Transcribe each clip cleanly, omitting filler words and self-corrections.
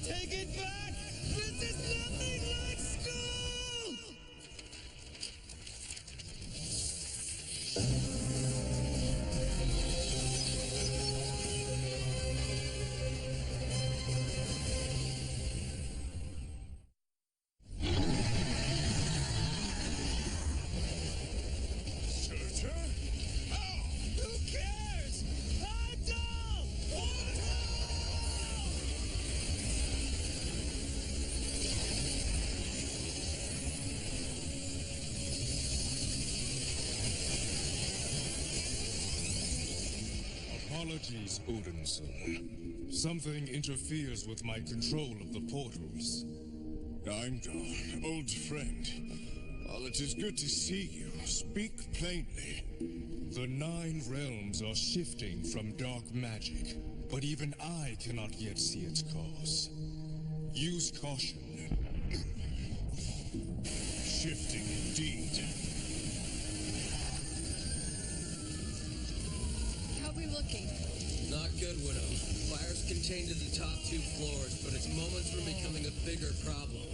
Take it back! This is nothing like school! Searcher? Oh! Who cares? Idol! Apologies, Odinson. Something interferes with my control of the portals. Heimdall, old friend. While it is good to see you, speak plainly. The 9 realms are shifting from dark magic, but even I cannot yet see its cause. Use caution. Shifting indeed. How are we looking? Not good, Widow. Fire's contained to the top 2 floors, but its moments were becoming a bigger problem.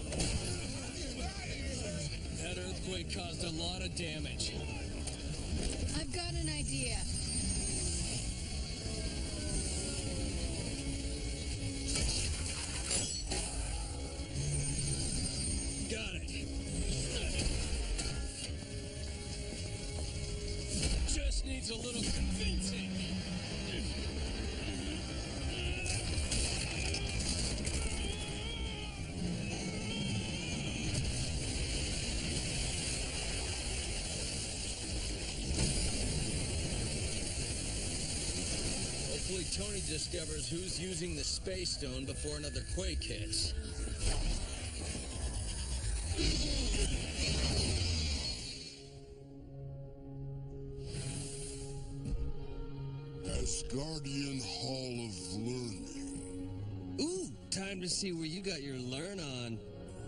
That earthquake caused a lot of damage. I've got an idea. Got it. Just needs a little convincing. Hopefully Tony discovers who's using the Space Stone before another quake hits. Asgardian Hall of Learning. Ooh, time to see where you got your learn on.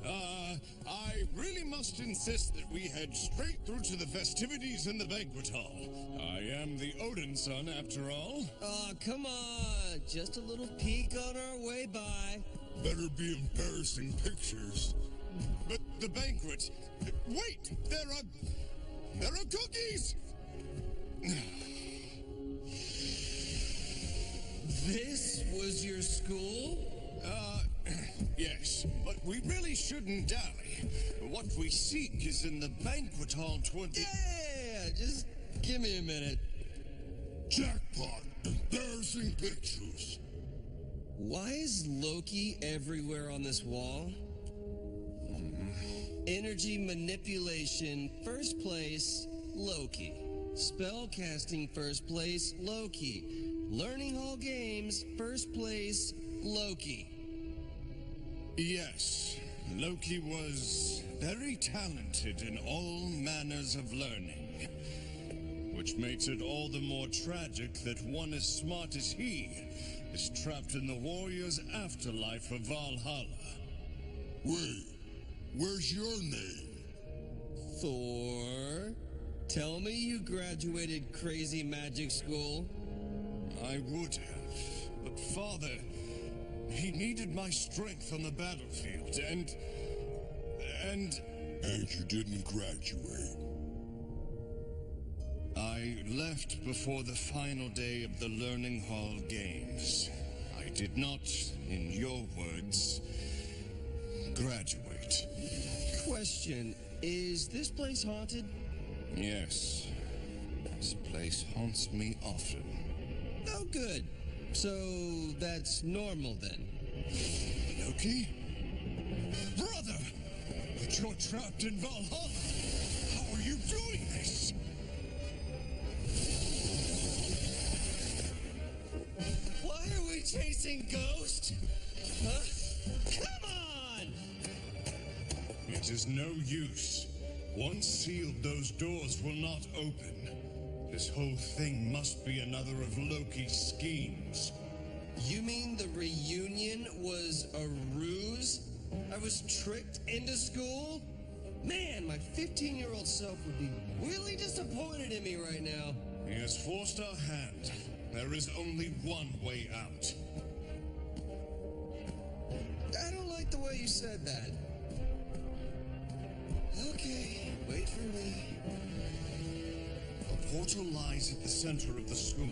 I really must insist that we head straight through to the festivities in the banquet hall. I am the Odin son, after all. Oh, come on. Just a little peek on our way by. Better be embarrassing pictures. But the banquet... Wait! There are cookies! This was your school? Yes, but we really shouldn't dally. What we seek is in the banquet hall 20... Yeah, just give me a minute. Jackpot! Embarrassing pictures! Why is Loki everywhere on this wall? Energy manipulation, first place, Loki. Spellcasting, first place, Loki. Learning Hall Games, first place, Loki. Yes, Loki was very talented in all manners of learning. Which makes it all the more tragic that one as smart as he is trapped in the warrior's afterlife of Valhalla. Wait, where's your name? Thor, tell me you graduated crazy magic school. I would have, but Father, he needed my strength on the battlefield, and you didn't graduate. I left before the final day of the Learning Hall Games. I did not, in your words, graduate. Question, is this place haunted? Yes, this place haunts me often. Oh, good. So that's normal then. Loki? Brother! But you're trapped in Valhalla! How are you doing this? Why are we chasing ghosts? Huh? Come on! It is no use. Once sealed, those doors will not open. This whole thing must be another of Loki's schemes. You mean the reunion was a ruse? I was tricked into school? Man, my 15-year-old self would be really disappointed in me right now. He has forced our hand. There is only one way out. the way you said that. Okay, wait for me. The portal lies at the center of the school.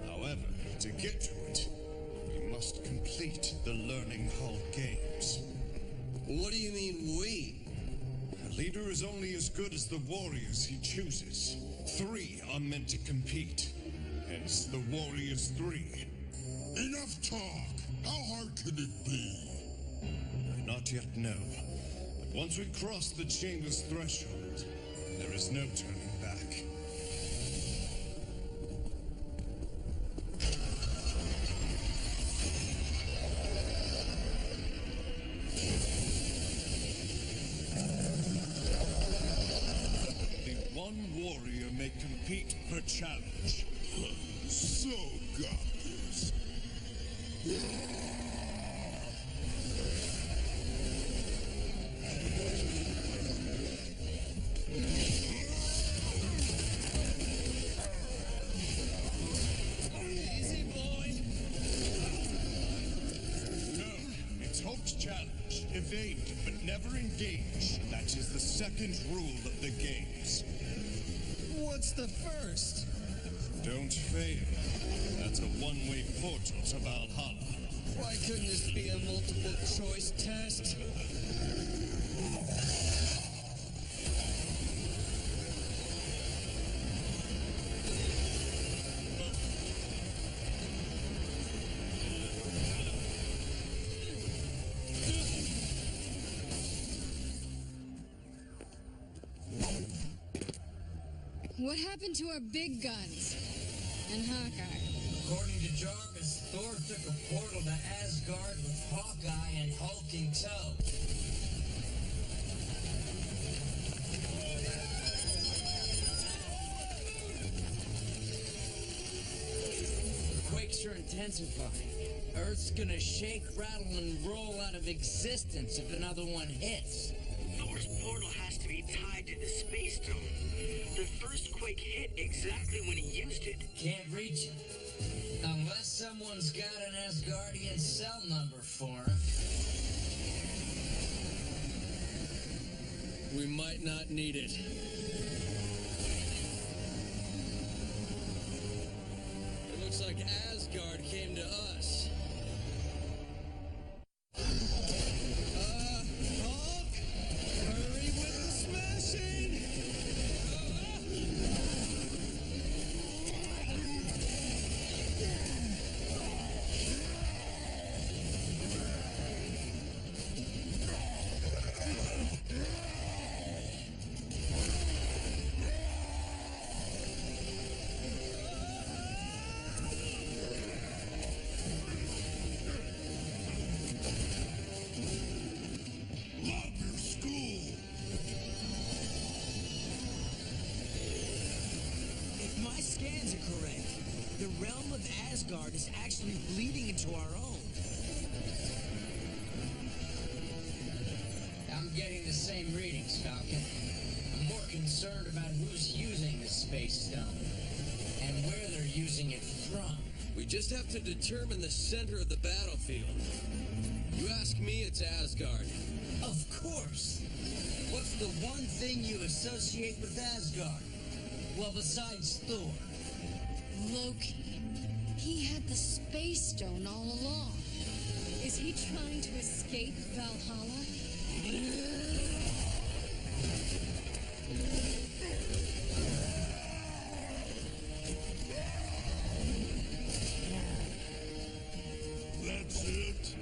However, to get to it, we must complete the Learning Hall Games. What do you mean, we? A leader is only as good as the warriors he chooses. 3 are meant to compete. Hence, the Warriors 3. Enough talk! How hard can it be? I not yet know. But once we cross the chamber's threshold, there is no turning back. Only one warrior may compete per challenge. So got this. Easy, boy. No, it's Hope's challenge. Evade, but never engage. That is the second rule of the games. What's the first? Don't fail. That's a one-way portal to Valhalla. Why couldn't this be a multiple choice test? What happened to our big guns? And Hawkeye? According to Jarvis, Thor took a portal to Asgard with Hawkeye and Hulk in tow. Quakes are intensifying. Earth's gonna shake, rattle, and roll out of existence if another one hits. Thor's portal has to be tied to the space stone. The first quake hit exactly when he used it. Can't reach it. Unless someone's got an Asgardian cell number for him. We might not need it. It looks like Asgard came to us. Hulk! Hurry with the smashing! Love your school! If my scans are correct, the realm of Asgard is actually bleeding into our own. I'm getting the same readings, Falcon. I'm more concerned about who's using the Space Stone and where they're using it from. We just have to determine the center of the battlefield. You ask me, it's Asgard. Of course. What's the one thing you associate with Asgard? Well, besides Thor. Loki. He had the Space Stone all along. Is he trying to escape Valhalla? That's it?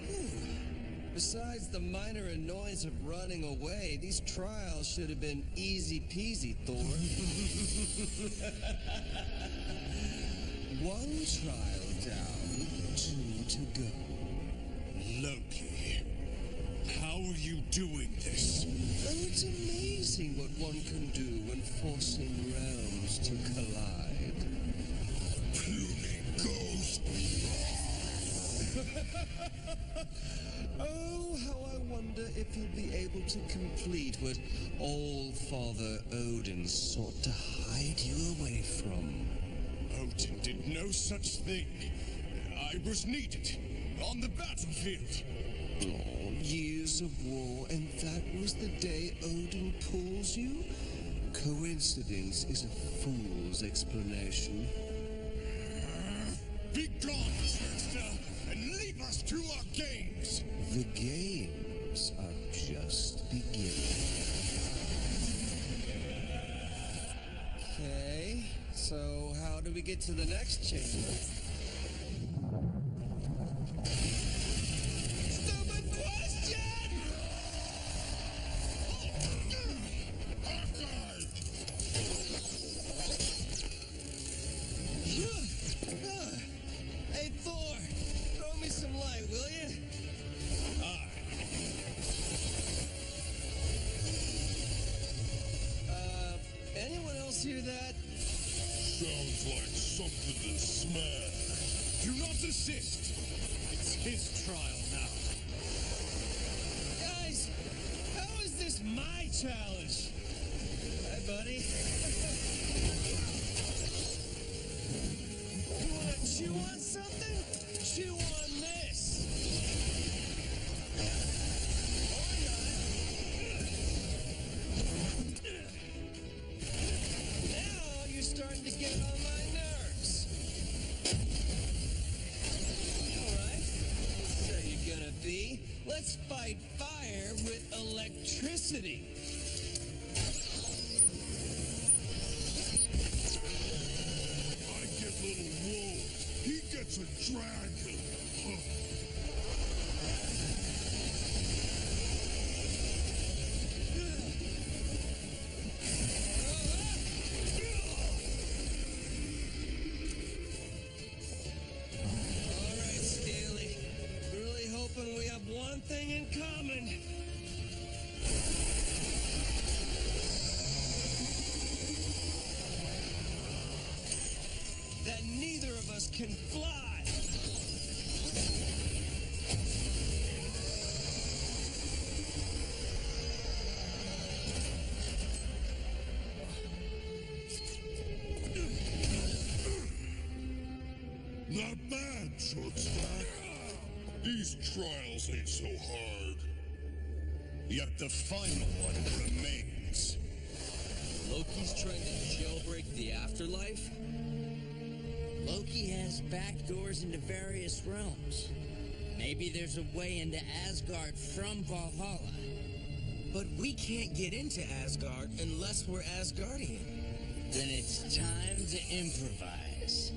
Besides the minor annoyance of running away, these trials should have been easy peasy, Thor. One trial down, 2 to go. Loki, how are you doing this? Oh, it's amazing what one can do when forcing realms to collide. Puny ghost! Oh, how I wonder if you'll be able to complete what All-Father Odin sought to hide you away from. Odin did no such thing. I was needed on the battlefield. Oh, years of war, and that was the day Odin pulls you? Coincidence is a fool's explanation. Be gone, trickster, and leave us to our games! The games are just beginning. Okay, so how do we get to the next chamber? Stupid question! Hey, Thor, throw me some light, will you? Anyone else hear that? Sounds like something to smash. Do not desist! It's his trial now. Guys, how is this my challenge? Hi, buddy. You wanna chew on something? Chew on this. Now you're starting to get on my nerves. Alright, so you're gonna be? Let's fight fire with electricity. I get little wolf. He gets a dragon. Alright, Steely. Really hoping we have one thing in common. That neither of us can fly. Not bad, shortstop. These trials ain't so hard. Yet the final one remains. Loki's trying to jailbreak the afterlife? Loki has back doors into various realms. Maybe there's a way into Asgard from Valhalla. But we can't get into Asgard unless we're Asgardian. Then it's time to improvise.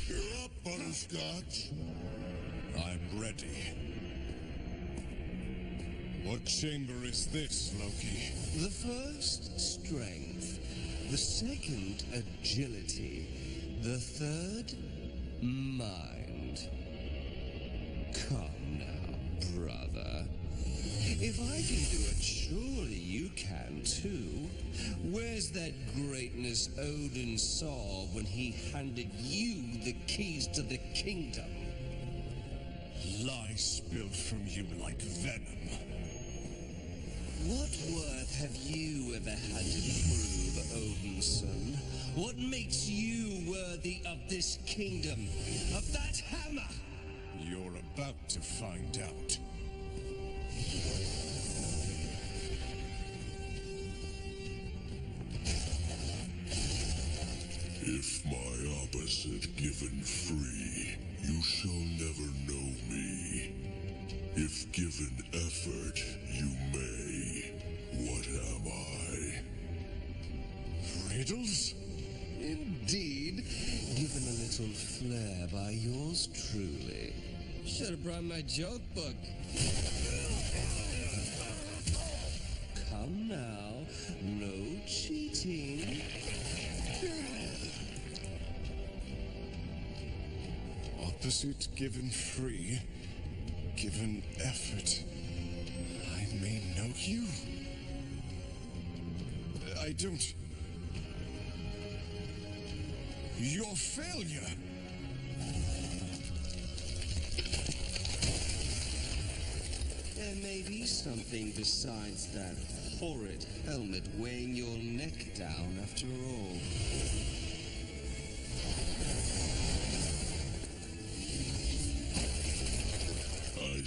You're up, Butterscotch. I'm ready. What chamber is this, Loki? The first, strength. The second, agility. The third, mind. Come now, brother. If I can do it, surely you can too. Where's that greatness Odin saw when he handed you the keys to the kingdom? Lies spilled from you like venom. What worth have you ever had to prove, Odinson? What makes you worthy of this kingdom, of that hammer? You're about to find out. If my opposite given free, you shall never know me. If given effort, you may. What am I? Riddles? Indeed, given a little flair by yours truly. Should have brought my joke book. Come now, no cheating. Opposite given free, given effort. I may know you. I don't. Your failure. There may be something besides that horrid helmet weighing your neck down after all. I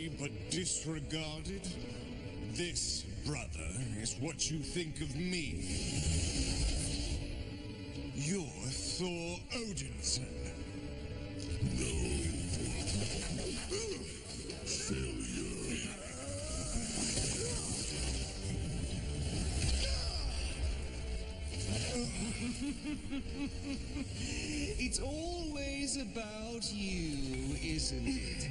see but disregarded? This, brother, is what you think of me. You're Thor Odinson. Failure. It's always about you, isn't it?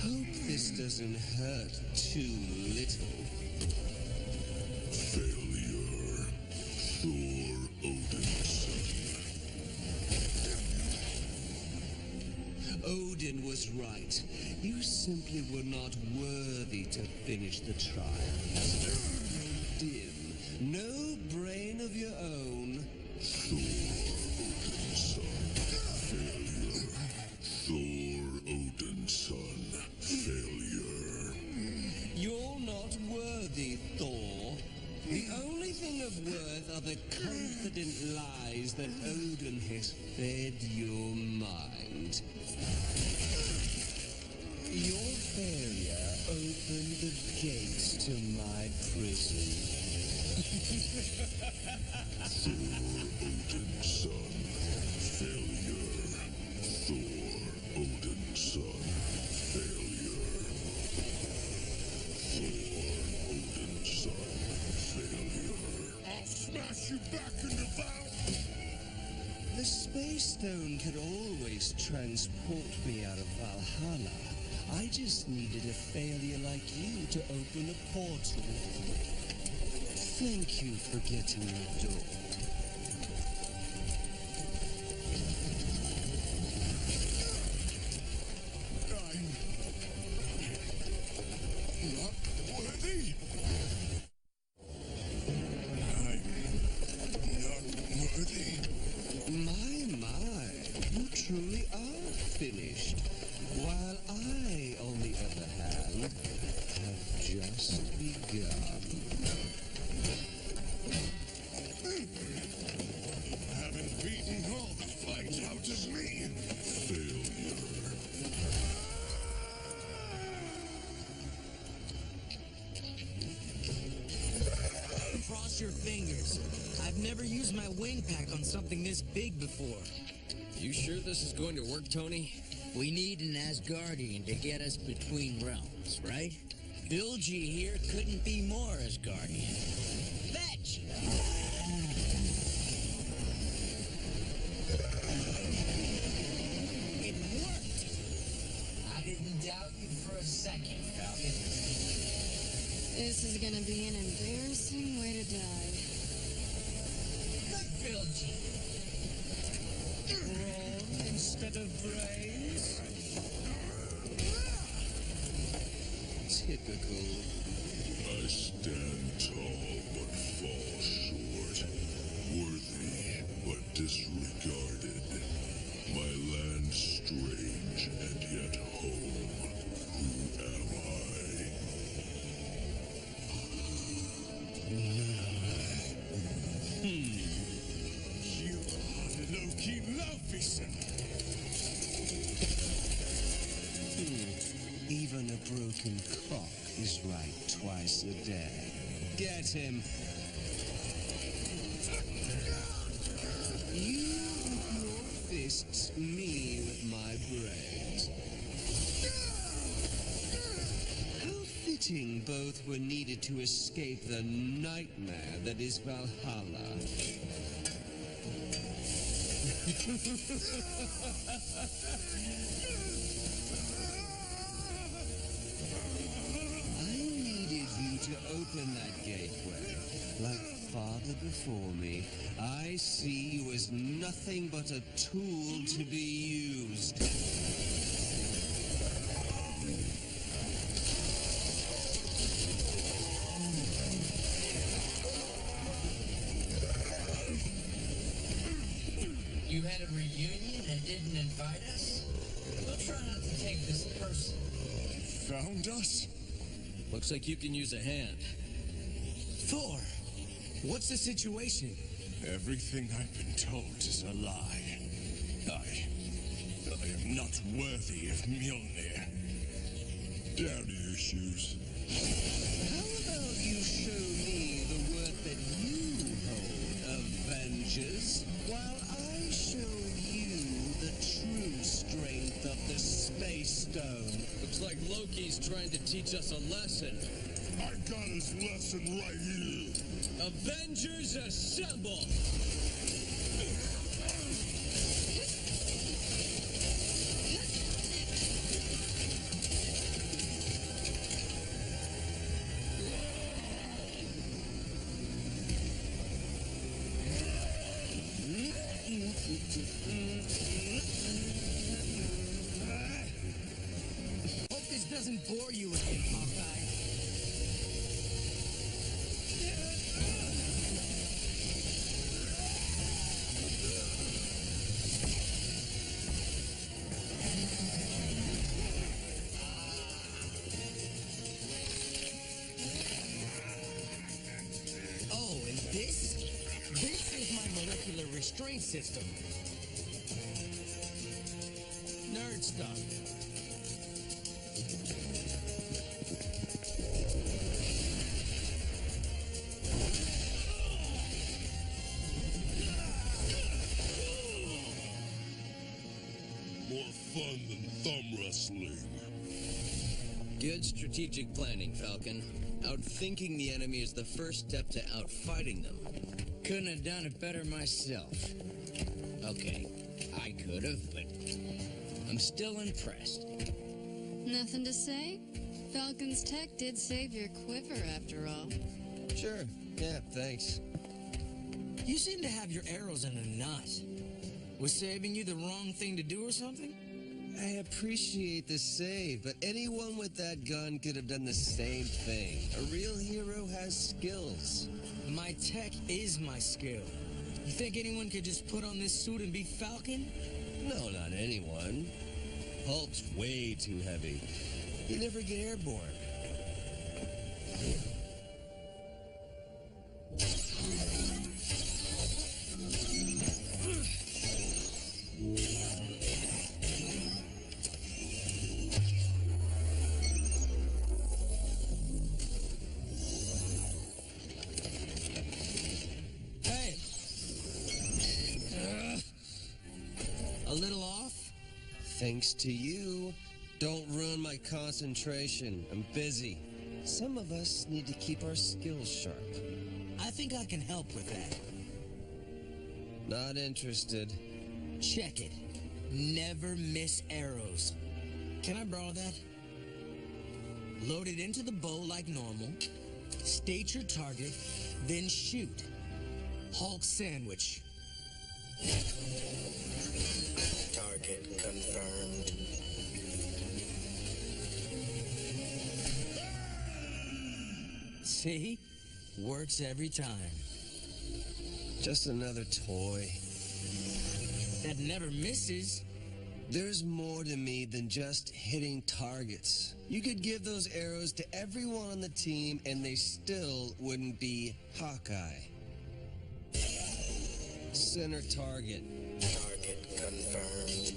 Hope this doesn't hurt too little. Failure. Thor Odinson. Odin was right. You simply were not worthy to finish the trials. Dim. No brain of your own. Thor Odinson. Failure. Thor Odinson. Failure. You're not worthy, Thor. The only thing of worth are the confident lies that Odin has fed your mind. Your failure opened the gates to my prison. Thor Odinson. Failure. Thor Odinson. Failure. Thor Odinson. Failure. I'll smash you back in the mouth! The Space Stone could always transport me out of Valhalla. I just needed a failure like you to open a portal. Thank you for getting the door. I'm not worthy. I'm not worthy. My, you truly are finished. While I, on the other hand, have just begun. Haven't beaten all the fight out of me. Failure. Cross your fingers. I've never used my wing pack on something this big before. You sure this is going to work, Tony? We need an Asgardian to get us between realms, right? Bilgy here couldn't be more Asgardian. Fetch! It worked! I didn't doubt you for a second, Falcon. This is gonna be an embarrassing way to die. Good Bilgy. Brawn instead of brains? Typical. I stand tall but fall short. Worthy but disregarded. My land strange and yet home. Who am I? You are Loki Laufeyson. Even a broken cock is right twice a day. Get him. You with your fists, me with my brains. How fitting both were needed to escape the nightmare that is Valhalla. I needed you to open that gateway. Like father before me, I see you as nothing but a tool to be used. You had a reunion and didn't invite us? We'll try not to take this personally. Found us? Looks like you can use a hand. Thor, what's the situation? Everything I've been told is a lie. I am not worthy of Mjolnir. Daddy issues. How about you show me the worth that you hold, Avengers, while I show you the true strength of the Space Stone? Looks like Loki's trying to teach us a lesson. I got his lesson right here. Avengers assemble! Hope this doesn't bore you again, Hawkeye. Oh, and this is my molecular restraint system. Nerd stuff. More fun than thumb wrestling. Good strategic planning, Falcon. Outthinking the enemy is the first step to outfighting them. Couldn't have done it better myself. Okay, I could have, but I'm still impressed. Nothing to say? Falcon's tech did save your quiver, after all. Sure. Yeah, thanks. You seem to have your arrows in a knot. Was saving you the wrong thing to do or something? I appreciate the save, but anyone with that gun could have done the same thing. A real hero has skills. My tech is my skill. You think anyone could just put on this suit and be Falcon? No, not anyone. Hulk's way too heavy. He'd never get airborne. Hey! A little off? Thanks to you. Don't ruin my concentration. I'm busy. Some of us need to keep our skills sharp. I think I can help with that. Not interested. Check it. Never miss arrows. Can I borrow that? Load it into the bow like normal. State your target, then shoot. Hulk sandwich. Target confirmed. See? Works every time. Just another toy. That never misses. There's more to me than just hitting targets. You could give those arrows to everyone on the team and they still wouldn't be Hawkeye. Center target. Target confirmed.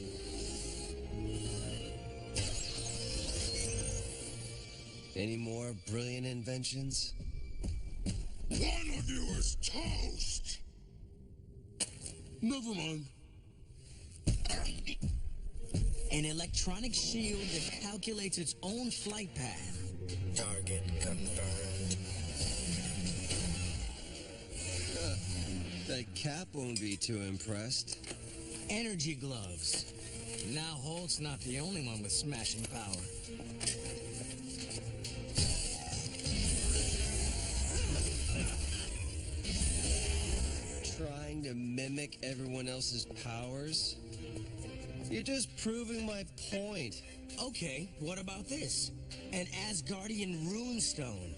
Any more brilliant inventions? One of you is toast! Never mind. An electronic shield that calculates its own flight path. Target confirmed. That Cap won't be too impressed. Energy gloves. Now Hulk's not the only one with smashing power. Trying to mimic everyone else's powers? You're just proving my point. Okay, what about this? An Asgardian runestone.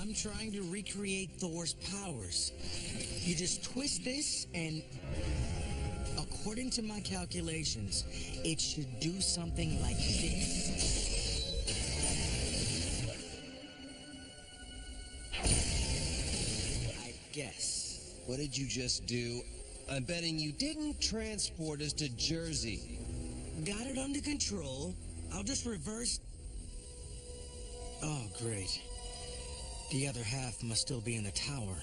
I'm trying to recreate Thor's powers. You just twist this and, according to my calculations, it should do something like this. I guess. What did you just do? I'm betting you didn't transport us to Jersey. Got it under control. I'll just reverse... Oh, great. The other half must still be in the tower.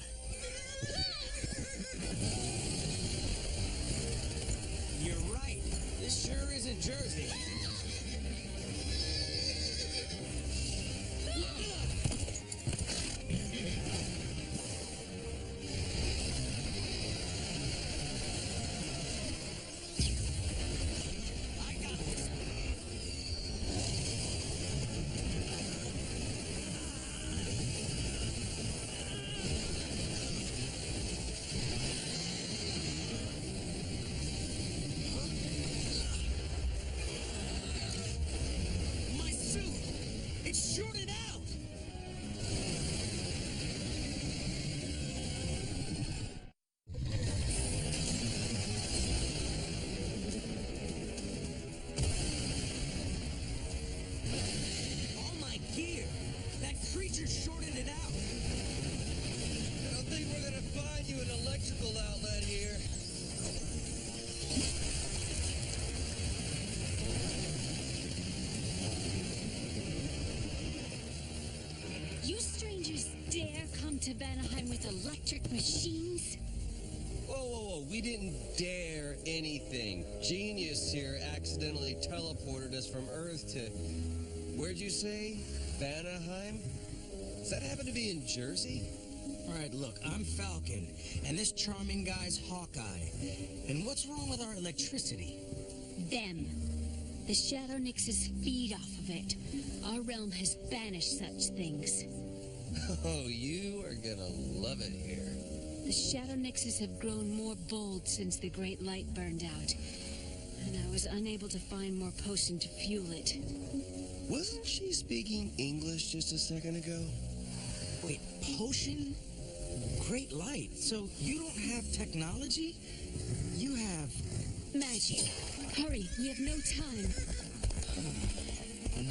You're right. This sure isn't Jersey. My suit! It's shorted out! All my gear! That creature shorted it out! I don't think we're gonna find you an electrical outlet here. You strangers dare come to Vanaheim with electric machines? Whoa, whoa, whoa. We didn't dare anything. Genius here accidentally teleported us from Earth to... Where'd you say? Vanaheim? Does that happen to be in Jersey? All right, look, I'm Falcon, and this charming guy's Hawkeye. And what's wrong with our electricity? Them. The Shadow Nixes feed off of it. Our realm has banished such things. Oh, you are gonna love it here. The Shadow Nixes have grown more bold since the Great Light burned out. And I was unable to find more potion to fuel it. Wasn't she speaking English just a second ago? Wait, potion? Great light. So you don't have technology? You have... Magic. Hurry, we have no time.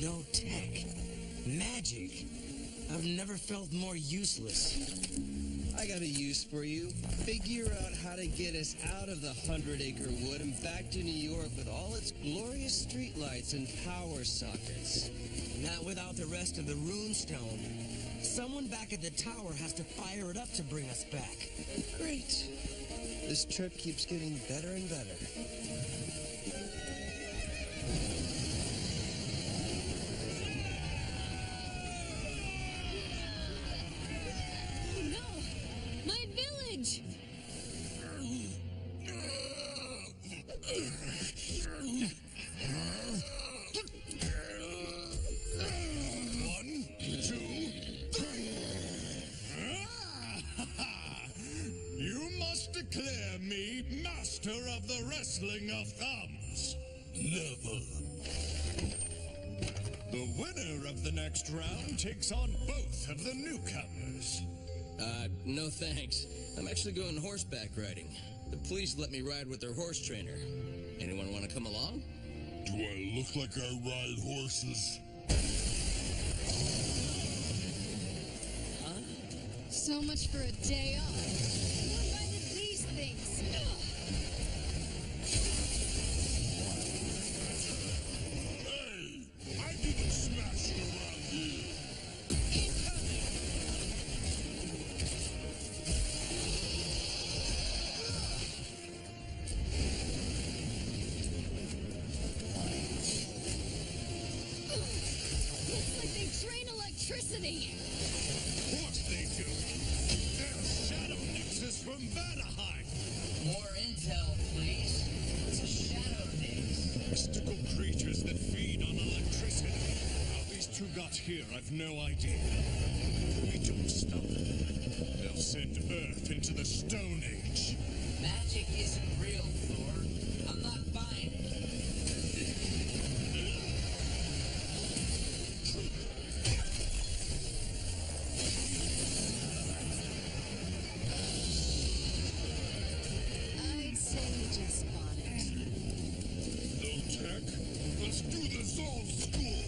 no tech. Magic. I've never felt more useless. I got a use for you. Figure out how to get us out of the 100-acre wood and back to New York with all its glorious streetlights and power sockets. Not without the rest of the runestone. Someone back at the tower has to fire it up to bring us back. Great. This trip keeps getting better and better. Oh no! My village! One, two, three. You must declare me master of the wrestling of thumbs. Never. The winner of the next round takes on both of the newcomers. No thanks. I'm actually going horseback riding. The police let me ride with their horse trainer. Anyone want to come along? Do I look like I ride horses? So much for a day off. Who invited these things? Hey! I didn't smash it around here! Looks like they drain electricity. Of course they do. They're Shadow Nixes from Vanaheim. More intel, please. What's a shadow nix? Mystical creatures that feed on electricity. How these two got here, I've no idea. We don't stop them. They'll send Earth into the Stone Age. Magic isn't real, Thor. I'm not buying it. I'd say you just bought it. No tech? Let's do this old school!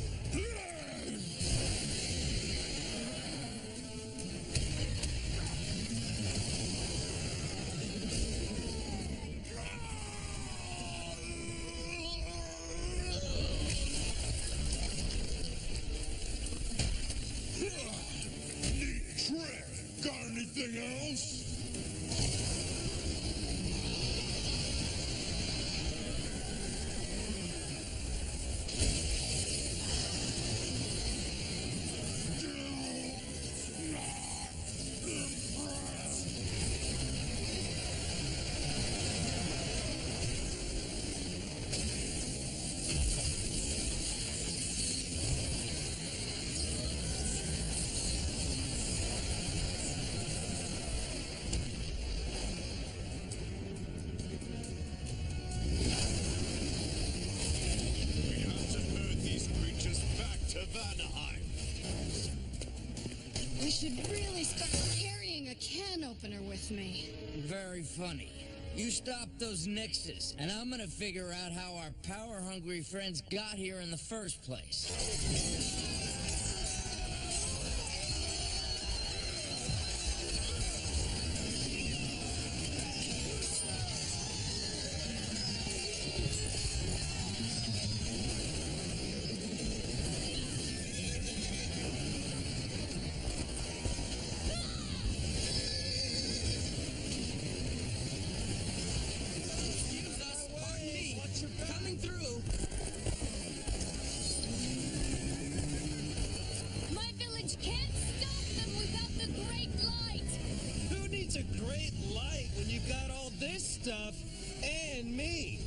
should really stop carrying a can opener with me. Very funny. You stop those Nixes, and I'm gonna figure out how our power-hungry friends got here in the first place. Coming through. My village can't stop them without the great light. Who needs a great light when you got all this stuff and me?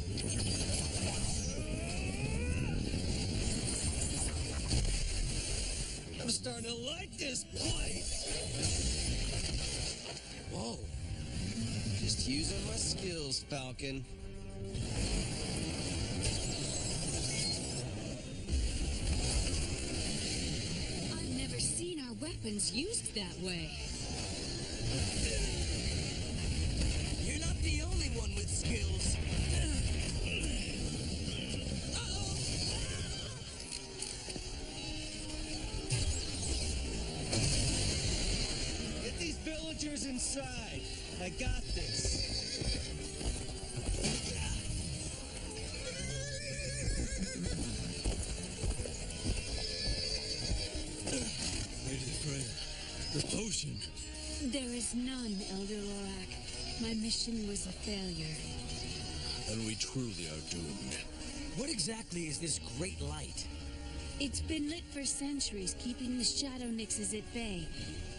I'm starting to like this place. Whoa. Just using my skills, Falcon. I've never seen our weapons used that way. You're not the only one with skills. Get these villagers inside. I got this. Lady Freya, the potion. There is none, Elder Lorak. My mission was a failure. And we truly are doomed. What exactly is this great light? It's been lit for centuries, keeping the Shadow Nixes at bay.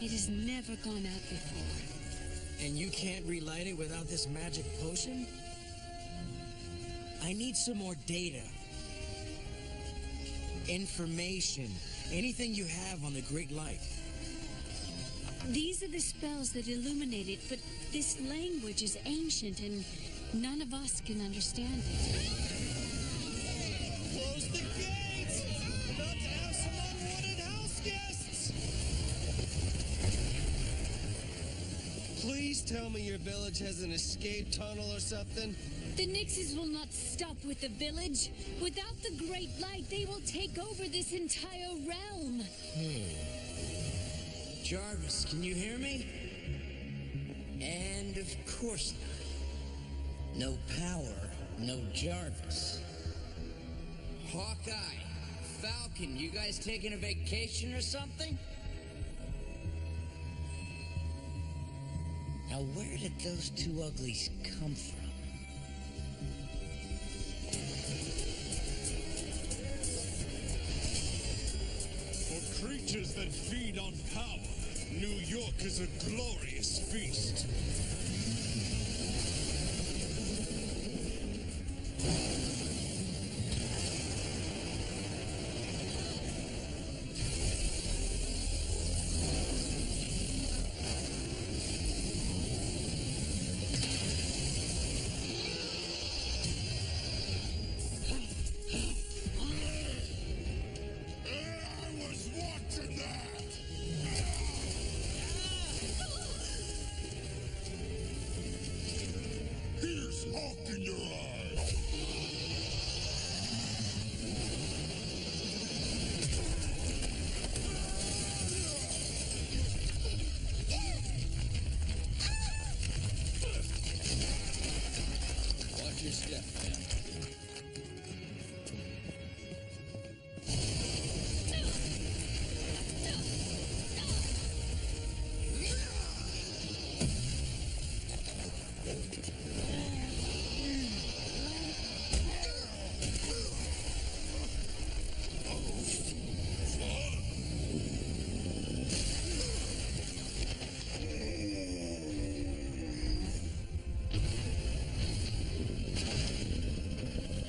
It has never gone out before. And you can't relight it without this magic potion? I need some more data. Information. Anything you have on the great light. These are the spells that illuminate it, but this language is ancient and none of us can understand it. Close the gates! We're about to have some unwanted house guests! Please tell me your village has an escape tunnel or something. The Nixes will not stop with the village. Without the great light, they will take over this entire realm. Jarvis, can you hear me? And of course not. No power, no Jarvis. Hawkeye, Falcon, you guys taking a vacation or something? Now, where did those two uglies come from? For creatures that feed on power, New York is a glorious feast. I was watching that! Here's hawk in your eye! Watch your step, man.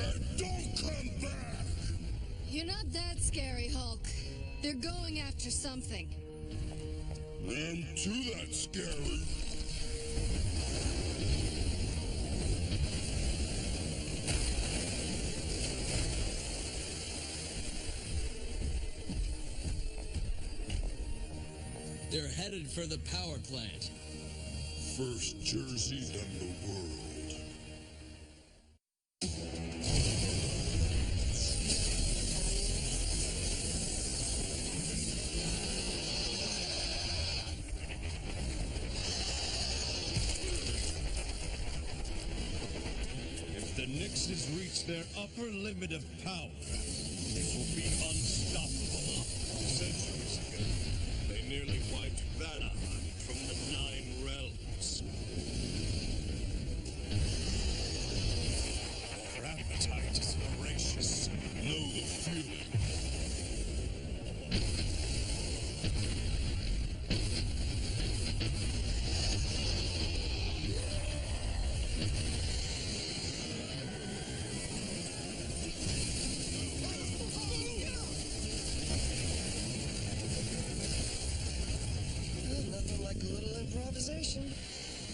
And don't come back! You're not that scary, Hulk. They're going after something. I'm too that scary. They're headed for the power plant. First Jersey in the world. If the Nixes reach their upper limit of power, they will be unstoppable. Centuries ago, they nearly wiped Vanaheim from the 9 realms. Their appetite is voracious. Know the feeling. Nothing like a little improvisation.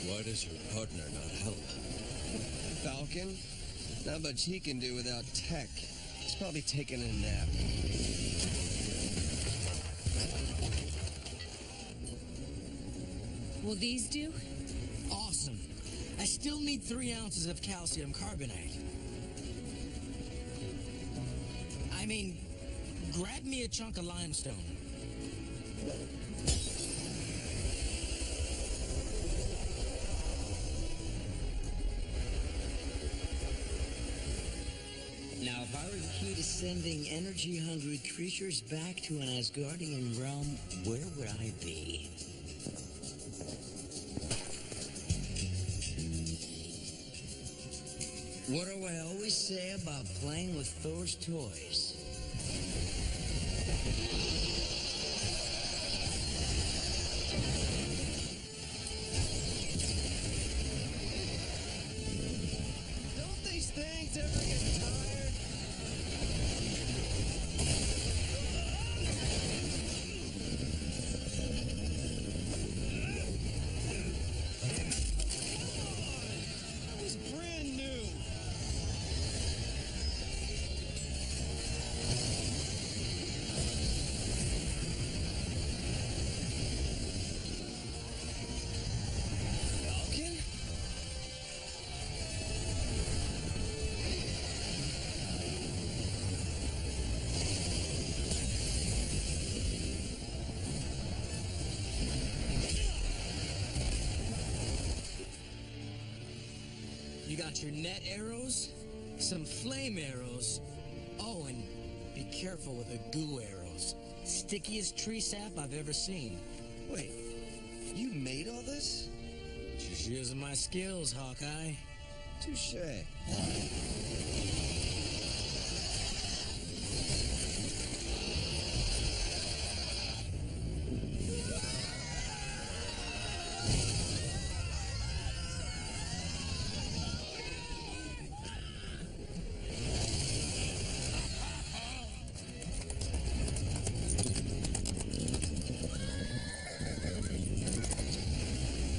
Why does your partner not help? Falcon? Not much he can do without tech. He's probably taking a nap. Will these do? Awesome. I still need 3 ounces of calcium carbonate. I mean, grab me a chunk of limestone. Now, if I were the key to sending energy-hungry creatures back to an Asgardian realm, where would I be? What do I always say about playing with Thor's toys? Don't these things ever get tired? That was brand new. Falcon? You got your net arrows, some flame arrows. Oh, and be careful with the goo arrows. Stickiest tree sap I've ever seen. Wait, you made all this? Just using my skills, Hawkeye. Touche.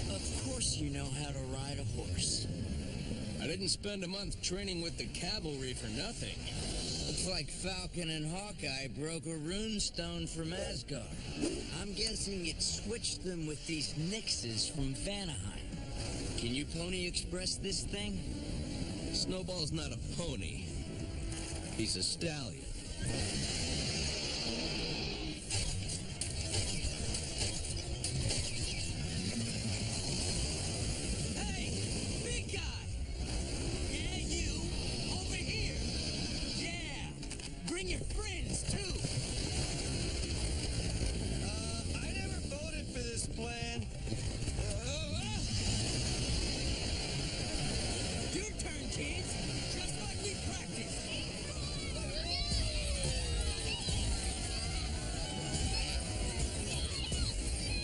Of course you know how to ride a horse. I didn't spend a month training with the cavalry for nothing. Looks like Falcon and Hawkeye broke a rune stone from Asgard. I'm guessing it switched them with these Nixes from Vanaheim. Can you Pony Express this thing? Snowball's not a pony. He's a stallion. Hey, big guy! Yeah, you, over here! Yeah! Bring your friends, too! I never voted for this plan. Your turn, kids! Just like we practiced!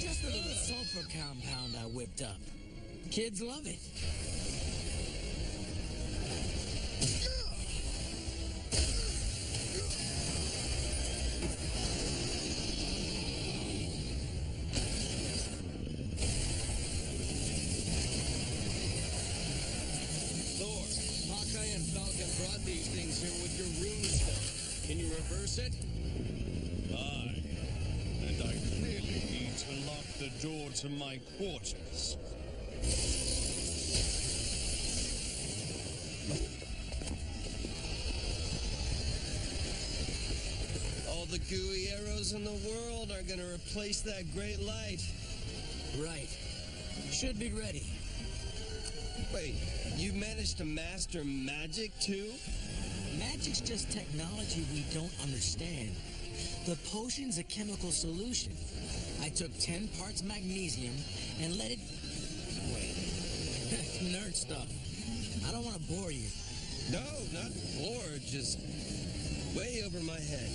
Just a little sulfur compound I whipped up. Kids love it. Thor, Hawkeye and Falcon brought these things here with your rune stone. Can you reverse it? Aye. And I clearly need to lock the door to my quarters. All the gooey arrows in the world are gonna replace that great light. Right. Should be ready. Wait, you managed to master magic too? Magic's just technology we don't understand. The potion's a chemical solution. I took 10 parts magnesium and let it... Wait. Nerd stuff. I don't want to bore you. No, not bored, just way over my head.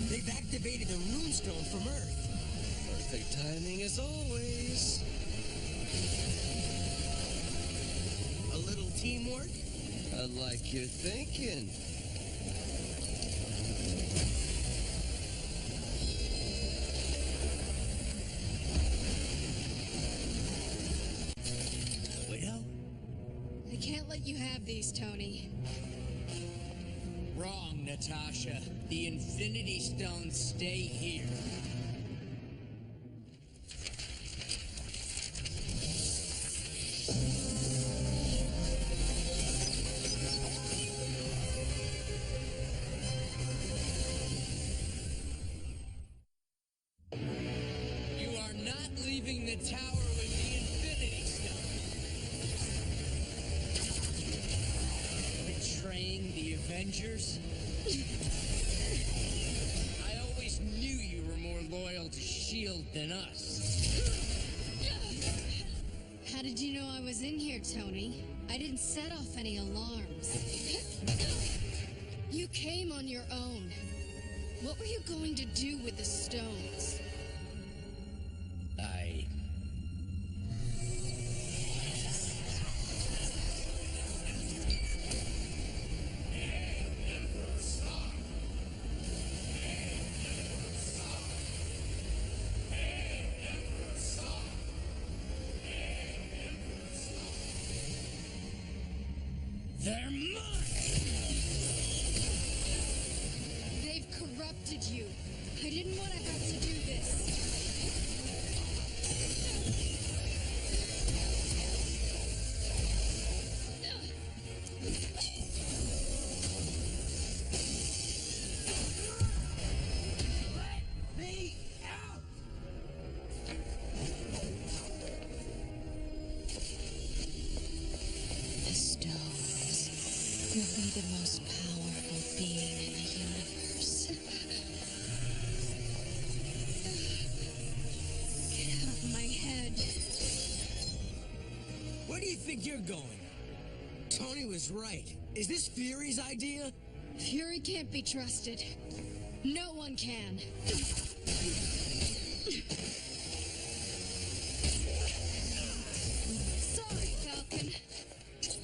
They've activated the runestone from Earth. Perfect timing as always. A little teamwork? I like your thinking. Well? I can't let you have these, Tony. Wrong, Natasha. The Infinity Stones stay here. You are not leaving the tower with the Infinity Stone. Betraying the Avengers? I always knew you were more loyal to S.H.I.E.L.D. than us. How did you know I was in here, Tony? I didn't set off any alarms. You came on your own. What were you going to do with the stones? They're mine! They've corrupted you. I didn't want to have to do this. Me out! The stones will be the most powerful being in the universe. Get out of my head. Where do you think you're going? Tony was right. Is this Fury's idea? Fury can't be trusted. No one can. Sorry, Falcon.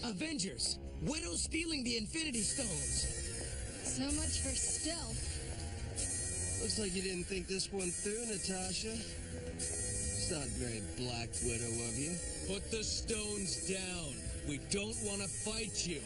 Avengers! Widow's stealing the Infinity Stones! So much for stealth. Looks like you didn't think this one through, Natasha. It's not very Black Widow of you. Put the stones down. We don't want to fight you.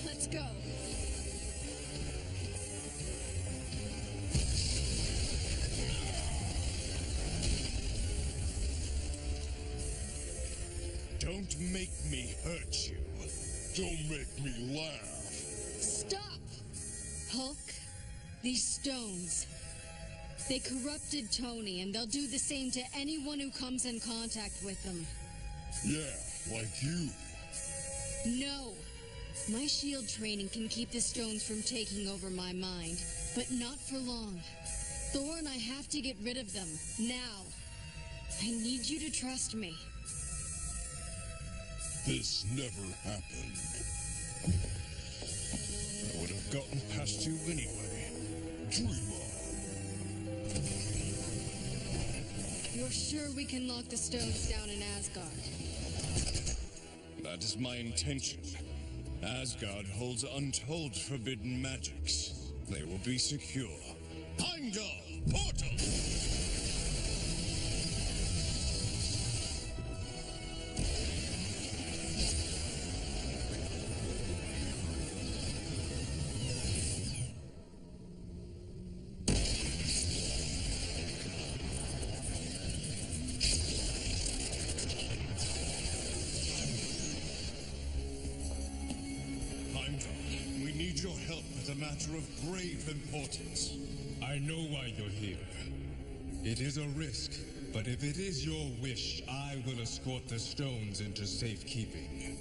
Let's go. Don't make me hurt you. Don't make me laugh. Stop! Hulk, these stones. They corrupted Tony, and they'll do the same to anyone who comes in contact with them. Yeah, like you. No. My shield training can keep the stones from taking over my mind, but not for long. Thor and I have to get rid of them, now. I need you to trust me. This never happened. I would have gotten past you anyway. Dream on. You're sure we can lock the stones down in Asgard? That is my intention. Asgard holds untold forbidden magics. They will be secure. Heimdall, portal! We need your help with a matter of grave importance. I know why you're here. It is a risk, but if it is your wish, I will escort the stones into safekeeping.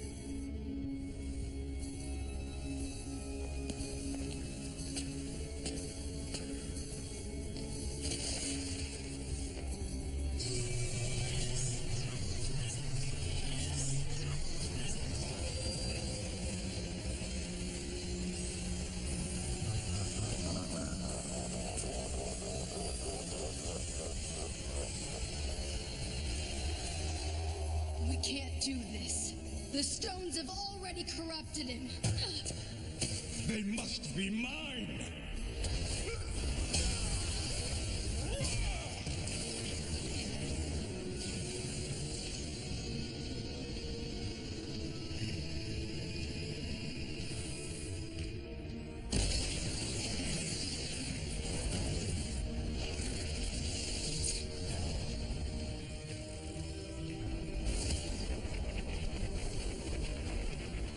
We can't do this. The stones have already corrupted him. They must be mine!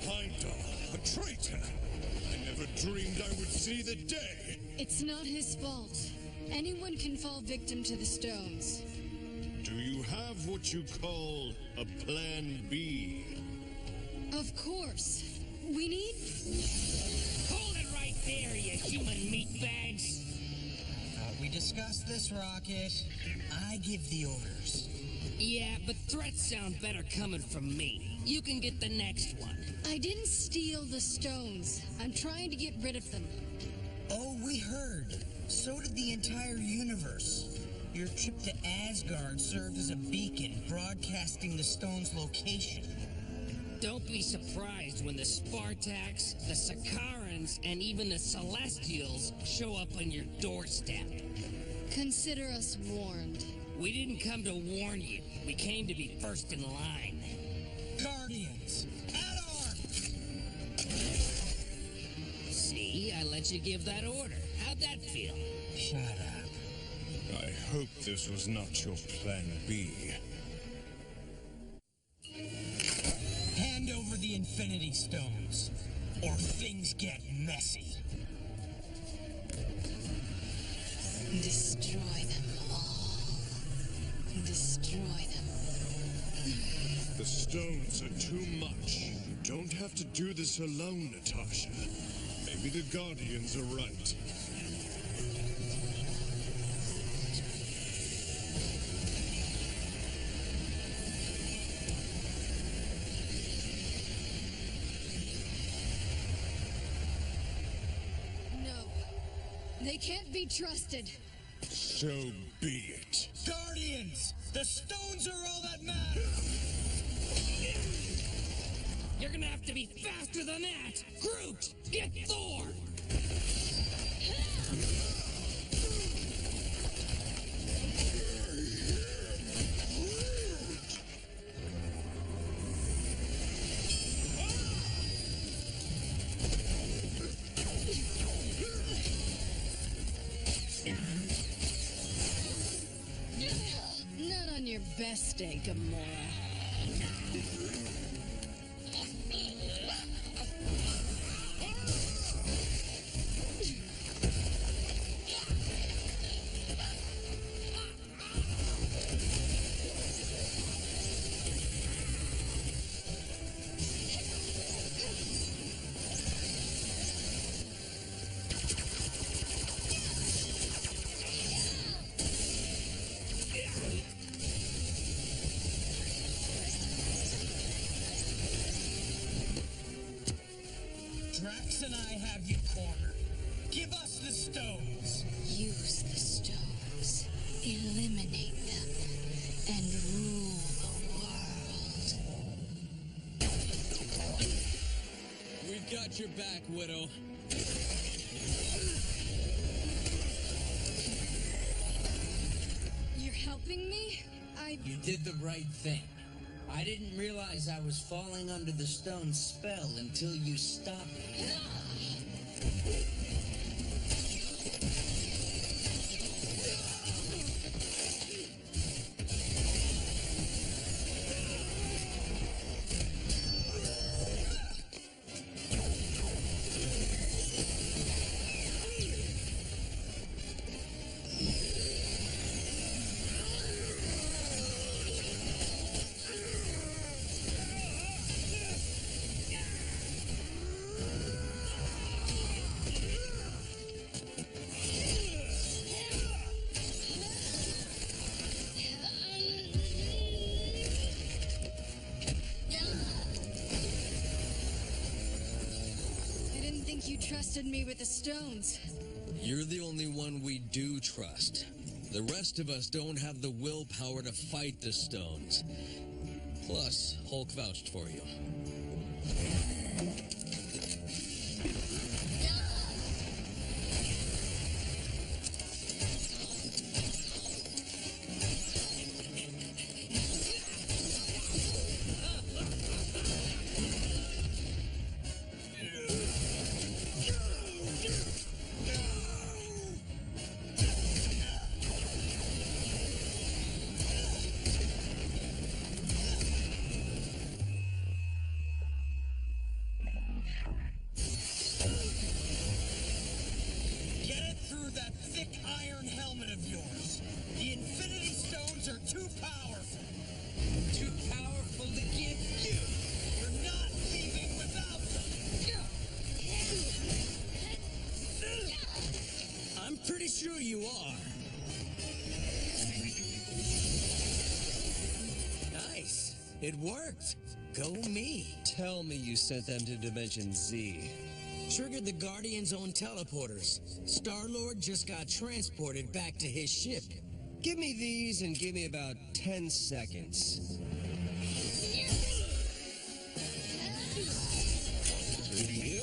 Heimdall, a traitor! I never dreamed I would see the day! It's not his fault. Anyone can fall victim to the stones. Do you have what you call a plan B? Of course. We need... Hold it right there, you human meatbags! We discussed this, Rocket. I give the orders. Yeah, but threats sound better coming from me. You can get the next one. I didn't steal the stones. I'm trying to get rid of them. Oh, we heard. So did the entire universe. Your trip to Asgard served as a beacon, broadcasting the stone's location. Don't be surprised when the Spartaks, the Sakarans, and even the Celestials show up on your doorstep. Consider us warned. We didn't come to warn you. We came to be first in line. Guardians, at arms! See, I let you give that order. How'd that feel? Shut up. I hope this was not your plan B. Hand over the Infinity Stones, or things get messy. Destroy them all. Destroy them. The stones are too much. You don't have to do this alone, Natasha. Maybe the Guardians are right. No. They can't be trusted. So be it. Guardians, the stones are all that matter! You're gonna have to be faster than that! Groot, get Thor! Not on your best day, Gamora. Drax and I have you cornered. Give us the stones. Use the stones. Eliminate them. And rule the world. We your back, Widow. You're helping me? You did the right thing. I didn't realize I was falling under the stone's spell until you stopped me. You trusted me with the stones. You're the only one we do trust. The rest of us don't have the willpower to fight the stones. Plus, Hulk vouched for you. Pretty sure you are. Nice. It worked. Go me. Tell me you sent them to Dimension Z. Triggered the Guardian's own teleporters. Star-Lord just got transported back to his ship. Give me these and give me about 10 seconds. For you.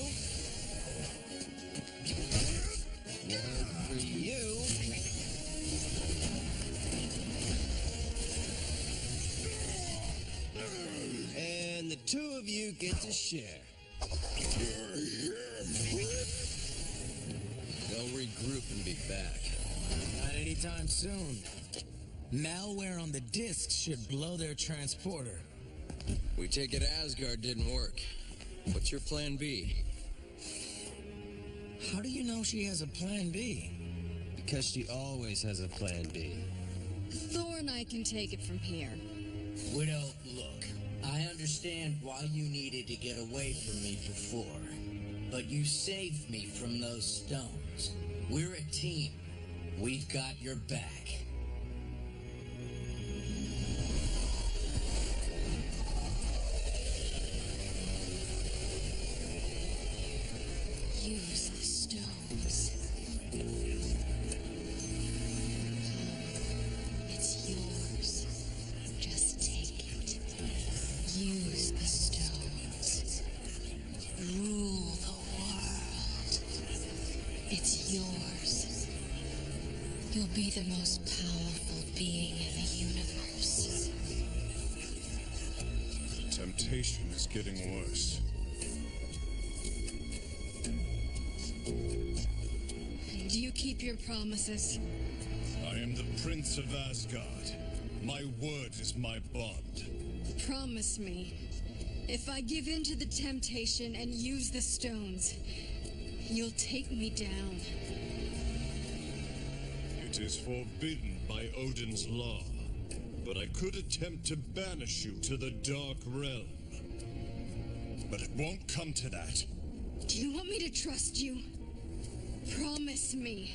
One for you. And the two of you get to share. They'll regroup and be back. Not anytime soon. Malware on the discs should blow their transporter. We take it Asgard didn't work. What's your plan B? How do you know she has a plan B? Because she always has a plan B. Thor and I can take it from here. Widow, look. I understand why you needed to get away from me before. But you saved me from those stones. We're a team. We've got your back. Use the stones. It's yours. Just take it. Use the stones. Rule the world. It's yours. You'll be the most powerful being in the universe. The temptation is getting worse. Do you keep your promises? I am the Prince of Asgard. My word is my bond. Promise me. If I give in to the temptation and use the stones, you'll take me down. It is forbidden by Odin's law, but I could attempt to banish you to the Dark Realm. But it won't come to that. Do you want me to trust you? Promise me.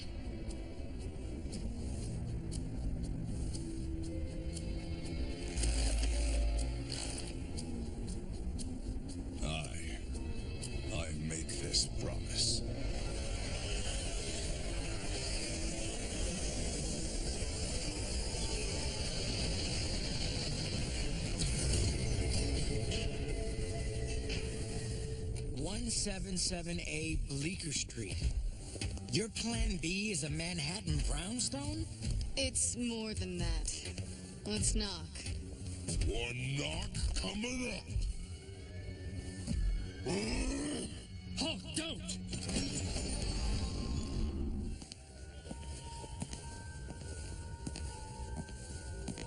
I make this promise. One 377A Bleecker Street. Your plan B is a Manhattan brownstone? It's more than that. Let's knock. One knock coming up. Hulk, don't!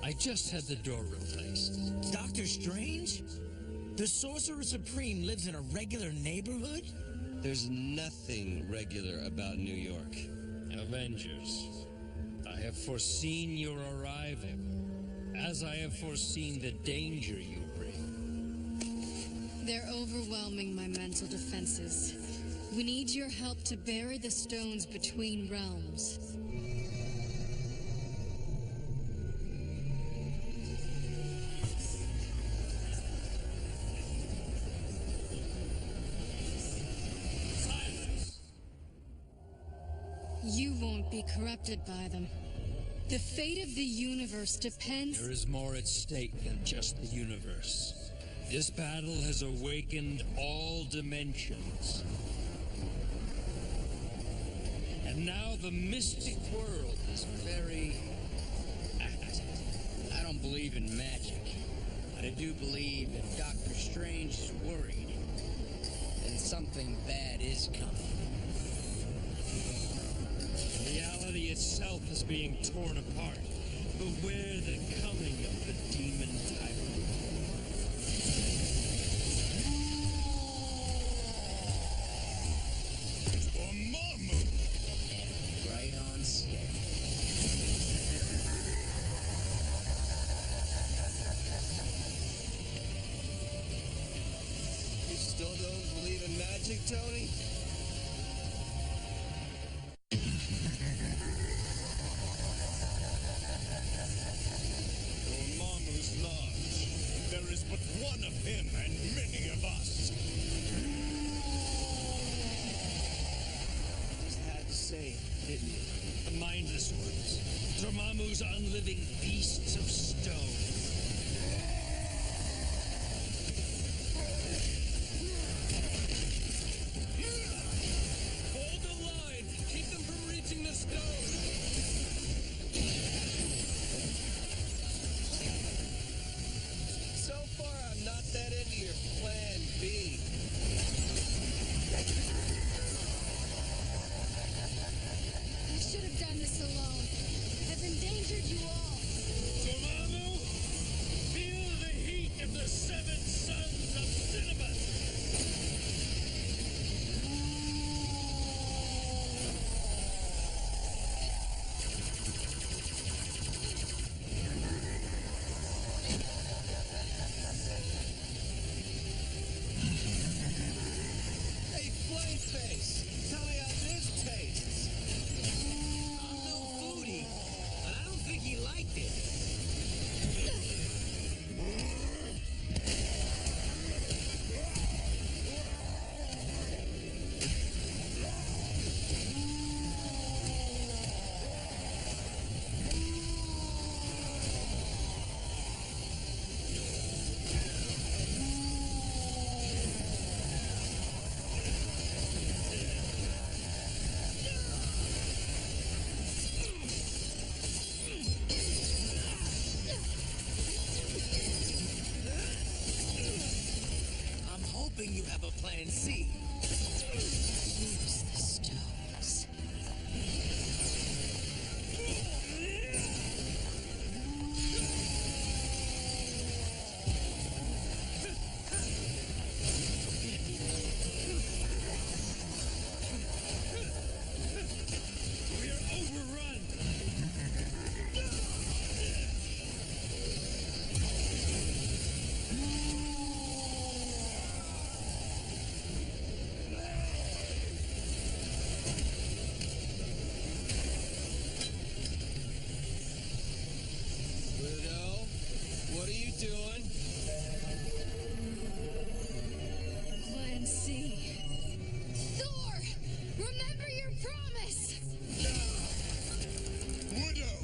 I just had the door replaced. Doctor Strange? The Sorcerer Supreme lives in a regular neighborhood? There's nothing regular about New York. Avengers, I have foreseen your arrival, as I have foreseen the danger you bring. They're overwhelming my mental defenses. We need your help to bury the stones between realms. You won't be corrupted by them. The fate of the universe depends... There is more at stake than just the universe. This battle has awakened all dimensions. And now the mystic world is very active. I don't believe in magic, but I do believe if Doctor Strange is worried, then something bad is coming. Reality itself is being torn apart. Beware the coming of the demon tyrant. Mama! Right on schedule. You still don't believe in magic, Tony? Dormammu's large. There is but one of him and many of us. Just had to say, didn't you? The mindless ones. Dormammu's unliving beasts of stone. Hold the line! Keep them from reaching the stone! So far, I'm not that into your plan B. I should have done this alone. I've endangered you all. Dormammu, feel the heat of the seven sons of Cinnamon! Hey, Flame Face, tell me how this tastes. I'm no foodie, but I don't think he liked it. I'm hoping you have a plan C. Use the stones. We are overrun! Widow, what are you doing? Plan C. Thor! Remember your promise! Widow!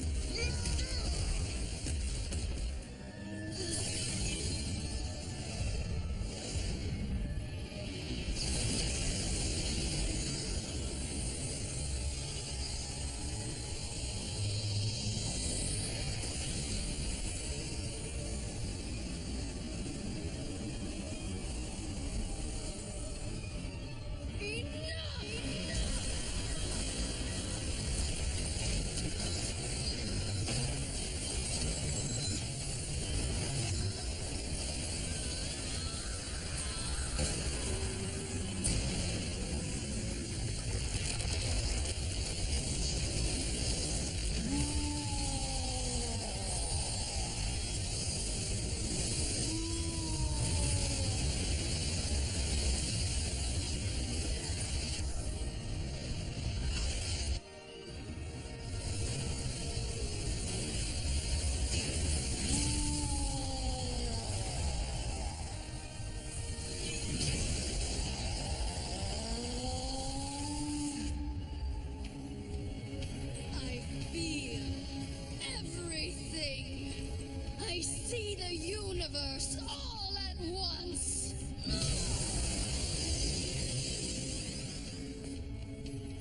see the universe all at once.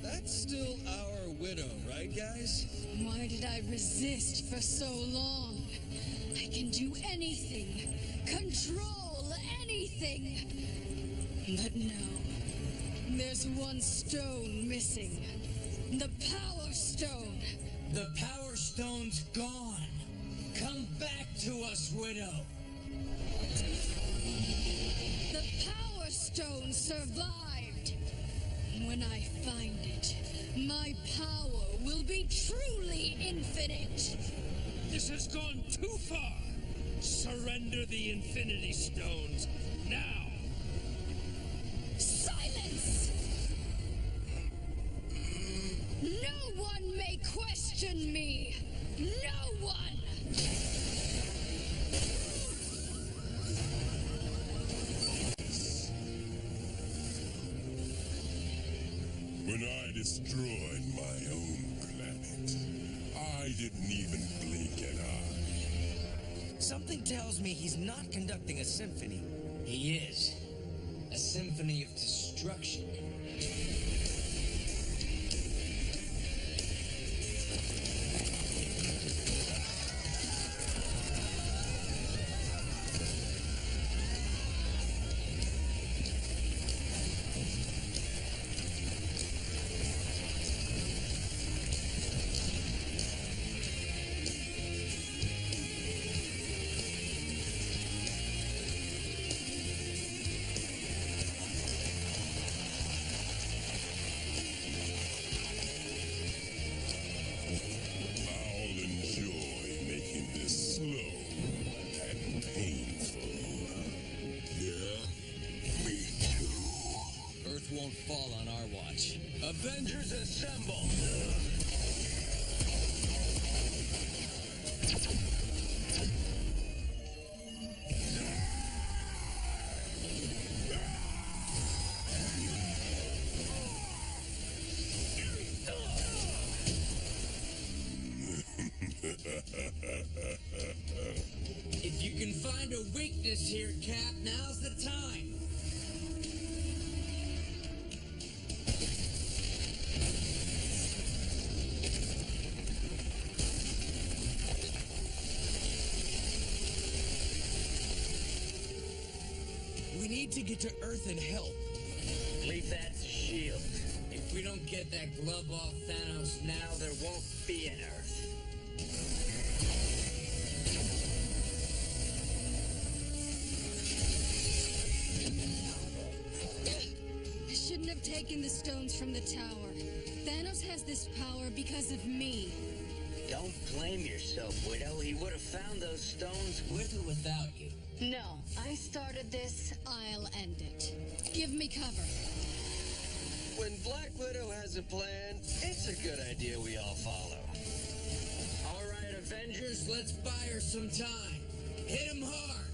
That's still our widow, right, guys? Why did I resist for so long? I can do anything, control anything. But no, there's one stone missing. The Power Stone. The Power Stone's gone. Come back to us, Widow. The Power Stone survived. When I find it, my power will be truly infinite. This has gone too far. Surrender the Infinity Stones now. Silence! No one may question me. No one! When I destroyed my own planet, I didn't even blink an eye. Something tells me he's not conducting a symphony. He is. A symphony of destruction. I'll enjoy making this slow and painful. Yeah, me too. Earth won't fall on our watch. Avengers assemble! If you can find a weakness here, Cap, now's the time. We need to get to Earth and help. Leave that to S.H.I.E.L.D. If we don't get that glove off Thanos now, There won't be an Earth. I shouldn't have taken the stones from the tower. Thanos has this power because of me. Don't blame yourself, Widow. He would have found those stones with or without you. No, I started this, I'll end it. Give me cover. When Black Widow has a plan, it's a good idea we all follow. All right, Avengers, let's buy her some time. Hit him hard.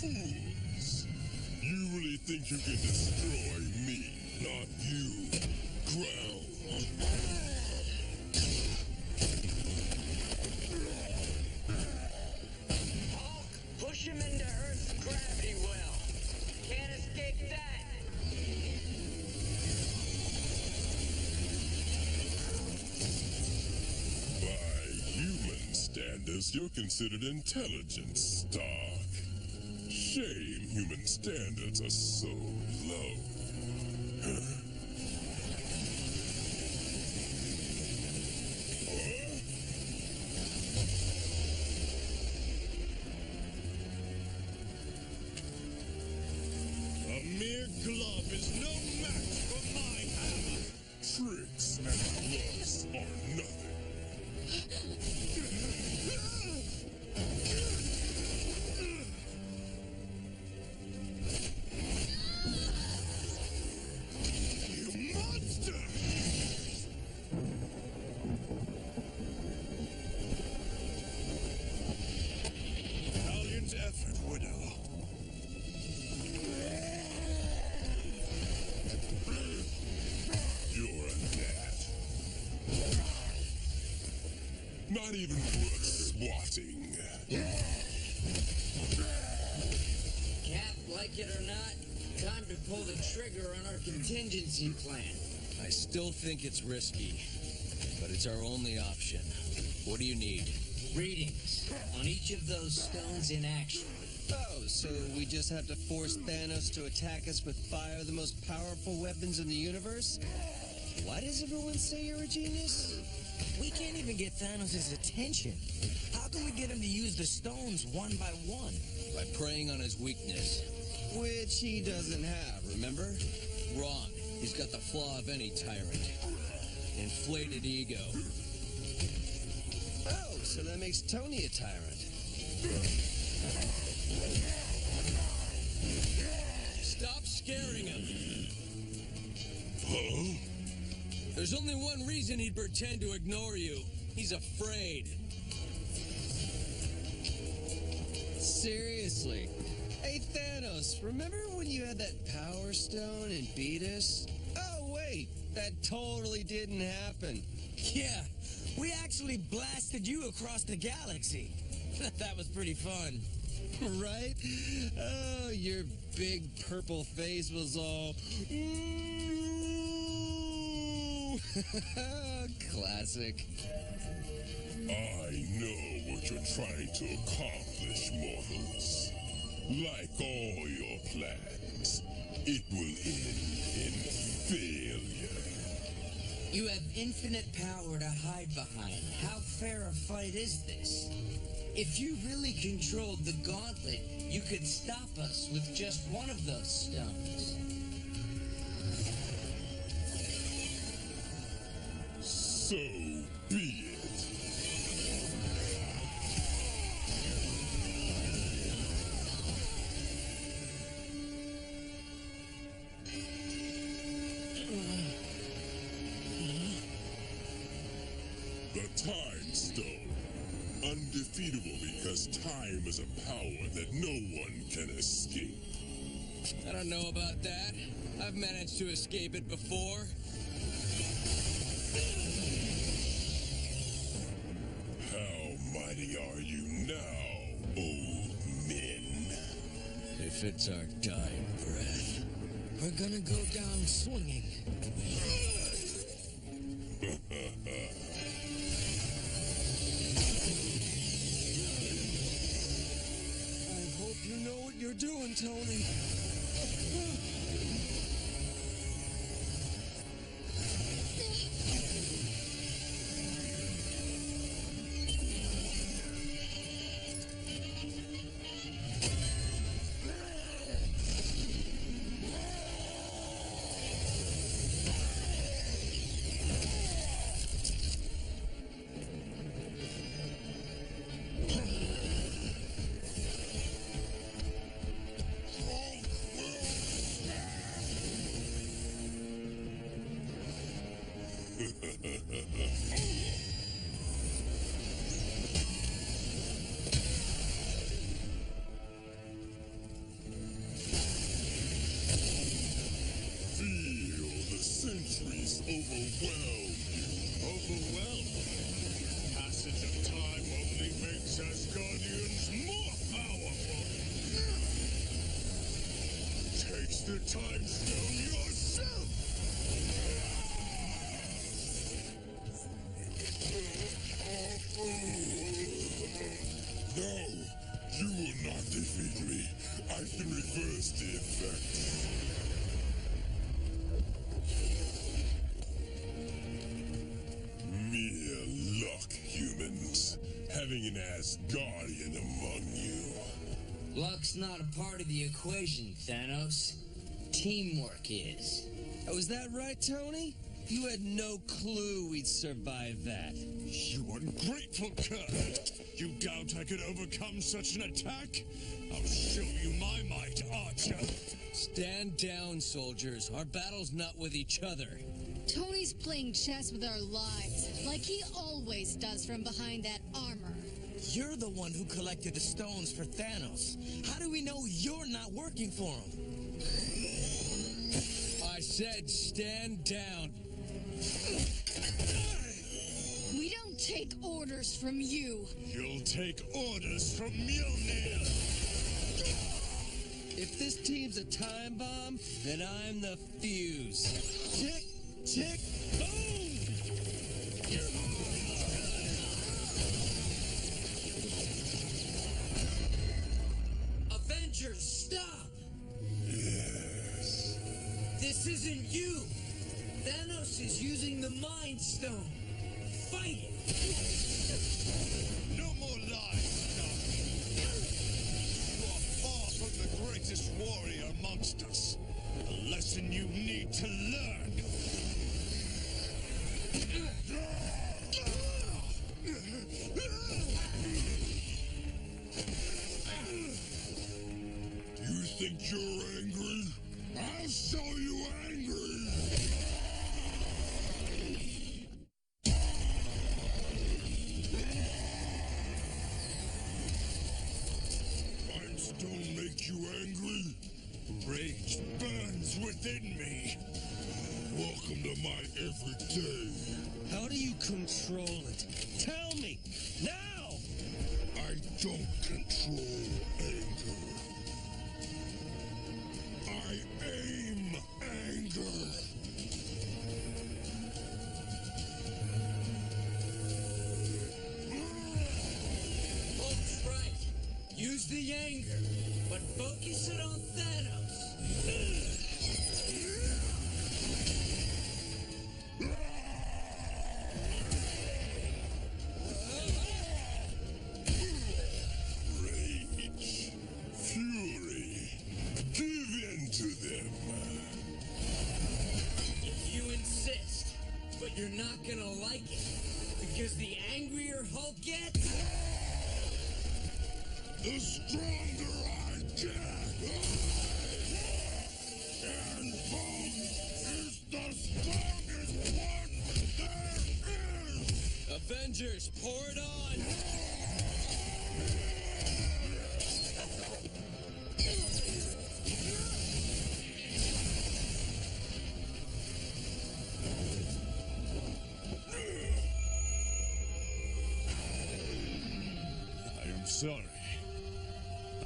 Fools! You really think you can destroy me, not you? Ground! Hulk, push him into Earth's gravity well. Can't escape that. By human standards, you're considered intelligent, Stark. Shame human standards are so low. A mere glove is no match for my hammer. Tricks and gloves are nothing. not even worth swatting. Cap, like it or not, time to pull the trigger on our contingency plan. I still think it's risky, but it's our only option. What do you need? Readings on each of those stones in action. Oh, so we just have to force Thanos to attack us with fire, the most powerful weapons in the universe? Why does everyone say you're a genius? We can't even get Thanos' attention. How can we get him to use the stones one by one? By preying on his weakness. Which he doesn't have, remember? Wrong. He's got the flaw of any tyrant. Inflated ego. Oh, so that makes Tony a tyrant. Stop scaring him. Huh? There's only one reason he'd pretend to ignore you. He's afraid. Seriously. Hey, Thanos, remember when you had that Power Stone and beat us? Oh, wait, that totally didn't happen. Yeah, we actually blasted you across the galaxy. That was pretty fun. Right? Oh, your big purple face was all... Classic. I know what you're trying to accomplish, mortals. Like all your plans, it will end in failure. You have infinite power to hide behind. How fair a fight is this? If you really controlled the gauntlet, you could stop us with just one of those stones. So be it. The Time Stone. Undefeatable because time is a power that no one can escape. I don't know about that. I've managed to escape it before. How mighty are you now, old men? If it's our dying breath. We're gonna go down swinging. I hope you know what you're doing, Tony. Feel the centuries overwhelm you. Overwhelmed. Passage of time only makes Asgardians more powerful. Takes the Time Stone yourself. No, you will not defeat me. I can reverse the effects. Mere luck, humans. Having an Asgardian among you. Luck's not a part of the equation, Thanos. Teamwork is. Oh, is that right, Tony? You had no clue we'd survive that. You ungrateful cur! You doubt I could overcome such an attack? I'll show you my might, Archer. Stand down, soldiers. Our battle's not with each other. Tony's playing chess with our lives, like he always does from behind that armor. You're the one who collected the stones for Thanos. How do we know you're not working for him? I said stand down. We don't take orders from you. You'll take orders from Mjolnir! If this team's a time bomb, then I'm the fuse. Tick, tick, boom! Avengers, stop! Yes. This isn't you! Thanos is using the Mind Stone. Fight it! No more lies, Stark. You are far from the greatest warrior amongst us. A lesson you need to learn. You think you're angry? I'll show you angry! Mind Stone make you angry? Rage burns within me. Welcome to my everyday. How do you control it? Tell me! Now! I don't control anger. I aim anger. Hulk's right. Use the anger, but focus it on Thanos. Rage, fury, give in to them. If you insist, but you're not gonna like it, because the angrier Hulk gets, The stronger I get. And Bone is the strongest one there is. Avengers, pour it on! I am sorry.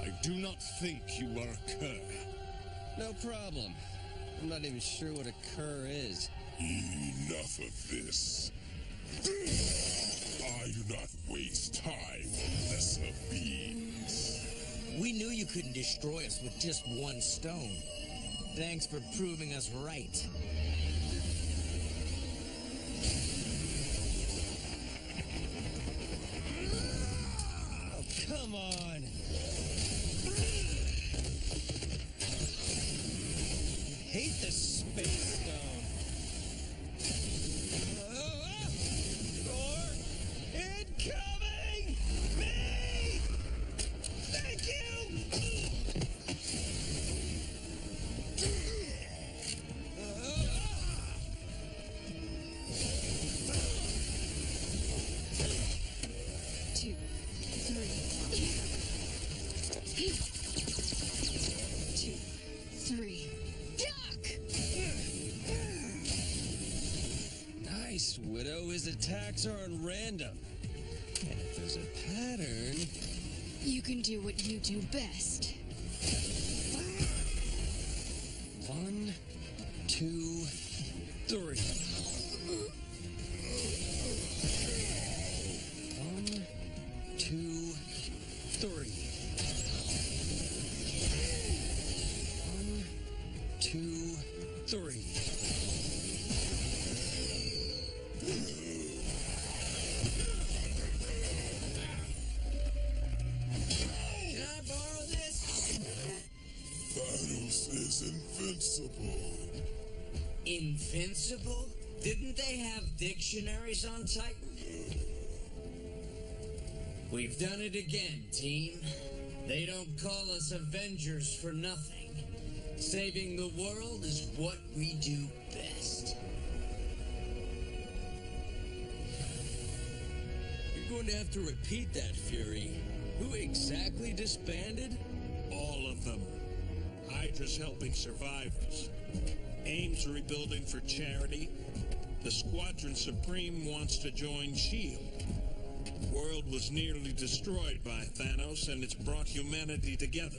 I do not think you are a cur. No problem. I'm not even sure what a cur is. Enough of this. I do not waste time with lesser beings. we knew you couldn't destroy us with just one stone. Thanks for proving us right. Oh, come on! I hate the space stone. Thor, incoming! Me! Thank you! Two, three. Two, three. Duck! Nice, Widow. His attacks aren't random. And if there's a pattern... You can do what you do best. 1, 2, 3. 1, 2, 3. 1, 2, 3. Can I borrow this? Thanos is invincible. Invincible? Didn't they have dictionaries on Titan? We've done it again, team. They don't call us Avengers for nothing. Saving the world is what we do best. You're going to have to repeat that, Fury. Who exactly disbanded? All of them. Hydra's helping survivors. AIM's rebuilding for charity. The Squadron Supreme wants to join S.H.I.E.L.D. The world was nearly destroyed by Thanos, and it's brought humanity together.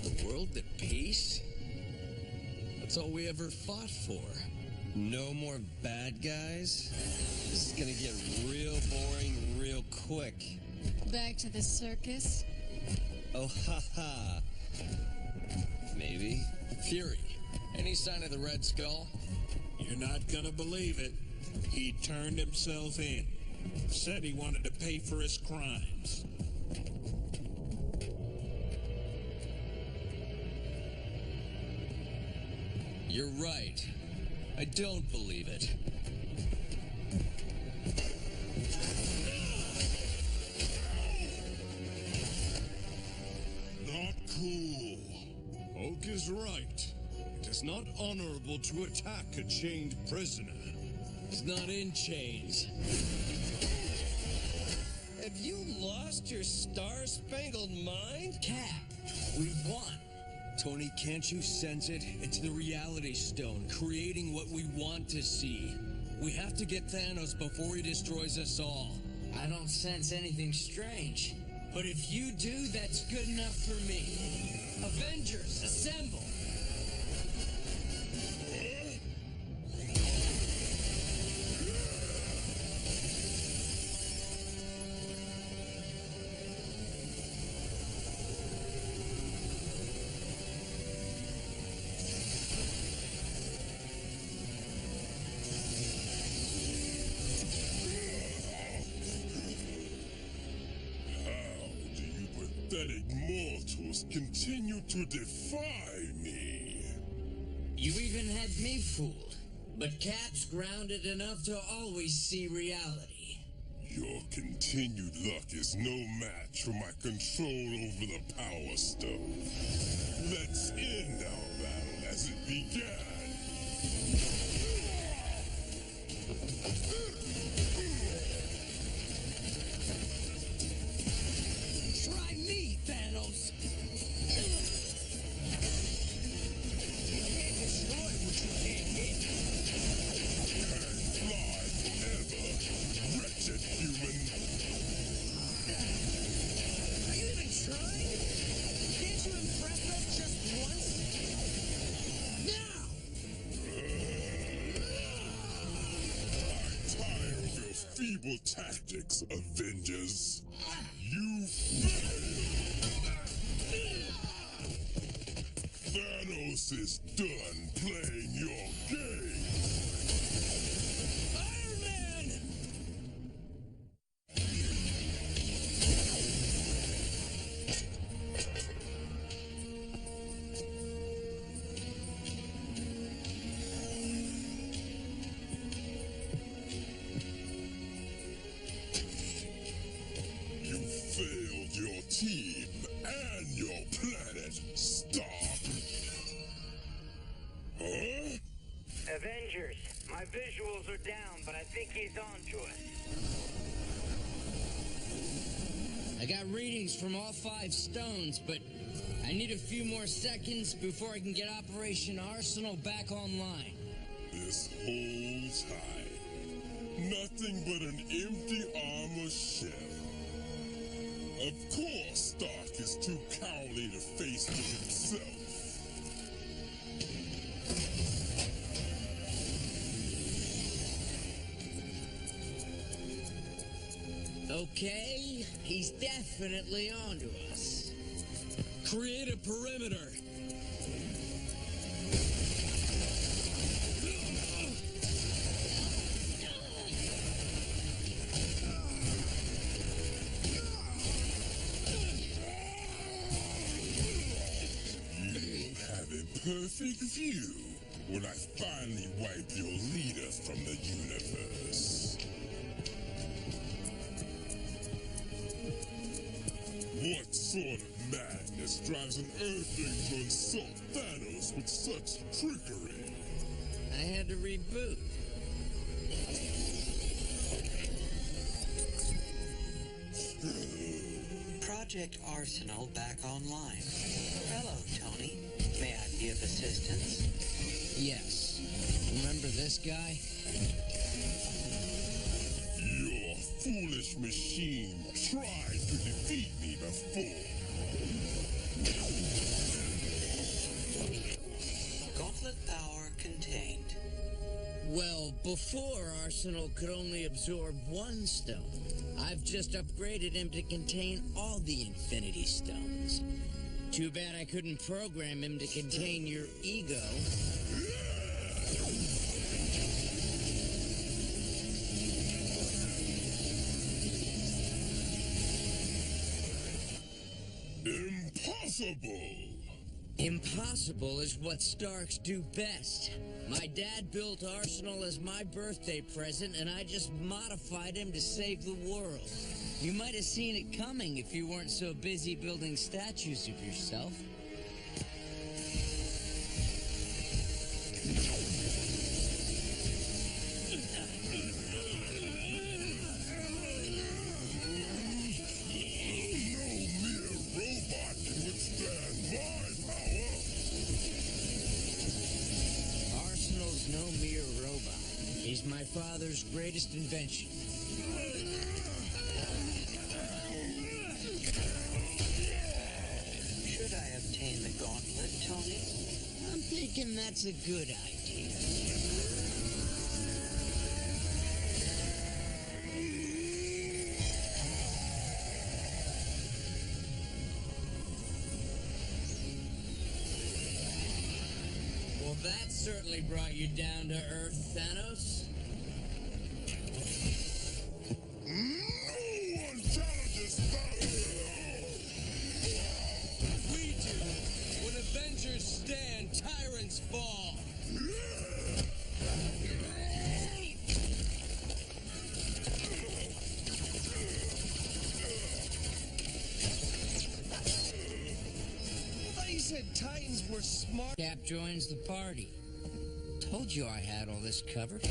The world at peace? That's all we ever fought for. No more bad guys? This is gonna get real boring real quick. Back to the circus? Oh, ha. Maybe. Fury, any sign of the Red Skull? You're not gonna believe it. He turned himself in. Said he wanted to pay for his crimes. You're right. I don't believe it. Not cool. Oak is right. It is not honorable to attack a chained prisoner. He's not in chains. Have you lost your star-spangled mind? Cap, we won. Tony, can't you sense it? It's the reality stone, creating what we want to see. We have to get Thanos before he destroys us all. I don't sense anything strange. But if you do, that's good enough for me. Avengers, assemble! Pathetic mortals continue to defy me. You even had me fooled. But Cap's grounded enough to always see reality. Your continued luck is no match for my control over the Power Stone. Let's end our battle as it began. Try me, Thanos! You can't destroy what you can't hit. Can't fly forever, wretched human. Are you even trying? Can't you impress us just once? Now! I'm tired of your feeble tactics, Avengers. You failed! Thanos is done playing your game! Iron Man! You failed your team and your planet, Stark! Huh? Avengers, my visuals are down, but I think he's on to us. I got readings from all 5 stones, but I need a few more seconds before I can get Operation Arsenal back online. This whole time, nothing but an empty armor shell. Of course, Stark is too cowardly to face it himself. Okay, he's definitely onto us. Create a perimeter. You'll have a perfect view when I finally wipe your leader from the universe. What sort of madness drives an Earthling to insult Thanos with such trickery? I had to reboot. Project Arsenal back online. Hello, Tony. May I be of assistance? Yes. Remember this guy? Your foolish machine tried to defeat me before. Gauntlet power contained. Well, before Arsenal could only absorb one stone. I've just upgraded him to contain all the Infinity Stones. Too bad I couldn't program him to contain your ego. Impossible! Impossible is what Starks do best. My dad built Arsenal as my birthday present, and I just modified him to save the world. You might have seen it coming if you weren't so busy building statues of yourself. Arsenal's no mere robot. He's my father's greatest invention. Should I obtain the gauntlet, Tony? I'm thinking that's a good idea. Well, that certainly brought you down to earth, Thanos. No one challenges Thanos! We do. When Avengers stand, tyrants fall. I thought you said Titans were smart. Cap joins the party. Told you I had all this covered.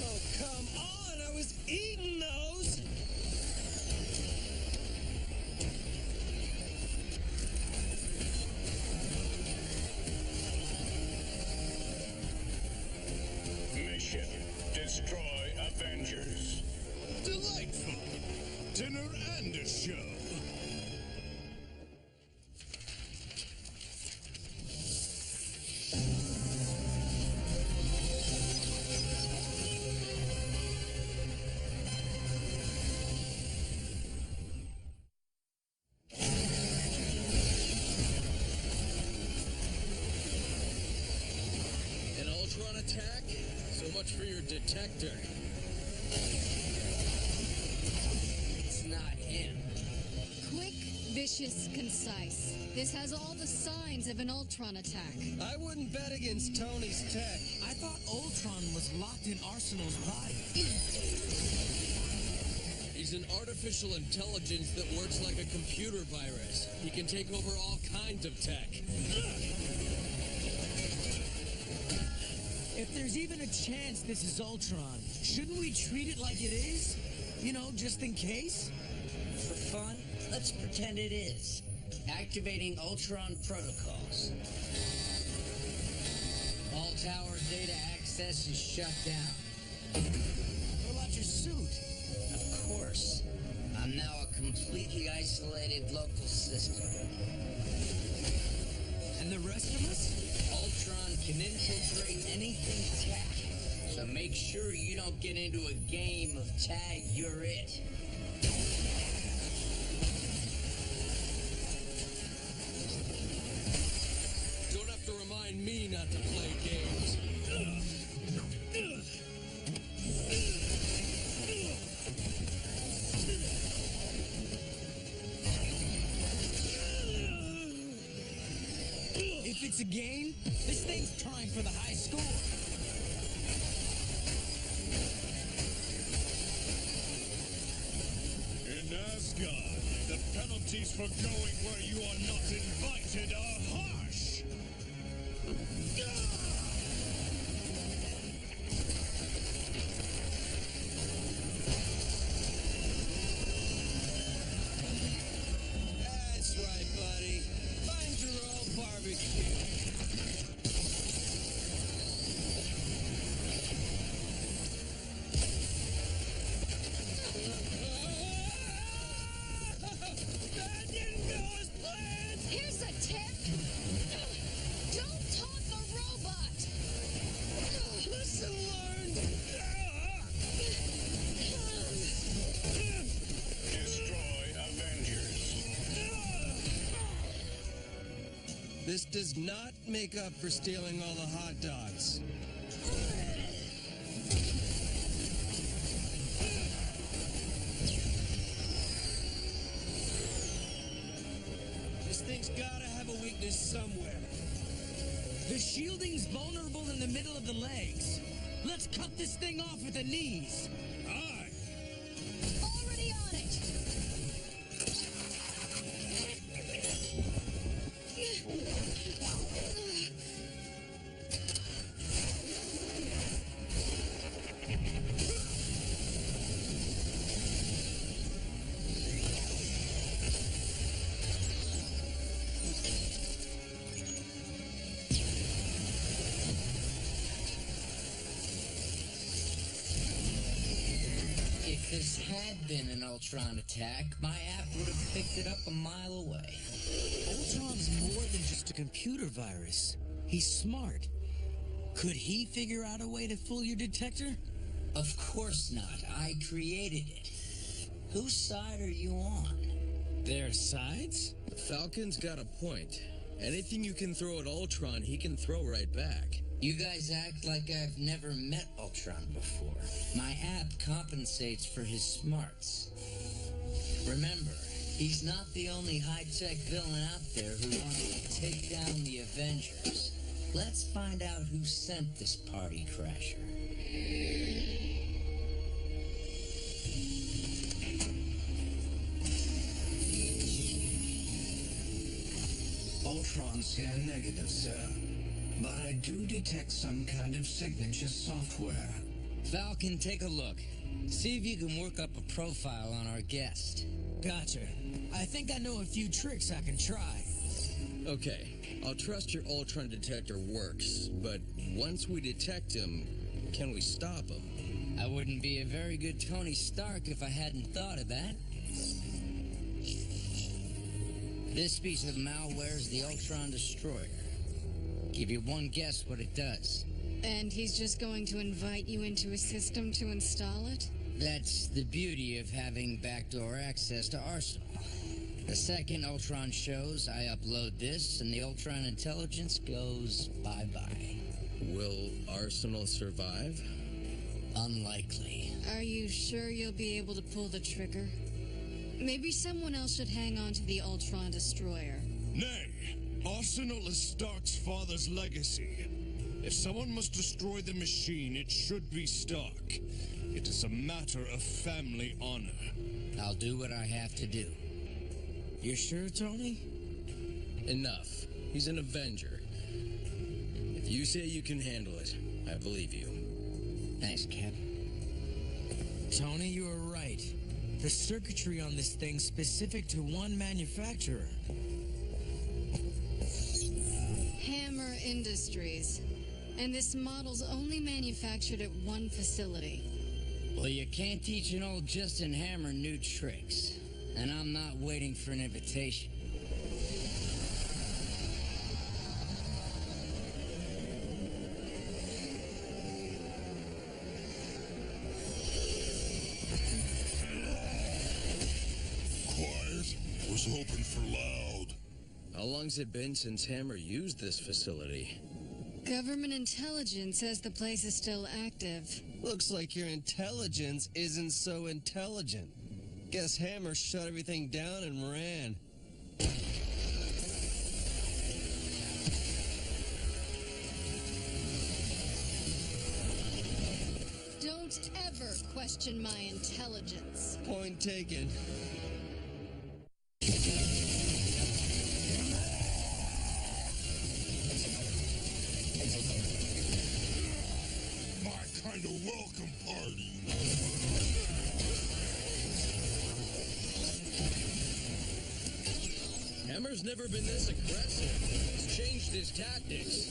Oh, come on! I was eating those! Mission: destroy Avengers. Delightful. Dinner and a show. An Ultron attack? So much for your detector. It's not him. Quick, vicious, concise. This has all the signs of an Ultron attack. I wouldn't bet against Tony's tech. I thought Ultron was locked in Arsenal's body. He's an artificial intelligence that works like a computer virus. He can take over all kinds of tech. If there's even a chance this is Ultron, shouldn't we treat it like it is? You know, just in case? For fun, let's pretend it is. Activating Ultron protocols. All tower data access is shut down. What about your suit? Of course. I'm now a completely isolated local system. And the rest of us? Ultron can infiltrate anything tech. So make sure you don't get into a game of tag you're it. Don't have to remind me not to play games. If it's a game, this thing's trying for the high score. In Asgard, the penalties for going where you are not invited are harsh. Here's a tip. Don't taunt the robot. Lesson learned. Destroy Avengers. This does not make up for stealing all the hot dogs. This thing's gotta have a weakness somewhere. The shielding's vulnerable in the middle of the legs. Let's cut this thing off at the knees. Aye. Already on it. If this had been an Ultron attack, my app would have picked it up a mile away. Ultron's more than just a computer virus. He's smart. Could he figure out a way to fool your detector? Of course not. I created it. Whose side are you on? Their sides? Falcon's got a point. Anything you can throw at Ultron, he can throw right back. You guys act like I've never met Ultron before. My app compensates for his smarts. Remember, he's not the only high-tech villain out there who wants to take down the Avengers. Let's find out who sent this party crasher. Ultron scan negative, sir. But I do detect some kind of signature software. Falcon, take a look. See if you can work up a profile on our guest. Gotcha. I think I know a few tricks I can try. Okay, I'll trust your Ultron detector works, but once we detect him, can we stop him? I wouldn't be a very good Tony Stark if I hadn't thought of that. This piece of malware is the Ultron Destroyer. Give you one guess what it does. And he's just going to invite you into his system to install it? That's the beauty of having backdoor access to Arsenal. The second Ultron shows, I upload this, and the Ultron intelligence goes bye-bye. Will Arsenal survive? Unlikely. Are you sure you'll be able to pull the trigger? Maybe someone else should hang on to the Ultron Destroyer. Nay, Arsenal is Stark's father's legacy. If someone must destroy the machine, it should be Stark. It is a matter of family honor. I'll do what I have to do. You sure, Tony? Enough. He's an Avenger. If you say you can handle it, I believe you. Thanks, Cap. Tony, you were right. The circuitry on this thing's specific to one manufacturer. Hammer Industries. And this model's only manufactured at one facility. Well, you can't teach an old Justin Hammer new tricks. And I'm not waiting for an invitation. Quiet. Was hoping for loud. How long's it been since Hammer used this facility? Government intelligence says the place is still active. Looks like your intelligence isn't so intelligent. Guess Hammer shut everything down and ran. Don't ever question my intelligence. Point taken. My kind of welcome party. Hammer's never been this aggressive. He's changed his tactics.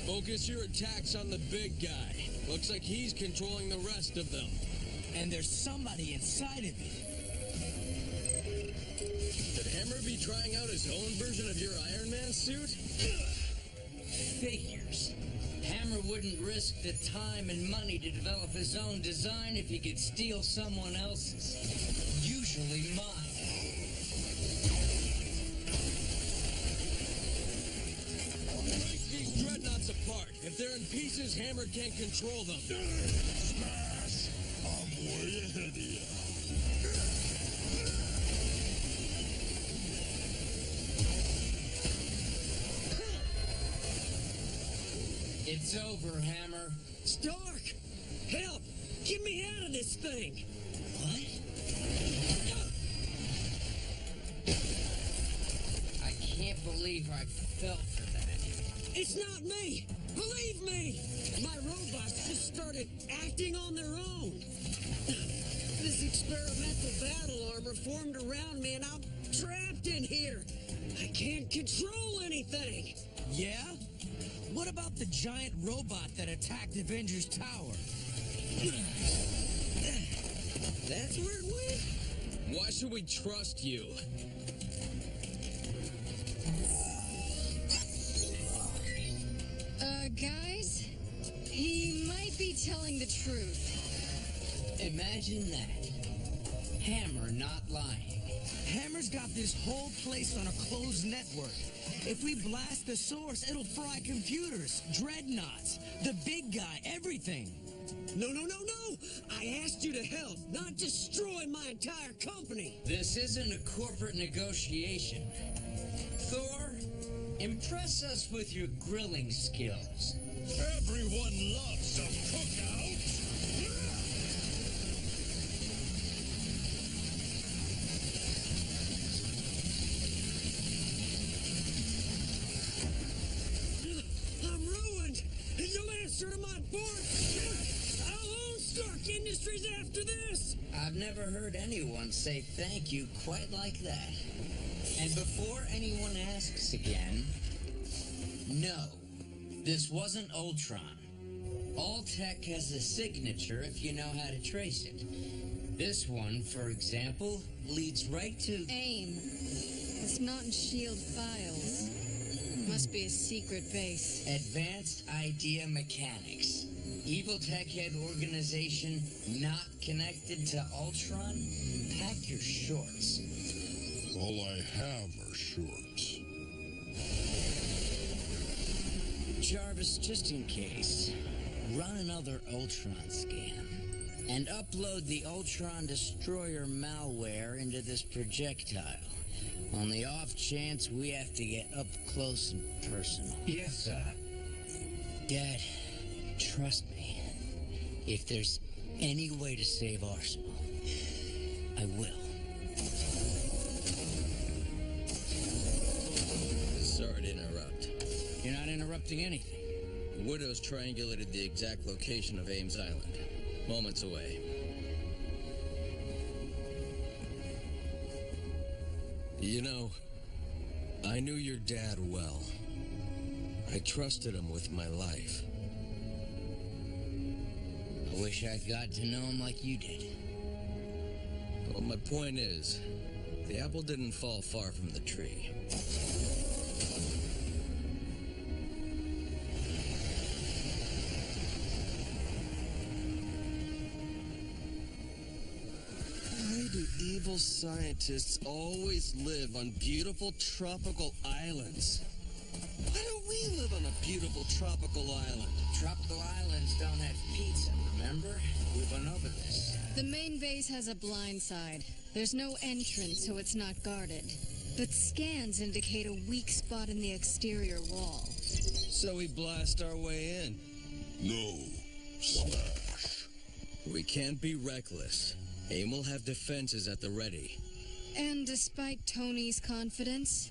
Focus your attacks on the big guy. Looks like he's controlling the rest of them. And there's somebody inside of it. Could Hammer be trying out his own version of your Iron Man suit? Figures. Hammer wouldn't risk the time and money to develop his own design if he could steal someone else's. Usually mine. Break these dreadnoughts apart. If they're in pieces, Hammer can't control them. Smash! I'm way ahead of you. It's over, Hammer. Stark! Help! Get me out of this thing! What? I can't believe I fell for that. It's not me! Believe me! My robots just started acting on their own. This experimental battle armor formed around me and I'm trapped in here. I can't control anything. Yeah? What about the giant robot that attacked Avengers Tower? That's where it went? Why should we trust you? Guys? He might be telling the truth. Imagine that. Hammer not lying. Hammer's got this whole place on a closed network. If we blast the source, it'll fry computers, dreadnoughts, the big guy, everything. No, no, no, no! I asked you to help, not destroy my entire company! This isn't a corporate negotiation. Thor, impress us with your grilling skills. Everyone loves a cookout! I'm ruined! You'll answer to my board! I'll own Stark Industries after this! I've never heard anyone say thank you quite like that. And before anyone asks again, no, this wasn't Ultron. All tech has a signature if you know how to trace it. This one, for example, leads right to... AIM. It's not in S.H.I.E.L.D. files. Must be a secret base. Advanced Idea Mechanics. Evil tech head organization not connected to Ultron? Pack your shorts. All I have are shorts. Jarvis, just in case, run another Ultron scan and upload the Ultron Destroyer malware into this projectile. On the off chance we have to get up close and personal. Yes, sir. Dad, trust me. If there's any way to save Arsenal, I will. Sorry to interrupt. You're not interrupting anything. Widow's triangulated the exact location of Ames Island. Moments away. You know, I knew your dad well. I trusted him with my life. I wish I'd got to know him like you did. Well, my point is, the apple didn't fall far from the tree. Why do evil scientists always live on beautiful tropical islands? Why don't we live on a beautiful tropical island? Tropical islands don't have pizza, remember? We went over this. The main base has a blind side. There's no entrance, so it's not guarded. But scans indicate a weak spot in the exterior wall. So we blast our way in. No. Smash. We can't be reckless. AIM will have defenses at the ready. And despite Tony's confidence,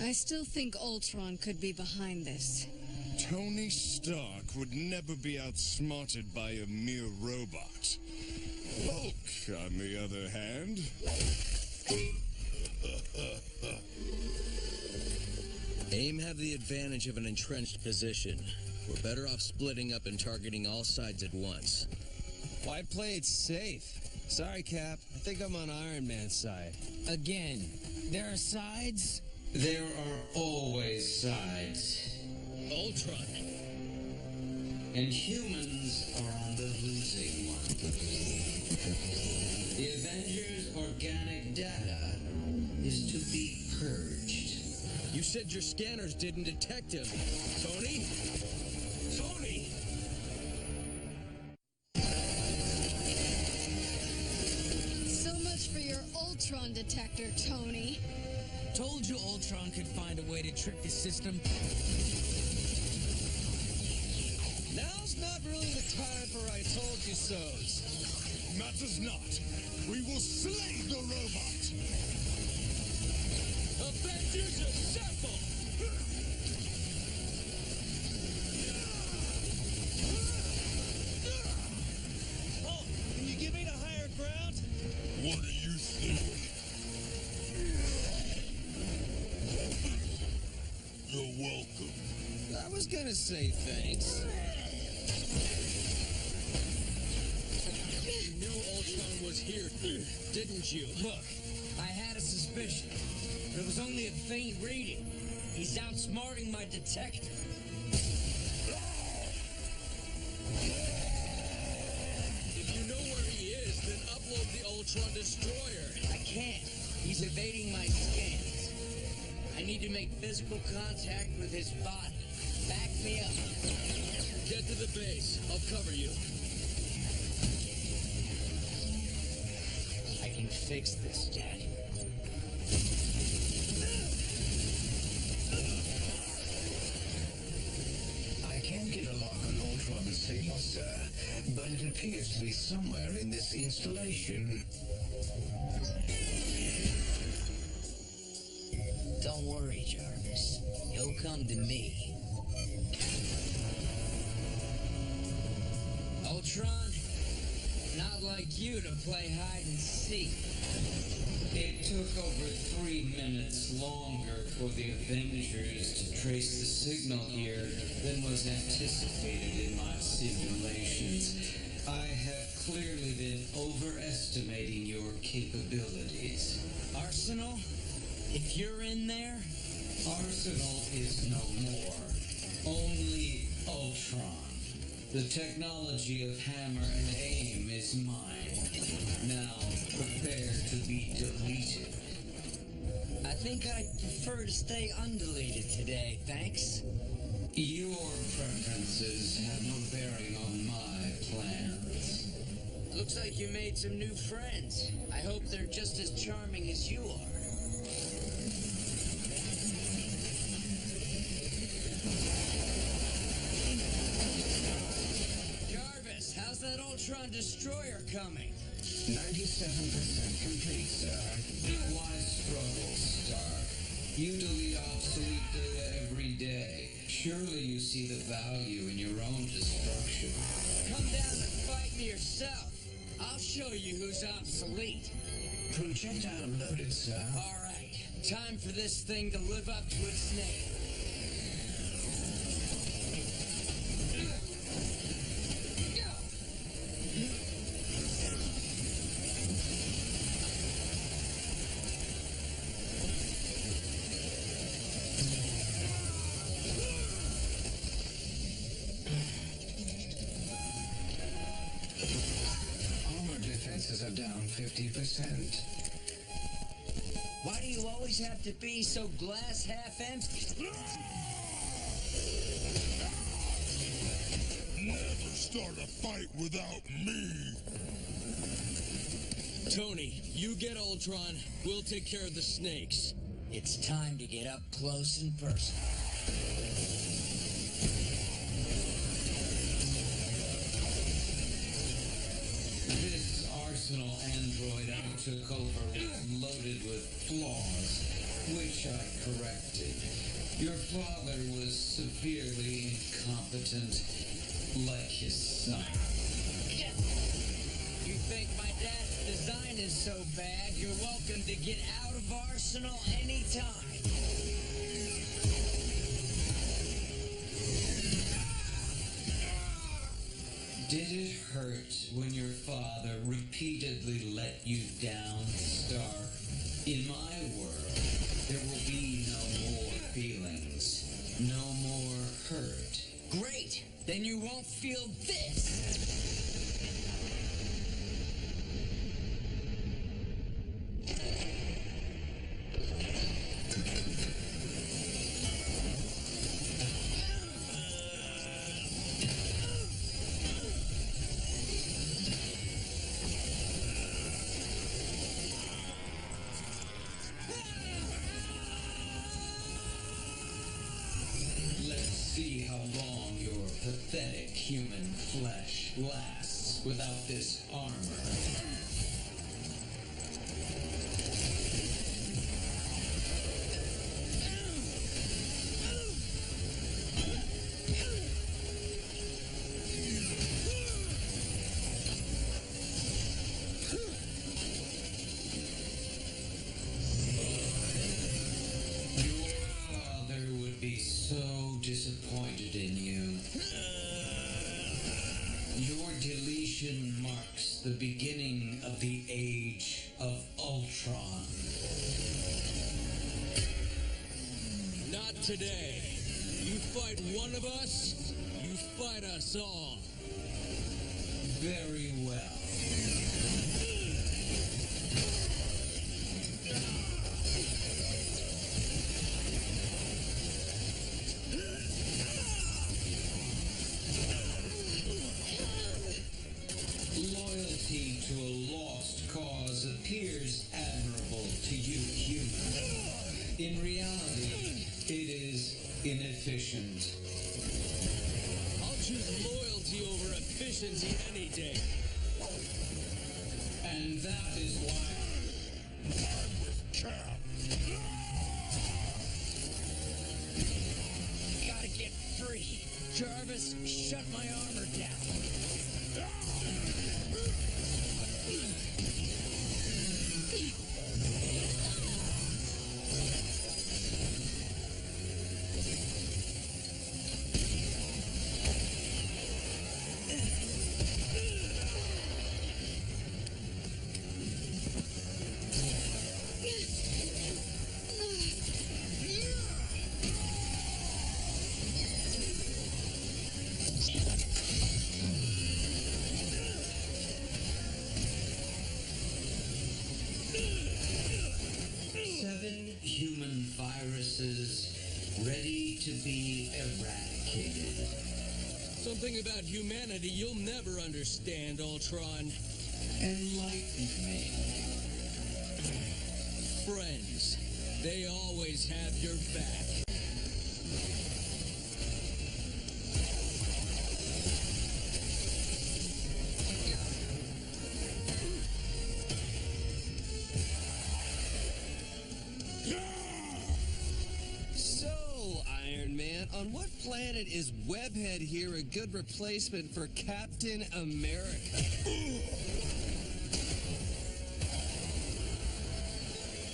I still think Ultron could be behind this. Tony Stark would never be outsmarted by a mere robot. Hulk, on the other hand... AIM have the advantage of an entrenched position. We're better off splitting up and targeting all sides at once. Why play it safe? Sorry, Cap. I think I'm on Iron Man's side. Again, there are sides? There are always sides. Ultron. And humans are on the losing one. The Avengers' organic data is to be purged. You said your scanners didn't detect him. Tony? Tony! So much for your Ultron detector, Tony. Told you Ultron could find a way to trick the system. Now's not really the time for I told you so's. Matters not. We will slay the robot. Avengers assemble! Oh, can you give me the higher ground? What do you think? You're welcome. I was gonna say thanks. You knew Ultron was here, didn't you? Look, I had a suspicion, but it was only a faint reading. He's outsmarting my detector. If you know where he is, then upload the Ultron Destroyer. I can't. He's evading my scans. I need to make physical contact with his body. Back me up. Get to the base. I'll cover you. I can fix this, Daddy. I can't get a lock on Ultron's signal, sir, but it appears to be somewhere in this installation. Don't worry, Jarvis. He'll come to me. Ultron, not like you to play hide and seek. It took over 3 minutes longer for the Avengers to trace the signal here than was anticipated in my simulations. I have clearly been overestimating your capabilities. Arsenal, if you're in there, Arsenal is no more. Only Ultron. The technology of hammer and aim is mine. Now prepare to be deleted. I think I'd prefer to stay undeleted today, thanks. Your preferences have no bearing on my plans. Looks like you made some new friends. I hope they're just as charming as you are. Jarvis, how's that Ultron Destroyer coming? 97% complete, sir. Why struggle, Stark? You delete obsolete data every day. Surely you see the value in your own destruction. Come down and fight me yourself. I'll show you who's obsolete. Projectile loaded, sir. All right, time for this thing to live up to its name. Armor defenses are down 50%. Why do you always have to be so glass half empty? Never start a fight without me. Tony, you get Ultron. We'll take care of the snakes. It's time to get up close and personal. This Arsenal android I took over was loaded with flaws, which I corrected. Your father was severely incompetent, like his son. You think my dad's design is so bad, you're welcome to get out of Arsenal anytime. Did it hurt when your father repeatedly let you down, Stark? In my world, there will be no more feelings, no more hurt. Great! Then you won't feel this! See how long your pathetic human flesh lasts without this armor. Disappointed in you. Your deletion marks the beginning of the Age of Ultron. Not today. You fight one of us, you fight us all. Very well. Loyalty to a lost cause appears admirable to you humans. In reality, it is inefficient. I'll choose loyalty over efficiency any day. And that is why I'm with Cap. Gotta get free. Jarvis, shut my armor down. Human viruses ready to be eradicated. Something about humanity you'll never understand, Ultron. Enlighten me. Friends. They always have your back. On what planet is Webhead here a good replacement for Captain America?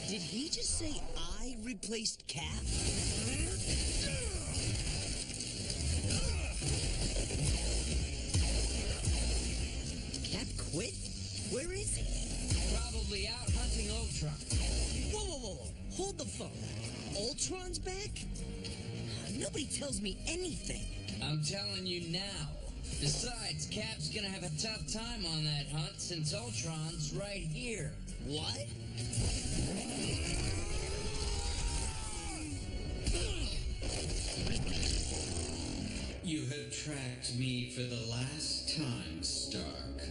Did he just say I replaced Cap? Cap quit? Where is he? Probably out hunting Ultron. Whoa. Hold the phone. Ultron's back? Nobody tells me anything. I'm telling you now. Besides, Cap's gonna have a tough time on that hunt since Ultron's right here. What? You have tracked me for the last time, Stark.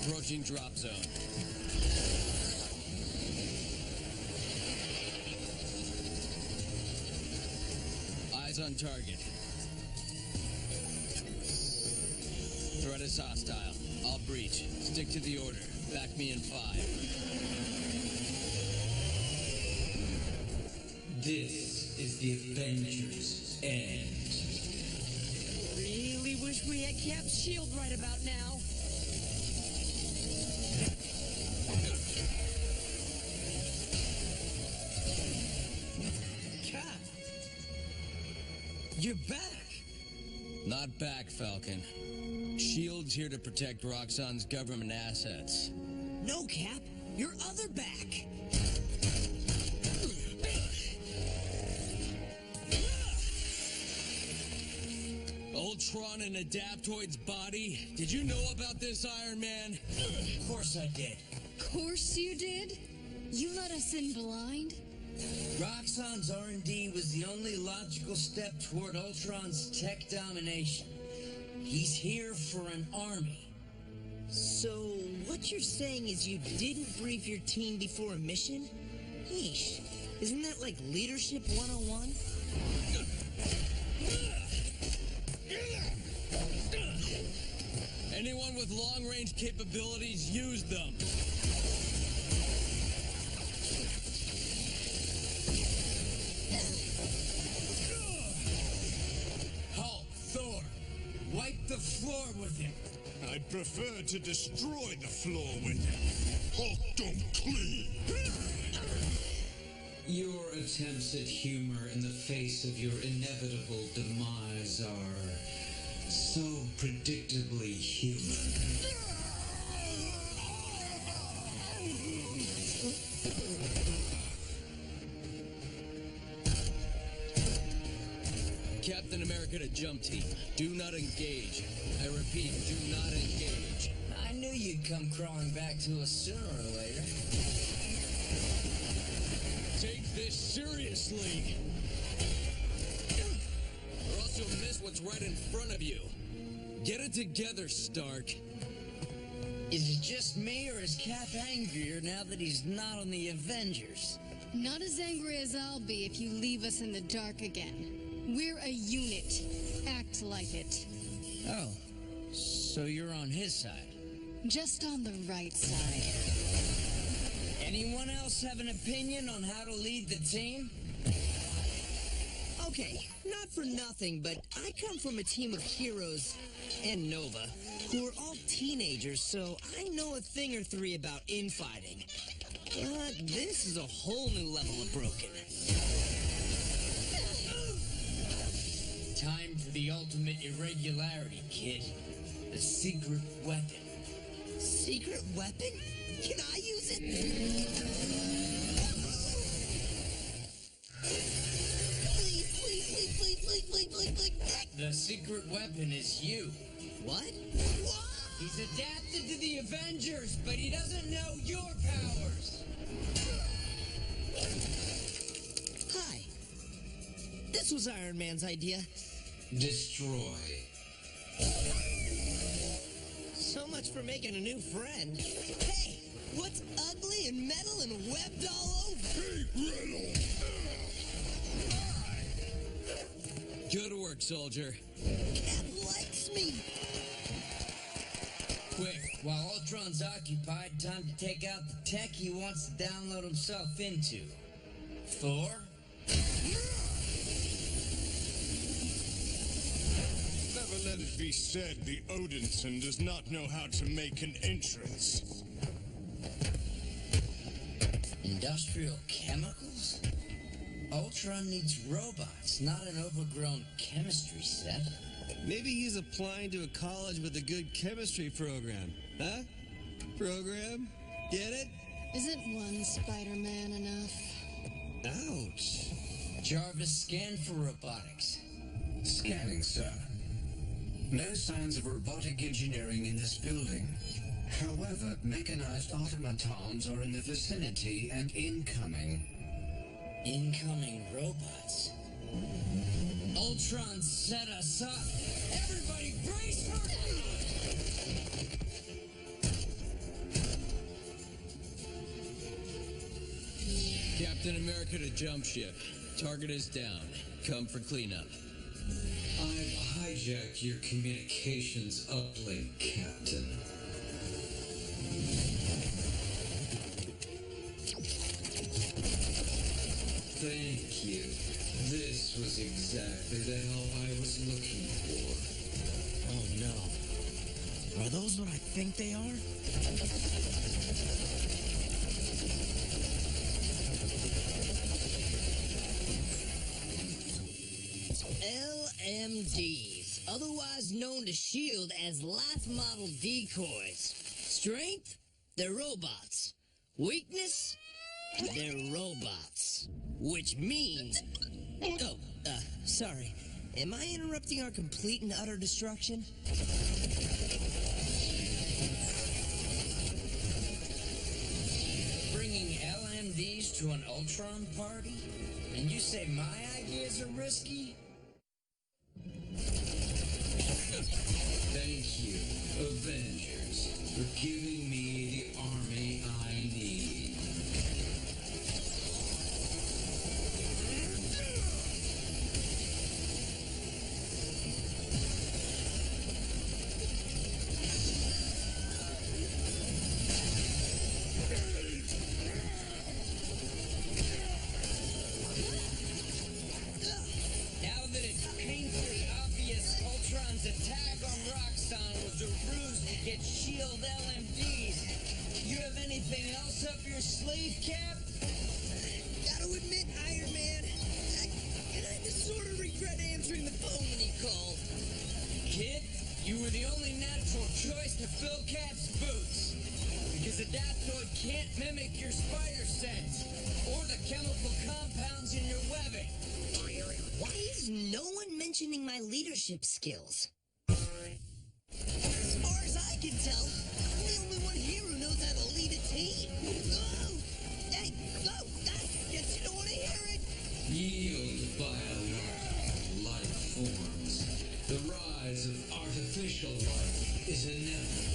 Approaching drop zone. Eyes on target. Threat is hostile. I'll breach. Stick to the order. Back me in 5. This is the Avengers' end. Really wish we had Cap's shield right about now. You're back. Not back, Falcon. SHIELD's here to protect Roxxon's government assets. No, Cap. Your other back. Ultron and Adaptoid's body? Did you know about this, Iron Man? Of course I did. Course you did? You let us in blind? Roxxon's R&D was the only logical step toward Ultron's tech domination. He's here for an army. So, what you're saying is you didn't brief your team before a mission? Yeesh. Isn't that like Leadership 101? Anyone with long-range capabilities, use them. Hulk, Thor, wipe the floor with him. I'd prefer to destroy the floor with him. Hulk, don't clean! Your attempts at humor in the face of your inevitable demise are so predictably human. Captain America to jump team. Do not engage. I repeat, do not engage. I knew you'd come crawling back to us sooner or later. Take this seriously, or else you'll miss what's right in front of you. Get it together, Stark. Is it just me, or is Cap angrier now that he's not on the Avengers? Not as angry as I'll be if you leave us in the dark again. We're a unit. Act like it. Oh, so you're on his side. Just on the right side. Anyone else have an opinion on how to lead the team? Okay, not for nothing, but I come from a team of heroes, and Nova, who are all teenagers, so I know a thing or three about infighting. But this is a whole new level of broken. Time for the ultimate irregularity, kid. The secret weapon. Secret weapon? Can I use it? Please. The secret weapon is you. What? He's adapted to the Avengers, but he doesn't know your powers. Hi. This was Iron Man's idea. Destroy. So much for making a new friend. Hey, what's ugly and metal and webbed all over? Good work, soldier. Cap likes me. Quick, while Ultron's occupied, time to take out the tech he wants to download himself into. Thor? Never let it be said the Odinson does not know how to make an entrance. Industrial chemicals? Ultron needs robots, not an overgrown chemistry set. Maybe he's applying to a college with a good chemistry program. Huh? Program? Get it? Isn't one Spider-Man enough? Ouch. Jarvis, scan for robotics. Scanning, sir. No signs of robotic engineering in this building. However, mechanized automatons are in the vicinity and incoming. Incoming robots. Ultron set us up. Everybody brace for Captain America to jump ship. Target is down. Come for cleanup. I've hijacked your communications uplink, Captain. Thank you. This was exactly the help I was looking for. Oh no. Are those what I think they are? LMDs, otherwise known to S.H.I.E.L.D. as life model decoys. Strength? They're robots. Weakness? They're robots. Which means... Oh, sorry. Am I interrupting our complete and utter destruction? Bringing LMDs to an Ultron party? And you say my ideas are risky? Thank you, Avengers, for giving me the army I need. Now that it's painfully obvious Ultron's attack on Roxxon was a ruse to get S.H.I.E.L.D. LMDs, you have anything else up your sleeve, Cap? Gotta admit, Iron Man, I kinda sorta regret answering the phone when he called. Kid, you were the only natural choice to fill Cap's boots. Because Adaptoid can't mimic your spider sense, or the chemical compounds in your webbing. Why is no one mentioning my leadership skills? As far as I can tell, I'm the only one here who knows how to lead a team. Oh! Hey! Oh! Guess you don't want to hear it! Yield biological life forms. The rise of artificial life is inevitable.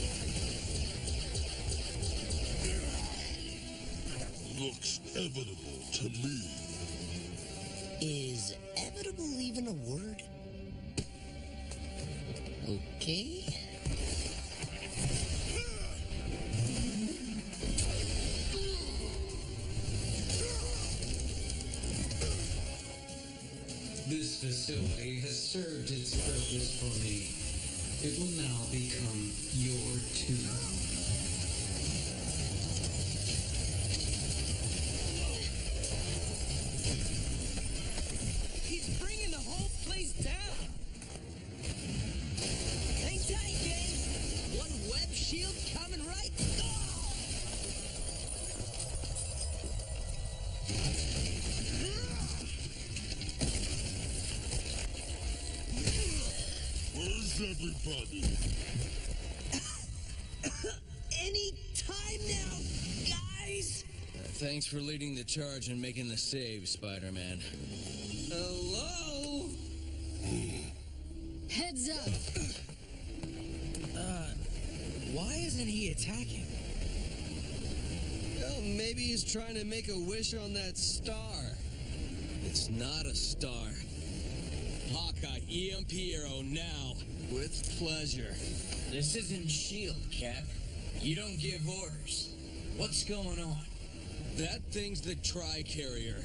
Looks inevitable to me. Is evitable even a word? Okay. This facility has served its purpose for me. It will now become your tomb. He's bringing the whole place down. Hang tight, gang. One web shield coming right. Where's everybody? Any time now, guys. Thanks for leading the charge and making the save, Spider-Man. Hello? Heads up. Why isn't he attacking? Well, maybe he's trying to make a wish on that star. It's not a star. Hawkeye, EMP arrow now. With pleasure. This isn't S.H.I.E.L.D., Cap. You don't give orders. What's going on? That thing's the Tri-Carrier.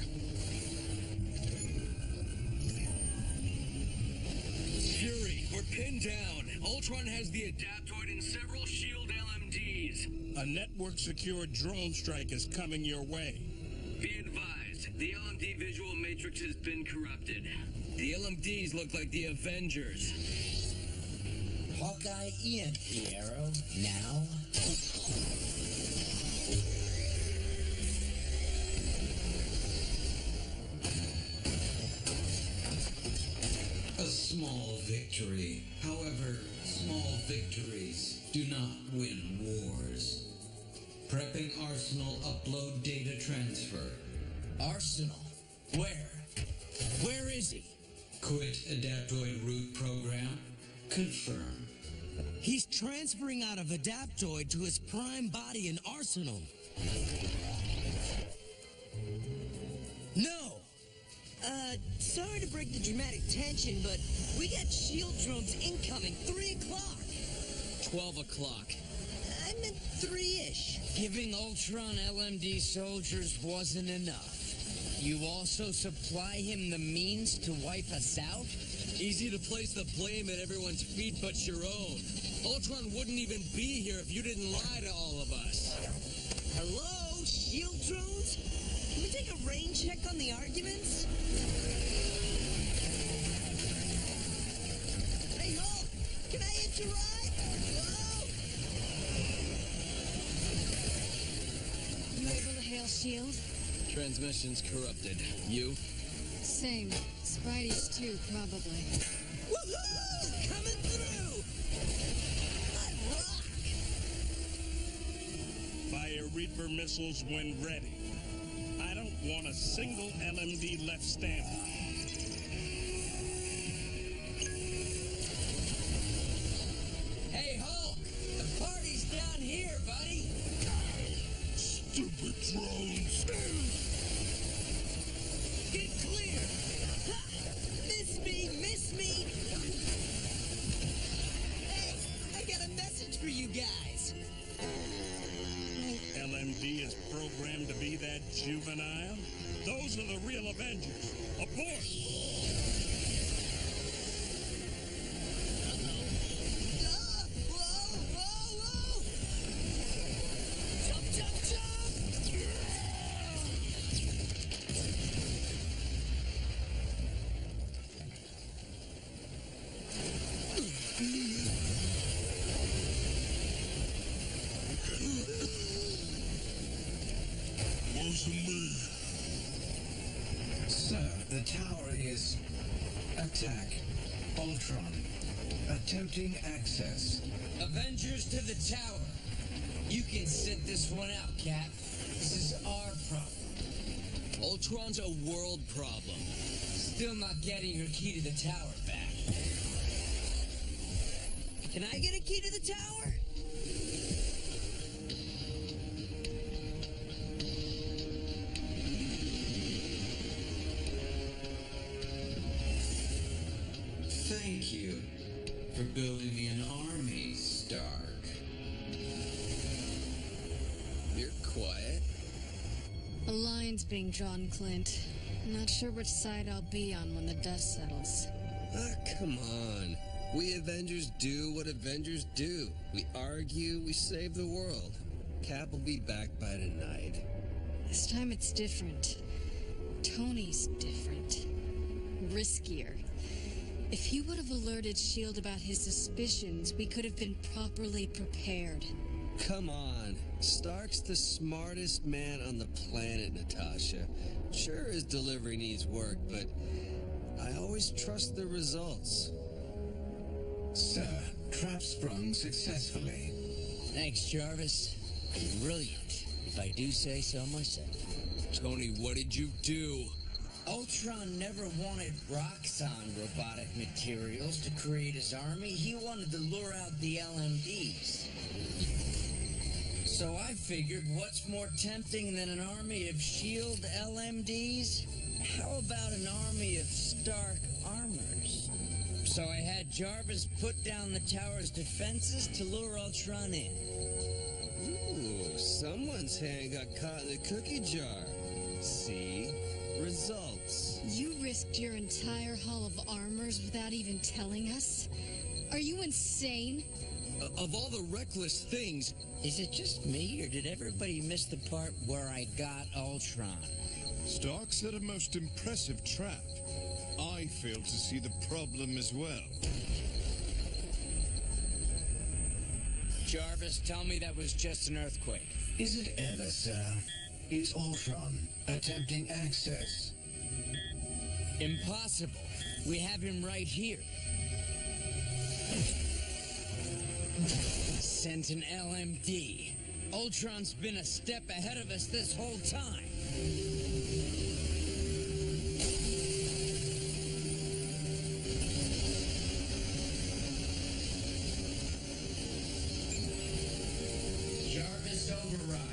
Fury, we're pinned down. Ultron has the Adaptoid and several S.H.I.E.L.D. LMDs. A network-secured drone strike is coming your way. Be advised, the LMD visual matrix has been corrupted. The LMDs look like the Avengers. Hawkeye EMP arrow now. A small victory. However, small victories do not win wars. Prepping Arsenal upload data transfer. Arsenal. Where? Where is he? Quit Adaptoid root program. Confirm. He's transferring out of Adaptoid to his prime body in Arsenal. No! Sorry to break the dramatic tension, but we got S.H.I.E.L.D. drones incoming 3 o'clock. 12 o'clock. I meant 3-ish. Giving Ultron LMD soldiers wasn't enough. You also supply him the means to wipe us out? Easy to place the blame at everyone's feet but your own. Ultron wouldn't even be here if you didn't lie to all of us. Hello, S.H.I.E.L.D. drones? Can we take a rain check on the arguments? hitch a ride? Whoa! You able to hail shield? Transmission's corrupted. You? Same. Spidey's too, probably. Woohoo! Coming through! I rock! Fire Reaper missiles when ready. I don't want a single LMD left standing. Hey, Hulk! The party's down here, buddy! Stupid drones! Get clear! Ha! Miss me! Hey, I got a message for you guys. LMD is programmed to be that juvenile? Those are the real Avengers. Abort! Whoa! Jump! Wasn't me. Sir, the tower is... Attack. Ultron. Attempting access. Avengers to the tower. You can sit this one out, Cap. This is our problem. Ultron's a world problem. Still not getting your key to the tower back. Can I get a key to the tower? Thank you for building me an army, Stark. You're quiet. A line's being drawn, Clint. Not sure which side I'll be on when the dust settles. Ah, come on. We Avengers do what Avengers do. We argue, we save the world. Cap will be back by tonight. This time it's different. Tony's different. Riskier. If he would have alerted S.H.I.E.L.D. about his suspicions, we could have been properly prepared. Come on. Stark's the smartest man on the planet, Natasha. Sure, his delivery needs work, but I always trust the results. Sir, trap sprung successfully. Thanks, Jarvis. Brilliant, if I do say so myself. Tony, what did you do? Ultron never wanted Roxxon robotic materials to create his army. He wanted to lure out the LMDs. So I figured, what's more tempting than an army of S.H.I.E.L.D. LMDs? How about an army of Stark armors? So I had Jarvis put down the tower's defenses to lure Ultron in. Ooh, someone's hand got caught in the cookie jar. See? Results. You risked your entire hull of armors without even telling us? Are you insane? Of all the reckless things... Is it just me, or did everybody miss the part where I got Ultron? Stark set a most impressive trap. I failed to see the problem as well. Jarvis, tell me that was just an earthquake. Is it ever, sir? It's Ultron, attempting access. Impossible. We have him right here. Sent an LMD. Ultron's been a step ahead of us this whole time. Jarvis override.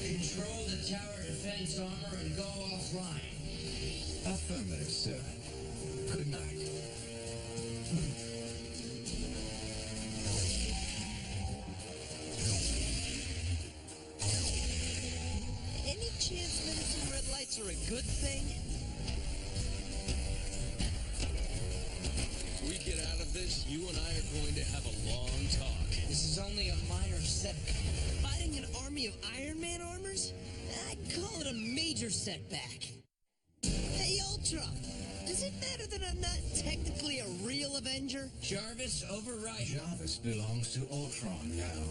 Control the tower defense armor and go offline. Affirmative, sir. Good night. Any chance menacing red lights are a good thing? If we get out of this, you and I are going to have a long talk. This is only a minor setback. Fighting an army of Iron Man armors? I'd call it a major setback. Hey, Ultron, does it matter that I'm not technically a real Avenger? Jarvis, override. Jarvis belongs to Ultron now.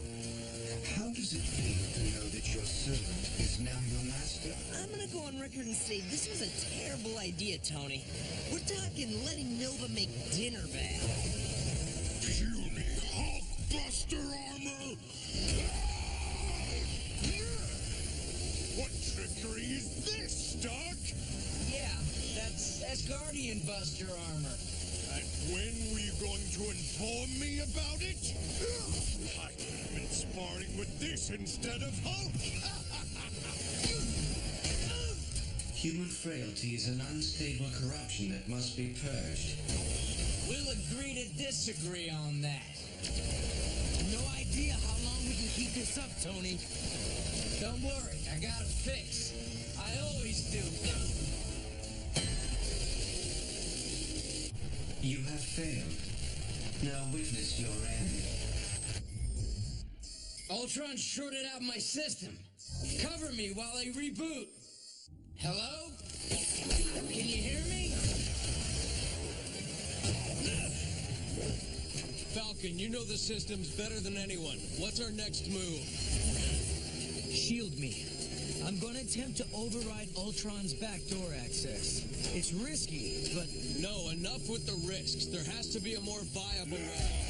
How does it feel to know that your servant is now your master? I'm gonna go on record and say this was a terrible idea, Tony. We're talking letting Nova make dinner bad. Puny Hulkbuster armor! What trickery is this, Doc? Yeah, that's Asgardian Buster armor. And when were you going to inform me about it? I could have been sparring with this instead of Hulk. Human frailty is an unstable corruption that must be purged. We'll agree to disagree on that. No idea how long we can keep this up, Tony. Don't worry, I got a fix. I always do. You have failed. Now witness your end. Ultron shorted out my system. Cover me while I reboot. Hello? Can you hear me? Falcon, you know the systems better than anyone. What's our next move? Shield me. I'm gonna attempt to override Ultron's backdoor access. It's risky, but... No, enough with the risks. There has to be a more viable way.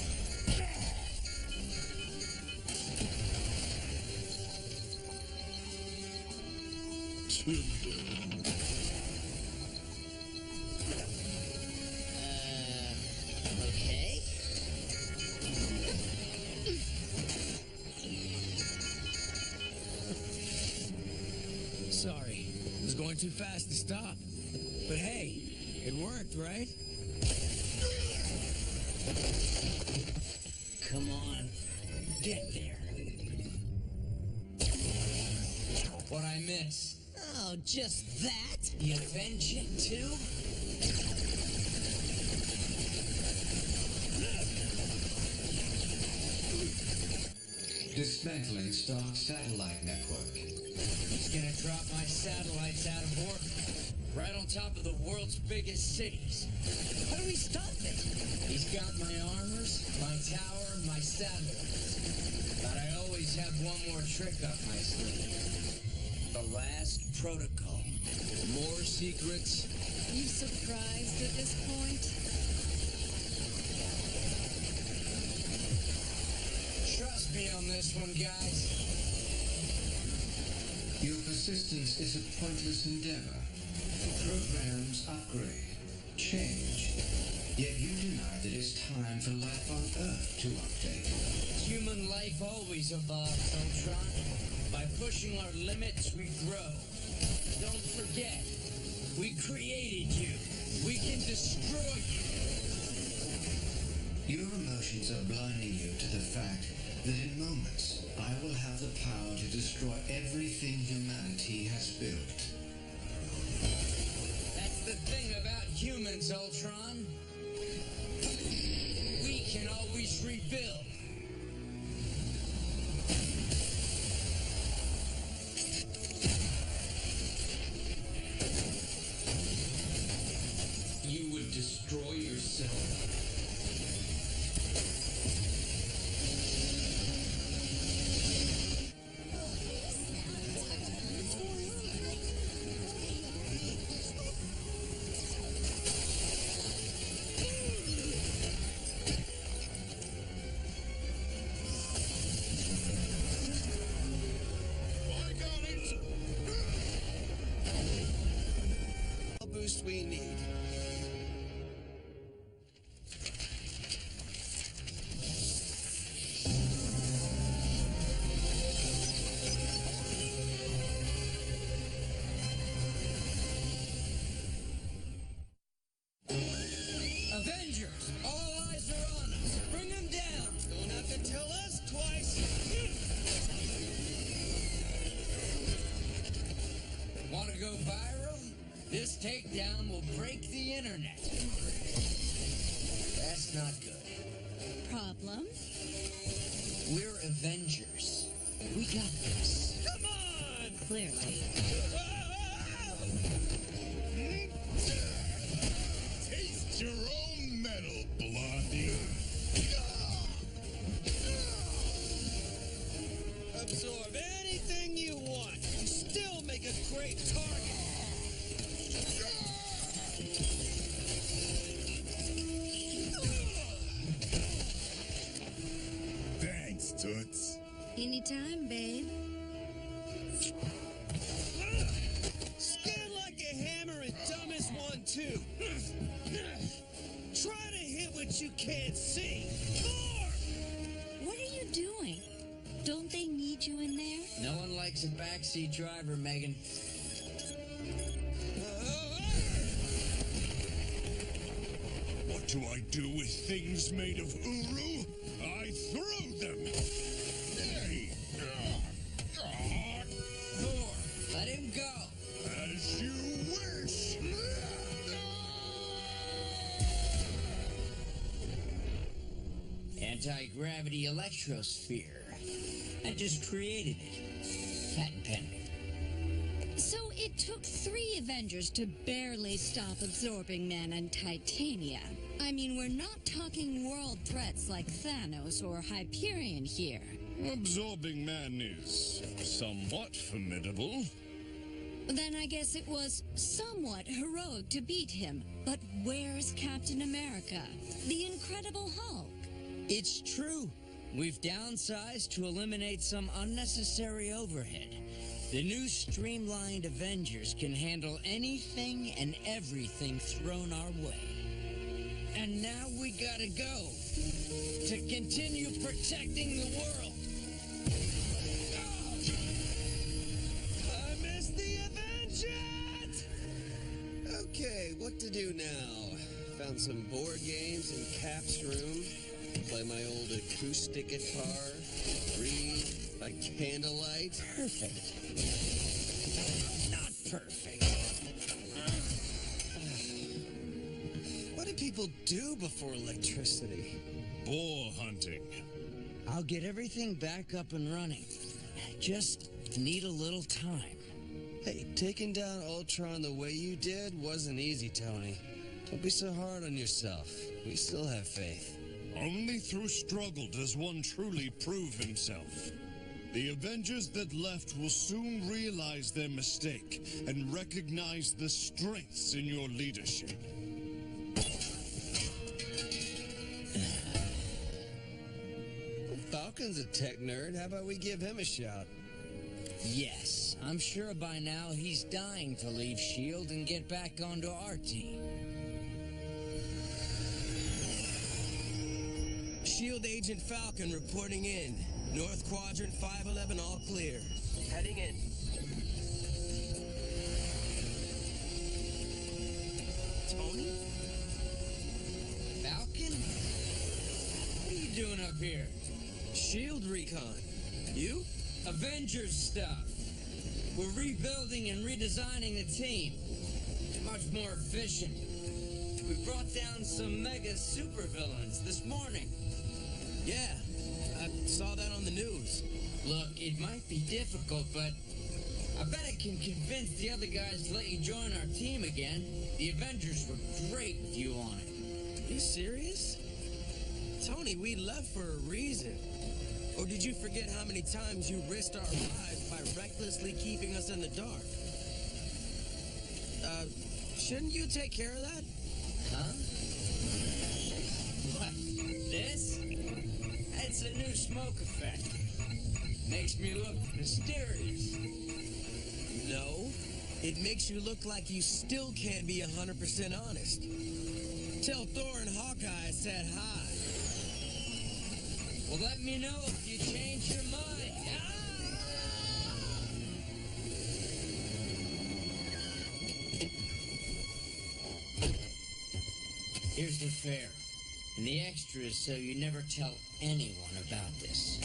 Okay. Sorry, it was going too fast to stop. But hey, it worked, right? Come on. Get there. What I miss? Oh, just that? The invention, too? Dismantling Stark satellite network. He's gonna drop my satellites out of orbit. Right on top of the world's biggest cities. How do we stop it? He's got my armors, my tower, my satellites. But I always have one more trick up my sleeve. The last protocol. More secrets. You surprised at this point? Trust me on this one, guys. Your persistence is a pointless endeavor. Programs upgrade, change. Yet you deny that it's time for life on Earth to update. Human life always evolves, Ultron. By pushing our limits, we grow. Don't forget, we created you. We can destroy you. Your emotions are blinding you to the fact that in moments, I will have the power to destroy everything humanity has built. That's the thing about humans, Ultron. We can always rebuild. You would destroy yourself. Boost we need. Avengers, all eyes are on us. Bring them down. Don't have to tell us twice. Want to go viral? This takedown will break the internet. That's not good. Problem? We're Avengers. We got this. Come on! Clearly. Taste Anytime, babe. Scared like a hammer and dumb as one, too. Try to hit what you can't see. More! What are you doing? Don't they need you in there? No one likes a backseat driver, Megan. What do I do with things made of Uru? I throw them! Hey! Thor, let him go! As you wish! Anti-gravity electrosphere. I just created it. Patent pending. So it took 3 Avengers to barely stop absorbing man and Titania. I mean, we're not talking world threats like Thanos or Hyperion here. Absorbing man is somewhat formidable. Then I guess it was somewhat heroic to beat him. But where's Captain America? The Incredible Hulk? It's true. We've downsized to eliminate some unnecessary overhead. The new streamlined Avengers can handle anything and everything thrown our way. And now we gotta go to continue protecting the world. I missed the Avengers! Okay, what to do now? Found some board games in Cap's room. Play my old acoustic guitar. Read by candlelight. Perfect. Not perfect. What do people do before electricity? Boar hunting. I'll get everything back up and running. Just need a little time. Hey, taking down Ultron the way you did wasn't easy, Tony. Don't be so hard on yourself. We still have faith. Only through struggle does one truly prove himself. The Avengers that left will soon realize their mistake and recognize the strengths in your leadership. Falcon's a tech nerd. How about we give him a shout? Yes, I'm sure by now he's dying to leave S.H.I.E.L.D. and get back onto our team. S.H.I.E.L.D. Agent Falcon reporting in. North Quadrant 511 all clear. Heading in. Tony? Falcon? What are you doing up here? S.H.I.E.L.D. recon. You? Avengers stuff. We're rebuilding and redesigning the team. Much more efficient. We brought down some mega supervillains this morning. Yeah, I saw that on the news. Look, it might be difficult, but I bet I can convince the other guys to let you join our team again. The Avengers were great with you on it. You serious? Tony, we left for a reason. Or did you forget how many times you risked our lives by recklessly keeping us in the dark? Shouldn't you take care of that? Huh? What? This? It's a new smoke effect. Makes me look mysterious. No, it makes you look like you still can't be 100% honest. Tell Thor and Hawkeye I said hi. Well, let me know if you change your mind. Here's the fare. And the extras so you never tell anyone about this.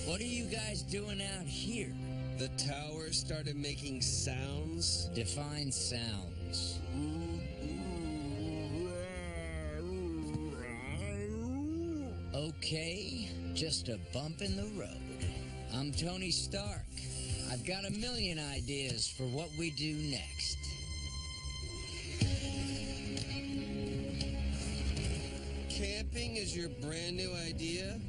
What are you guys doing out here? The tower started making sounds. Define sounds. Okay, just a bump in the road. I'm Tony Stark. I've got a million ideas for what we do next. Camping is your brand new idea?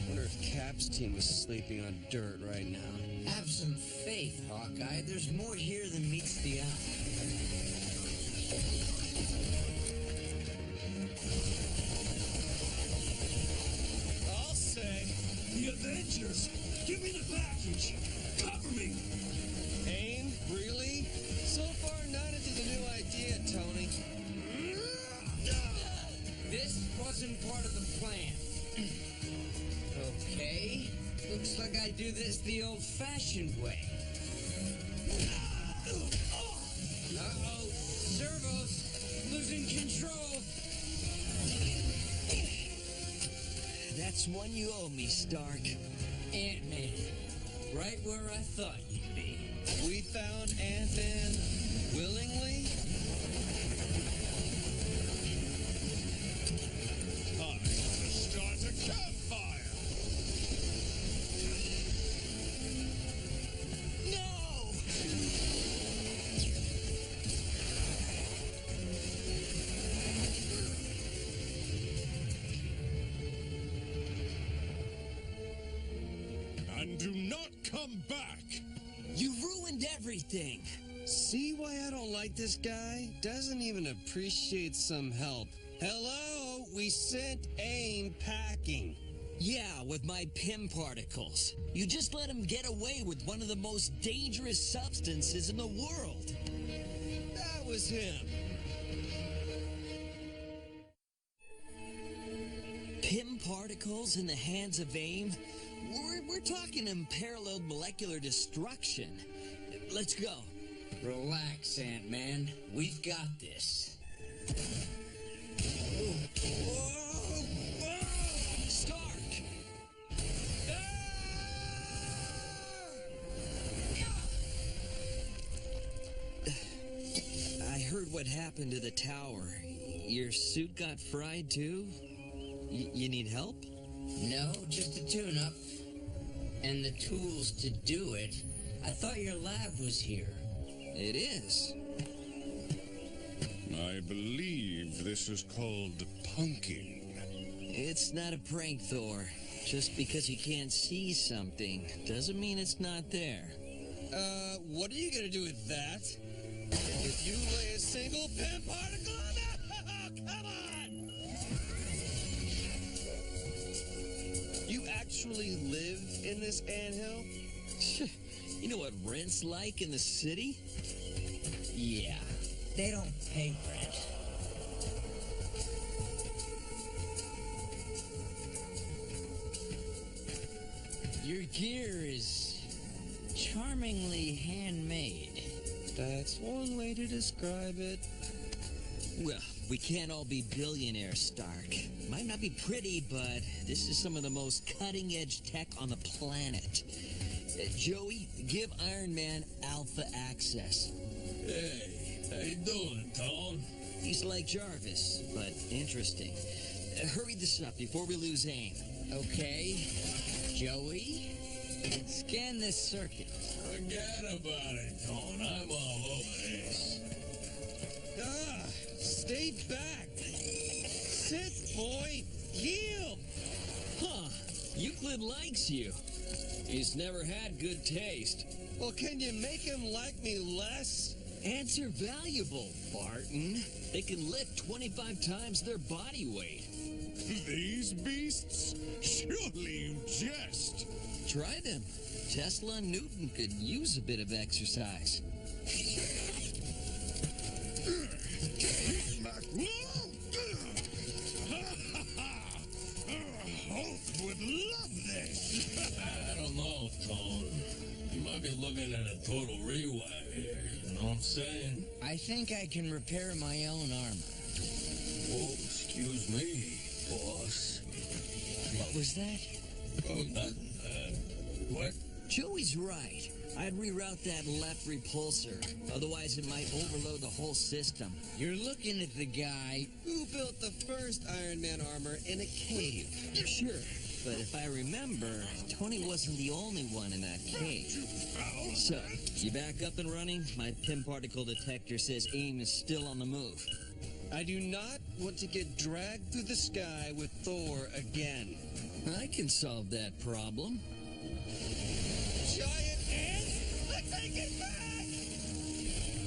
Wonder if Cap's team is sleeping on dirt right now. Have some faith, Hawkeye. There's more here than meets the eye. I'll say. The Avengers! Give me the package! Cover me! AIM? Really? So far, not into the new idea, Tony. This wasn't part of the plan. Okay. Looks like I do this the old-fashioned way. Uh-oh. Servos! Losing control! That's one you owe me, Stark. Ant-Man. Right where I thought you'd be. We found Ant-Man willingly? Time to start a campfire! No! And do not come back! You ruined everything! See why I don't like this guy? Doesn't even appreciate some help. Hello? We sent AIM packing. Yeah, with my PIM particles. You just let him get away with one of the most dangerous substances in the world. That was him. PIM particles in the hands of AIM? We're talking unparalleled molecular destruction. Let's go. Relax, Ant-Man. We've got this. Whoa! Stark! I heard what happened to the tower. Your suit got fried too? You need help? No, just a tune-up. And the tools to do it. I thought your lab was here. It is. I believe this is called punking. It's not a prank, Thor. Just because you can't see something doesn't mean it's not there. What are you gonna do with that? If you lay a single PIM particle on that? Come on! You actually live in this anthill? You know what rent's like in the city? Yeah, they don't pay rent. Your gear is charmingly handmade. That's one way to describe it. Well, we can't all be billionaires, Stark. Might not be pretty, but this is some of the most cutting-edge tech on the planet. Joey, give Iron Man alpha access. Hey, how you doing, Tone? He's like Jarvis, but interesting. Hurry this up before we lose AIM. Okay. Joey, scan this circuit. Forget about it, Tone. I'm all over this. Ah, stay back. Sit, boy. Heal. Huh. Euclid likes you. He's never had good taste. Well, can you make him like me less? Ants are valuable, Barton. They can lift 25 times their body weight. These beasts? Surely you jest. Try them. Tesla and Newton could use a bit of exercise. Hope would love this. I don't know, Tone. You might be looking at a total rewire here, you know what I'm saying? I think I can repair my own armor. Oh, excuse me, boss. What was that? Oh, nothing. What? Joey's right. I'd reroute that left repulsor. Otherwise, it might overload the whole system. You're looking at the guy Who built the first Iron Man armor in a cave? Sure, but if I remember, Tony wasn't the only one in that cave. So, you back up and running? My PIM particle detector says AIM is still on the move. I do not want to get dragged through the sky with Thor again. I can solve that problem. Giant ants? I take it back!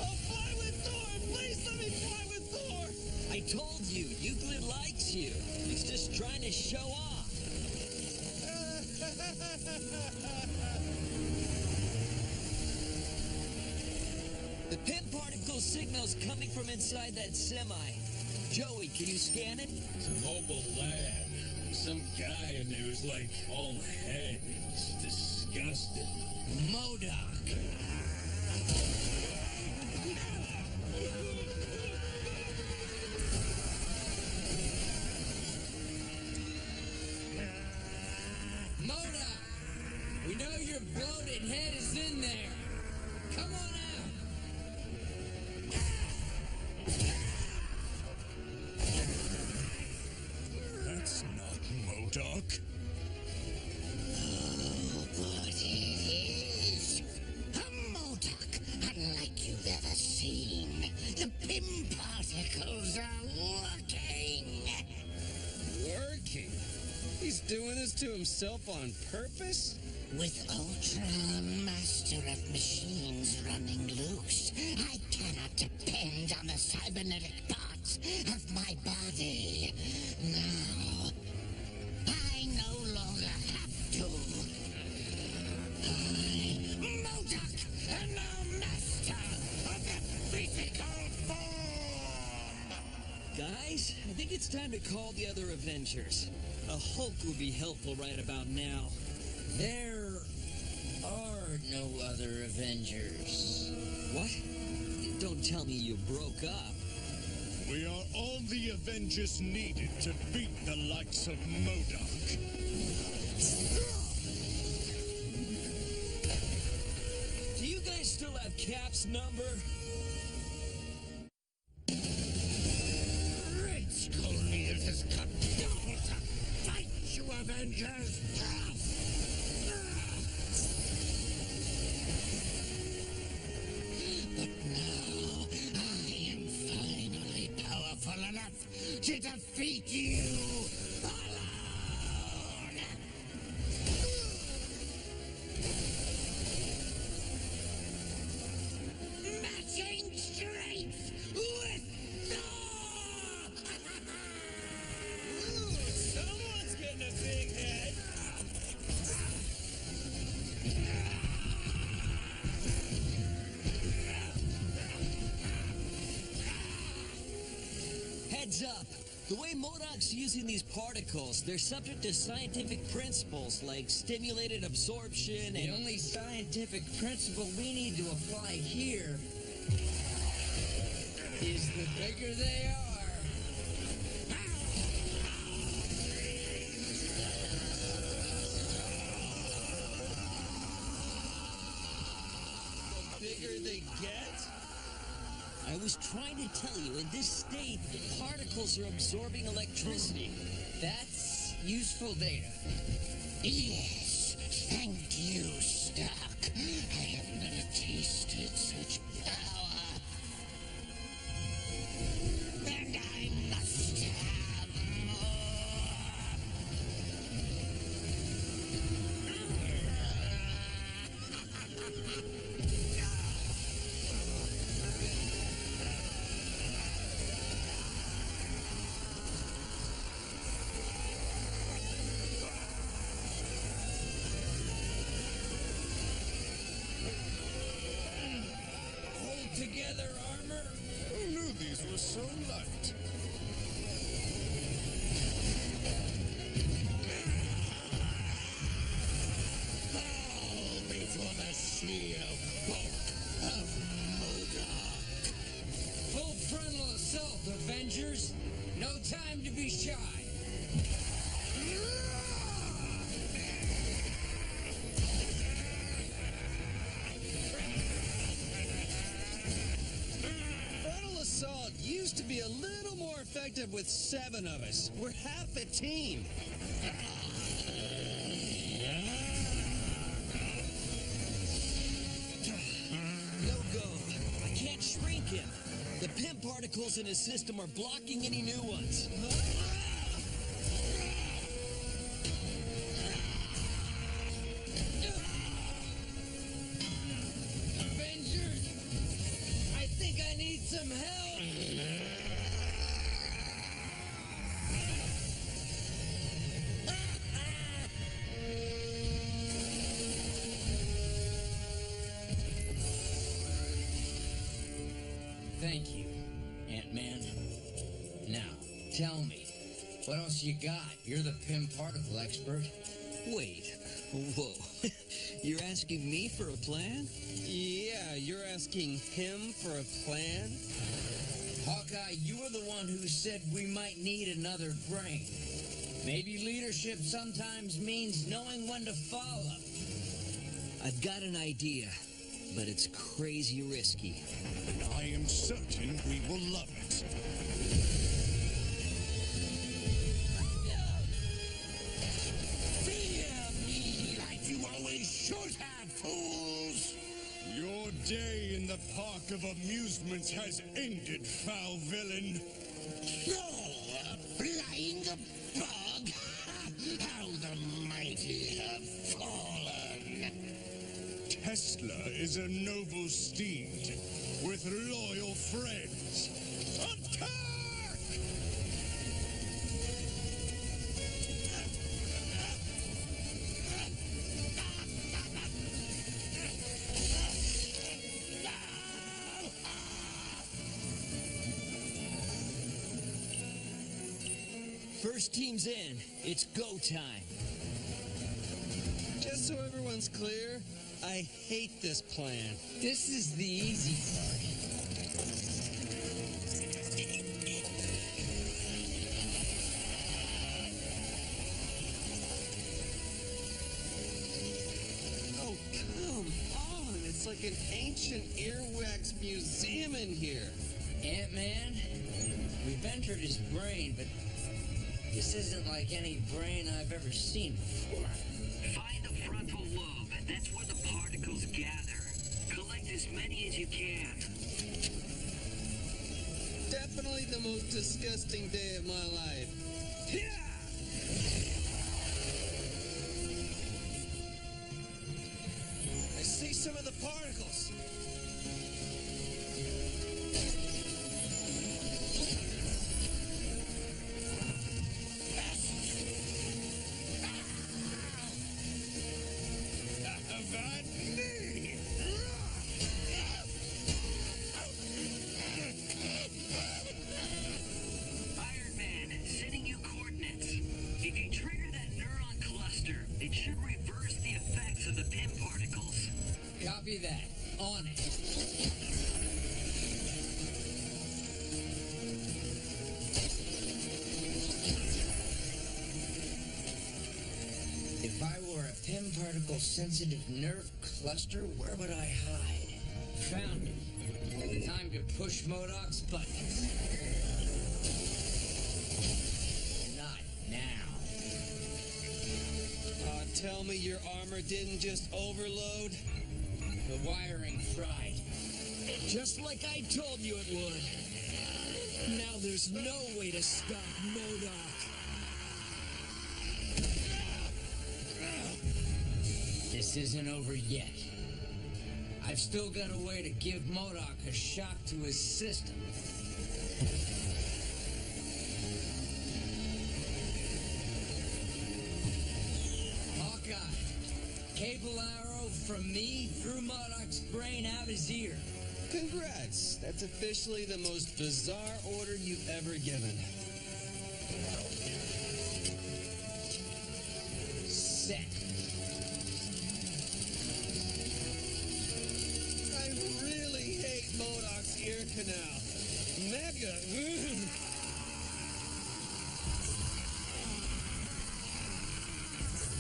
I'll fly with Thor! Please let me fly with Thor! I told you, Euclid likes you. He's just trying to show off. The PIM particle signal's coming from inside that semi. Joey, can you scan it? It's a mobile lab. Some guy in there is like all head. It's disgusting. MODOK. MODOK! We know your bloated head is in there. Come on out. That's not MODOK. Oh, but it is. A MODOK unlike you've ever seen. The PIM particles are working. Working? He's doing this to himself on purpose? With Ultron, master of machines, running loose, I cannot depend on the cybernetic parts of my body. Now, I no longer have to. I, MODOK, am now master of the physical form. Guys, I think it's time to call the other Avengers. A Hulk would be helpful right about now. There are no other Avengers. What? Don't tell me you broke up. We are all the Avengers needed to beat the likes of MODOK. Do you guys still have Cap's number? Red Skull needs his cut down to fight you, Avengers! But now, I am finally powerful enough to defeat you alone! Matching strength with Thor! Someone's getting a big head. Heads up. The way MODOK's using these particles, they're subject to scientific principles like stimulated absorption The and... only scientific principle we need to apply here is the bigger they are. The bigger they get? I was trying to tell you, in this state, the particles are absorbing electricity. That's useful data. Yes, thank you, Stark. I have never tasted such power. And I must have Hold together, armor. Who knew these were so light? bow before the sheer bulk of MODOK. Full frontal assault, Avengers. No time to be shy. Frontal assault used to be a little more effective with 7 of us. We're half a team. No go. I can't shrink him. The PIM particles in his system are blocking any new ones. Avengers, I think I need some help. Thank you, Ant-Man. Now, tell me, what else you got? You're the Pym particle expert. Wait. Whoa. You're asking me for a plan? Yeah, you're asking him for a plan? Hawkeye, you were the one who said we might need another brain. Maybe leadership sometimes means knowing when to follow. I've got an idea, but it's crazy risky. And I am certain we will love it. Fear me like you always should have, fools! Your day in the park of amusements has ended, foul villain. Oh, a flying bug! How the mighty have fallen! Tesla is a noble steed with loyal friends. Attack! First team's in. It's go time. Just so everyone's clear, I hate this plan. This is the easy part. Oh, come on. It's like an ancient earwax museum in here. Ant-Man, we've entered his brain, but this isn't like any brain I've ever seen before. Find the frontal lobe. That's where the particles gather. Collect as many as you can. Definitely the most disgusting day of my life. Yeah! I see some of the particles. Iron Man, sending you coordinates. If you trigger that neuron cluster, it should reverse the effects of the Pym particles. Copy that. On it. If I were a Pym particle sensitive nerve cluster, where would I hide? Found it. Time to push MODOK's buttons. Not now. Tell me your armor didn't just overload? The wiring fried. Just like I told you it would. Now there's no way to stop MODOK. This isn't over yet. I've still got a way to give MODOK a shock to his system. Hawkeye, cable arrow from me through MODOK's brain out his ear. Congrats. That's officially the most bizarre order you've ever given. Set. I really hate MODOK's ear canal. Mega.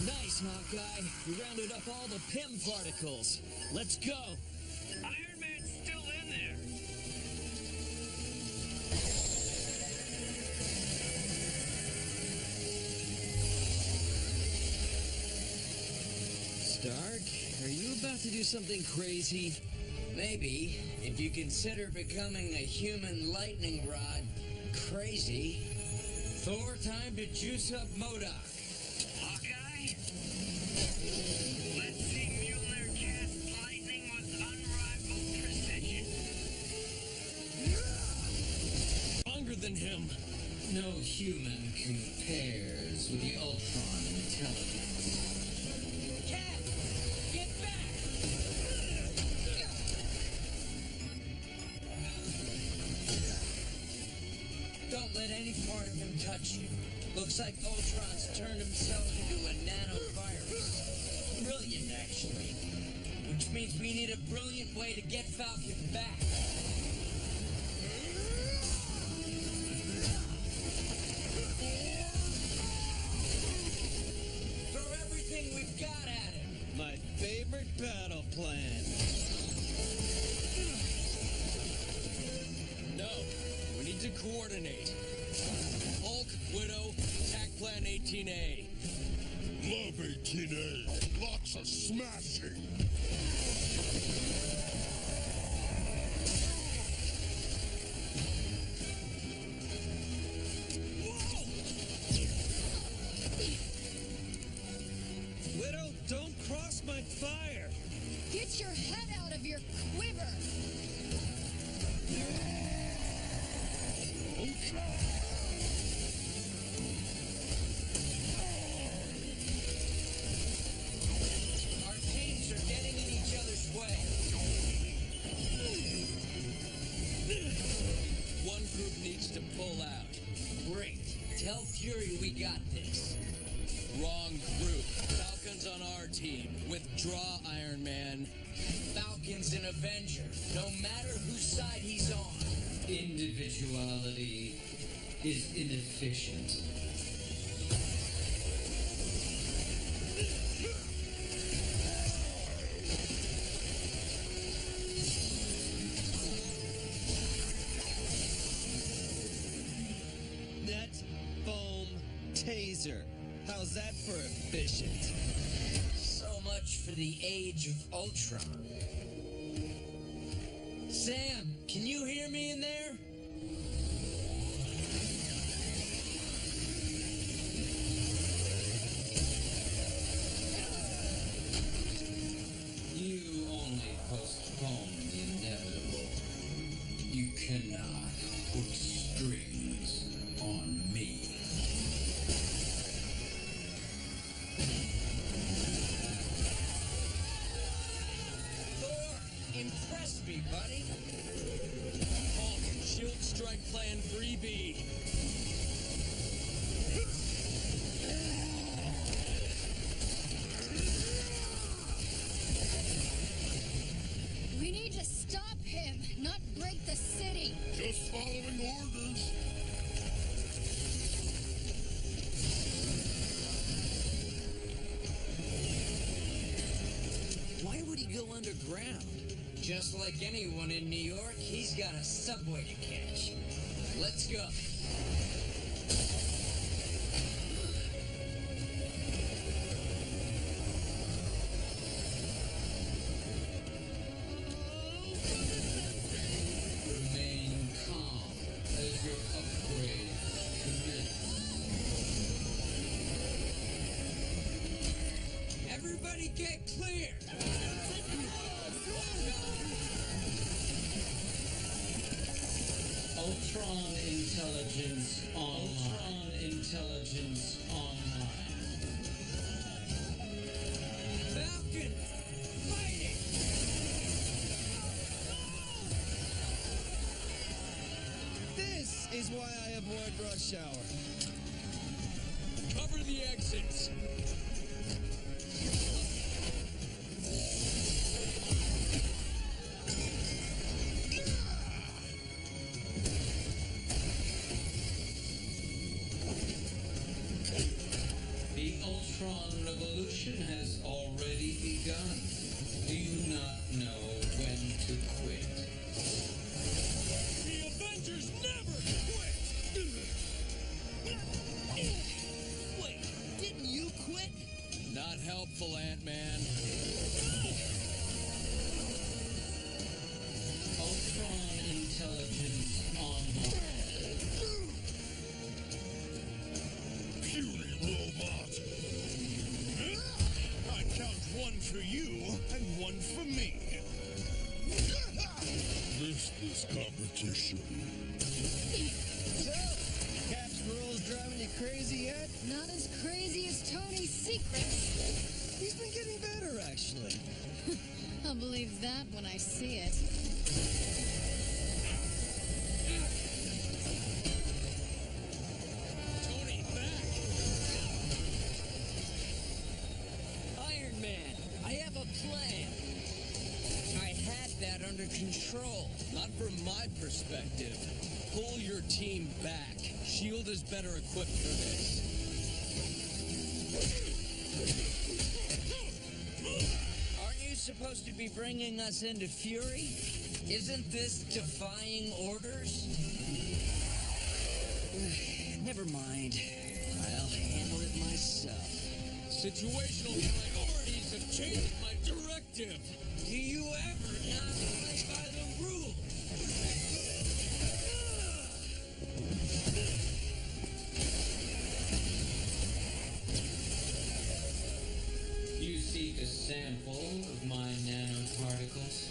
Nice, Hawkeye. You rounded up all the Pym particles. Let's go. Iron Man's still in there. Stark, are you about to do something crazy? Maybe, if you consider becoming a human lightning rod crazy. Thor, time to juice up MODOK. Hawkeye? Let's see Mjolnir cast lightning with unrivaled precision. Stronger than him. No human compares with the Ultron intelligence. Cap! Get back! any part of him touch you. Looks like Ultron's turned himself into a nanovirus. Brilliant, actually. Which means we need a brilliant way to get Falcon back. Throw everything we've got at him. My favorite battle plan. No, we need to coordinate. Hulk, Widow, attack plan 18A. Love 18A. Lots of smashing. Widow, don't cross my fire. Get your head out of your quiver! Our teams are getting in each other's way. One group needs to pull out. Great. Tell Fury we got this. Wrong group. Falcon's on our team. Withdraw, Iron Man. Falcon's an Avenger, no matter whose side he's on. Individuality is inefficient. Net foam taser. How's that for efficient? So much for the age of Ultron. Sam, can you hear me in there? You only postpone the inevitable. You cannot put strings on me. Thor, impress me, buddy. Hulk, shield strike plan 3B. We need to stop him, not break the city. Just following orders. Why would he go underground? Just like anyone in New York, he's got a subway to catch. Let's go. Remain calm as your upgrade commences. Everybody get clear. Ultron intelligence online. Ultron intelligence online. Falcon, fighting. This is why I avoid rush hour. Cover the exits. The Ultron revolution has already begun. Do you not know when to quit? The Avengers never quit! Wait, didn't you quit? Not helpful, Ant-Man. Ultron intelligence online. Puny robot. I count one for you and one for me. This is competition. So, Cap's rules driving you crazy yet? Not as crazy as Tony's secret. He's been getting better, actually. I'll believe that when I see it. that under control. Not from my perspective. Pull your team back. S.H.I.E.L.D. is better equipped for this. Aren't you supposed to be bringing us into fury? Isn't this defying orders? Never mind. I'll handle it myself. Situational priorities have changed my directive. Do you ever not play by the rules? You seek a sample of my nanoparticles?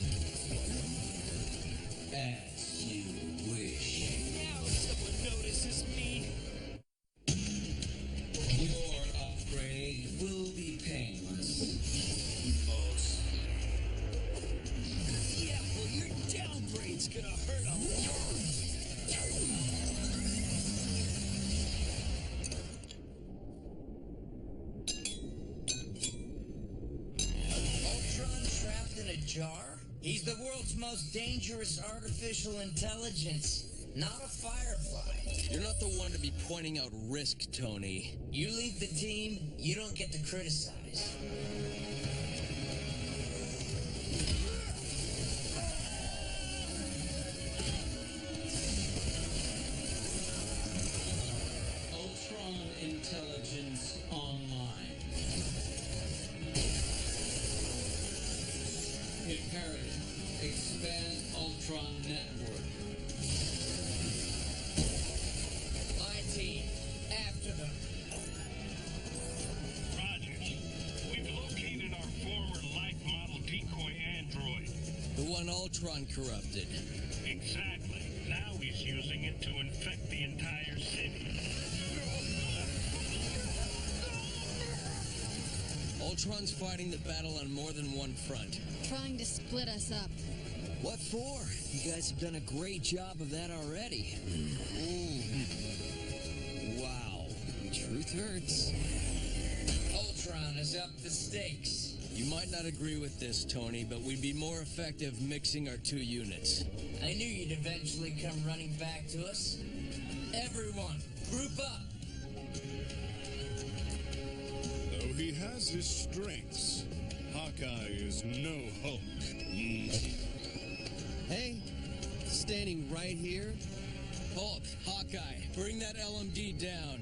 As you wish. Now someone notices me. Your upgrade will be painless. Yeah, well, your downgrade's gonna hurt a lot. Ultron trapped in a jar? He's the world's most dangerous artificial intelligence, not a firefly. You're not the one to be pointing out risk, Tony. You lead the team, you don't get to criticize. Ultron intelligence online. Imperative. Expand Ultron network. My team, after them. Rogers, we've located our former life model decoy android. The one Ultron corrupted. Exactly. Now he's using it to infect the entire city. Ultron's fighting the battle on more than one front. Trying to split us up. What for? You guys have done a great job of that already. Wow. Truth hurts. Ultron has upped the stakes. You might not agree with this, Tony, but we'd be more effective mixing our two units. I knew you'd eventually come running back to us. Everyone, group up. Though he has his strengths, Hawkeye is no Hulk. Hey, standing right here. Hulk, Hawkeye, bring that LMD down.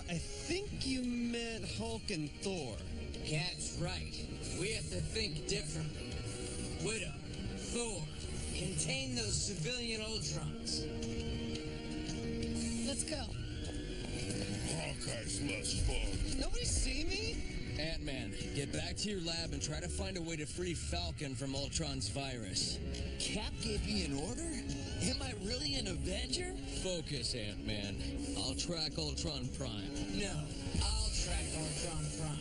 I think you meant Hulk and Thor. Cat's right. We have to think differently. Widow, Thor, contain those civilian Ultrons. Let's go. Hawkeye's less fun. Nobody see me? Ant-Man, get back to your lab and try to find a way to free Falcon from Ultron's virus. Cap gave me an order? Am I really an Avenger? Focus, Ant-Man. I'll track Ultron Prime. No, I'll track Ultron Prime.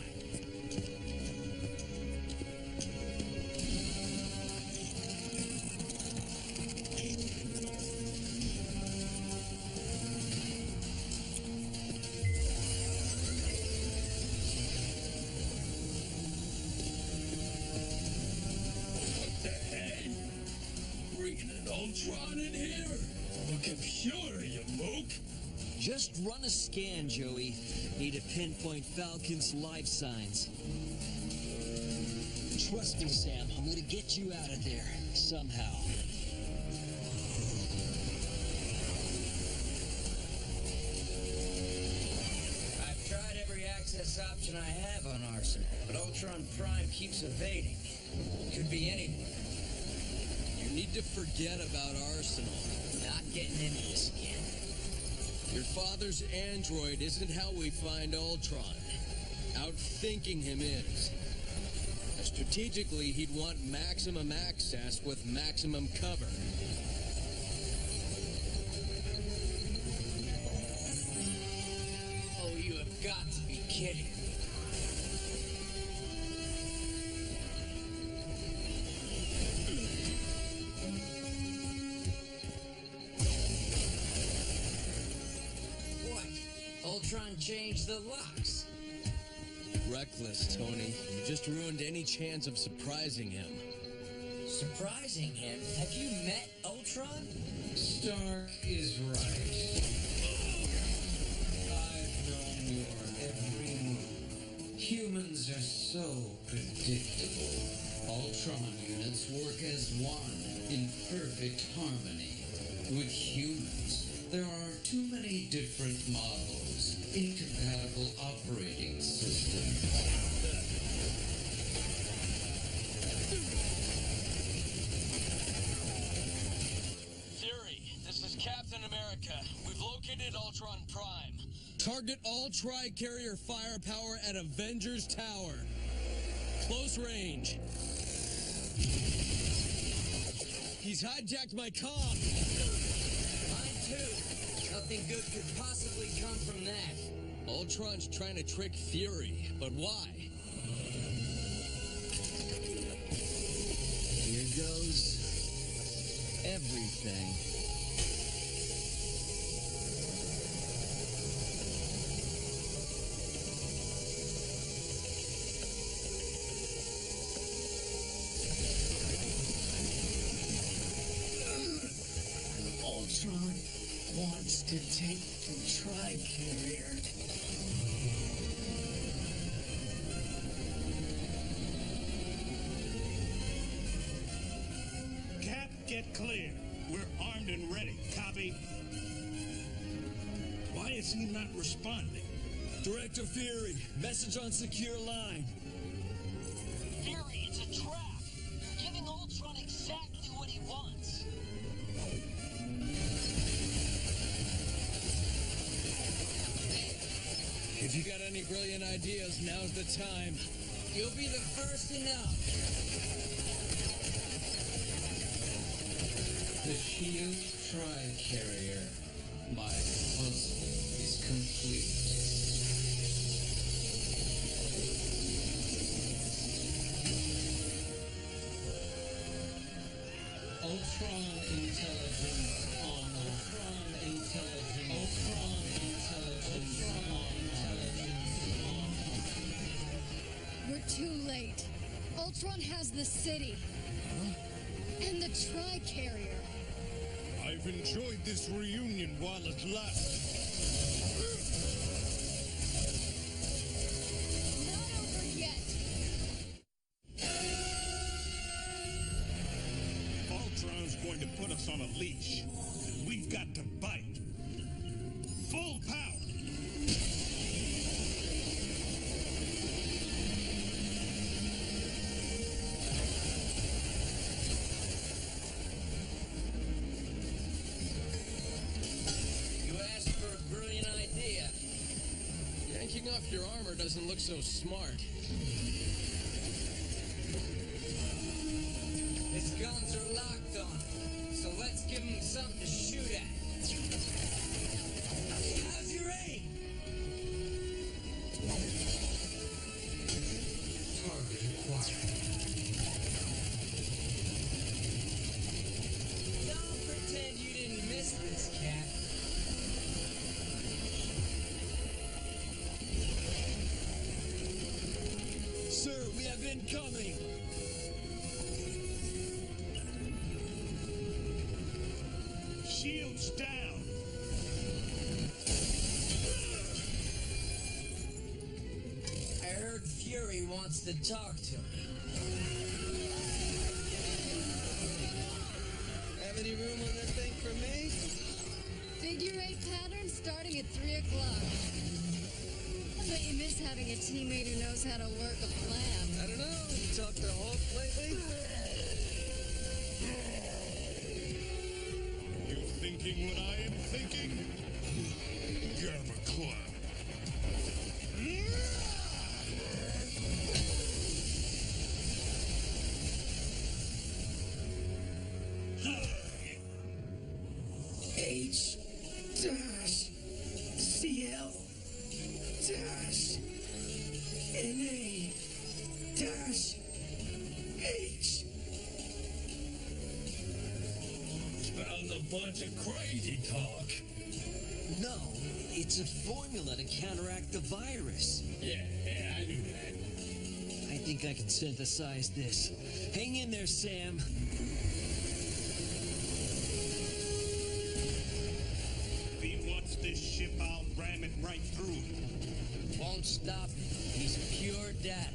Ultron in here? The computer, you mook! Just run a scan, Joey. Need to pinpoint Falcon's life signs. Trust me, Sam. I'm gonna get you out of there. Somehow. I've tried every access option I have on Arsenal, but Ultron Prime keeps evading. Could be anywhere. You need to forget about Arsenal. Not getting into this again. Your father's android isn't how we find Ultron. Outthinking him is. Strategically, he'd want maximum access with maximum cover. Oh, you have got to be kidding me. What? Ultron changed the locks. Reckless, Tony. You just ruined any chance of surprising him. surprising him. Have you met Ultron? Stark is right. I've known your every move. Humans are so predictable. Ultron units work as one, in perfect harmony. With humans, there are too many different models, incompatible operating systems. This is Captain America. We've located Ultron Prime. Target all Tri-Carrier firepower at Avengers Tower. Close range. He's hijacked my comm. Mine too. Nothing good could possibly come from that. Ultron's trying to trick Fury, but why? Here goes everything. Ultron wants to take the Tri-Carrier. Cap, get clear. We're armed and ready. Copy. Why is he not responding? Director Fury, message on secure line. Fury, it's a trap. You're giving Ultron exactly what he wants. If you got any brilliant ideas, now's the time. You'll be the first to know. The SHIELD Tri-Carrier. My puzzle is complete. Ultron intelligence on. Ultron intelligence. Ultron intelligence on. We're too late. Ultron has the city. And the Tri-Carrier. I've enjoyed this reunion while it lasted. Not over yet. Ultron's going to put us on a leash. We've got to bite. Full power. Yanking off your armor doesn't look so smart. His guns are locked on, so let's give him something to shoot at. How's your aim? Target acquired. Don't pretend you didn't miss this, Cap. Sir, we have incoming! Shields down. I heard Fury wants to talk to me. Have any room on that thing for me? Figure 8 pattern starting at 3 o'clock. I bet you miss having a teammate who knows how to work a plan. I don't know. You talked to Hulk lately? You thinking what I am thinking? Gamma Club. H dash CL dash NA dash H. Found a bunch of crazy talk. No, it's a formula to counteract the virus. Yeah, I knew that. I think I can synthesize this. Hang in there, Sam. won't stop him. He's pure data.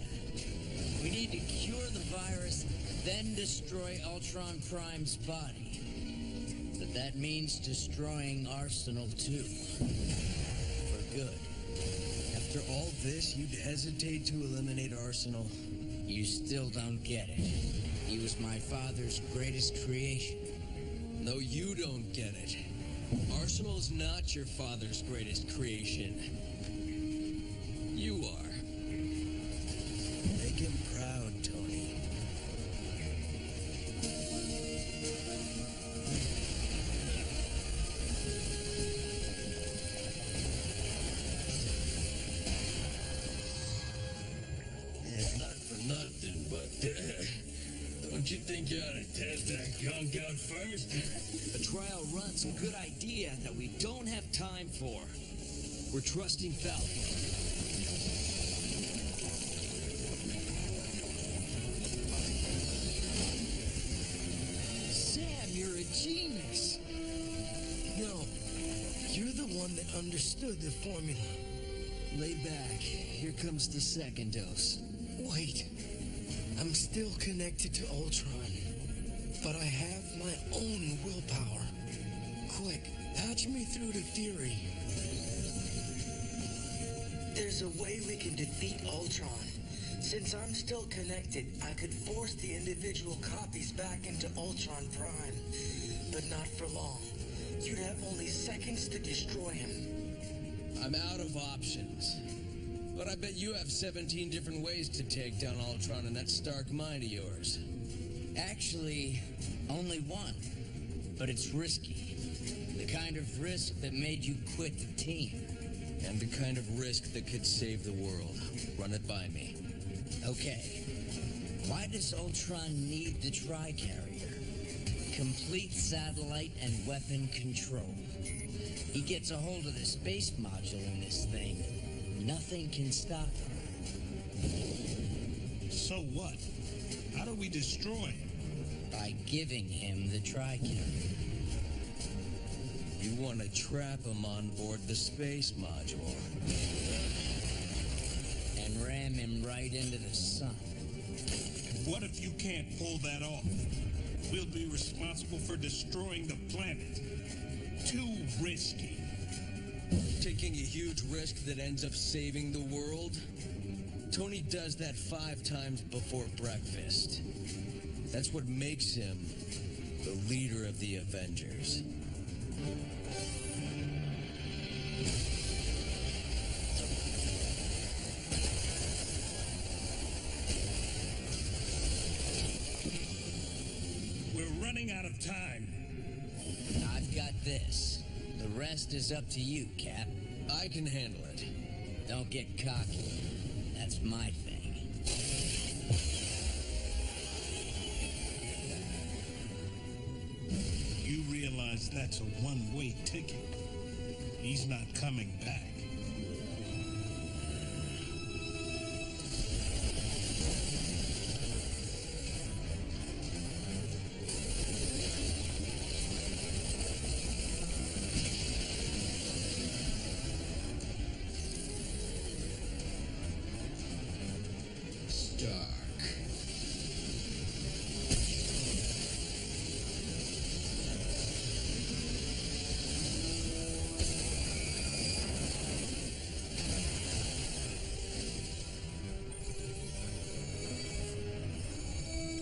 We need to cure the virus, then destroy Ultron Prime's body. But that means destroying Arsenal too. For good. After all this, you'd hesitate to eliminate Arsenal? You still don't get it. He was my father's greatest creation. No, you don't get it. Arsenal's not your father's greatest creation. You are. Make him proud, Tony. It's not for nothing, but don't you think you ought to test that gunk out first? A trial run's a good idea that we don't have time for. We're trusting Falcon. Sam, you're a genius. No, you're the one that understood the formula. Lay back. Here comes the second dose. Wait, I'm still connected to Ultron, but I have my own willpower. Quick, patch me through to Fury. There's a way we can defeat Ultron. Since I'm still connected, I could force the individual copies back into Ultron Prime, but not for long. You'd have only seconds to destroy him. I'm out of options. But I bet you have 17 different ways to take down Ultron in that stark mind of yours. Actually, only one. But it's risky. The kind of risk that made you quit the team. And the kind of risk that could save the world. Run it by me. Okay. Why does Ultron need the Tri-Carrier? Complete satellite and weapon control. He gets a hold of the space module in this thing. Nothing can stop him. So what? How do we destroy him? By giving him the Tri-Carrier. You want to trap him on board the space module. And ram him right into the sun. What if you can't pull that off? We'll be responsible for destroying the planet. Too risky. Taking a huge risk that ends up saving the world? Tony does that 5 times before breakfast. That's what makes him the leader of the Avengers. We're running out of time. I've got this. The rest is up to you, Cap. I can handle it. Don't get cocky. That's my thing. You realize that's a one-way ticket. He's not coming back.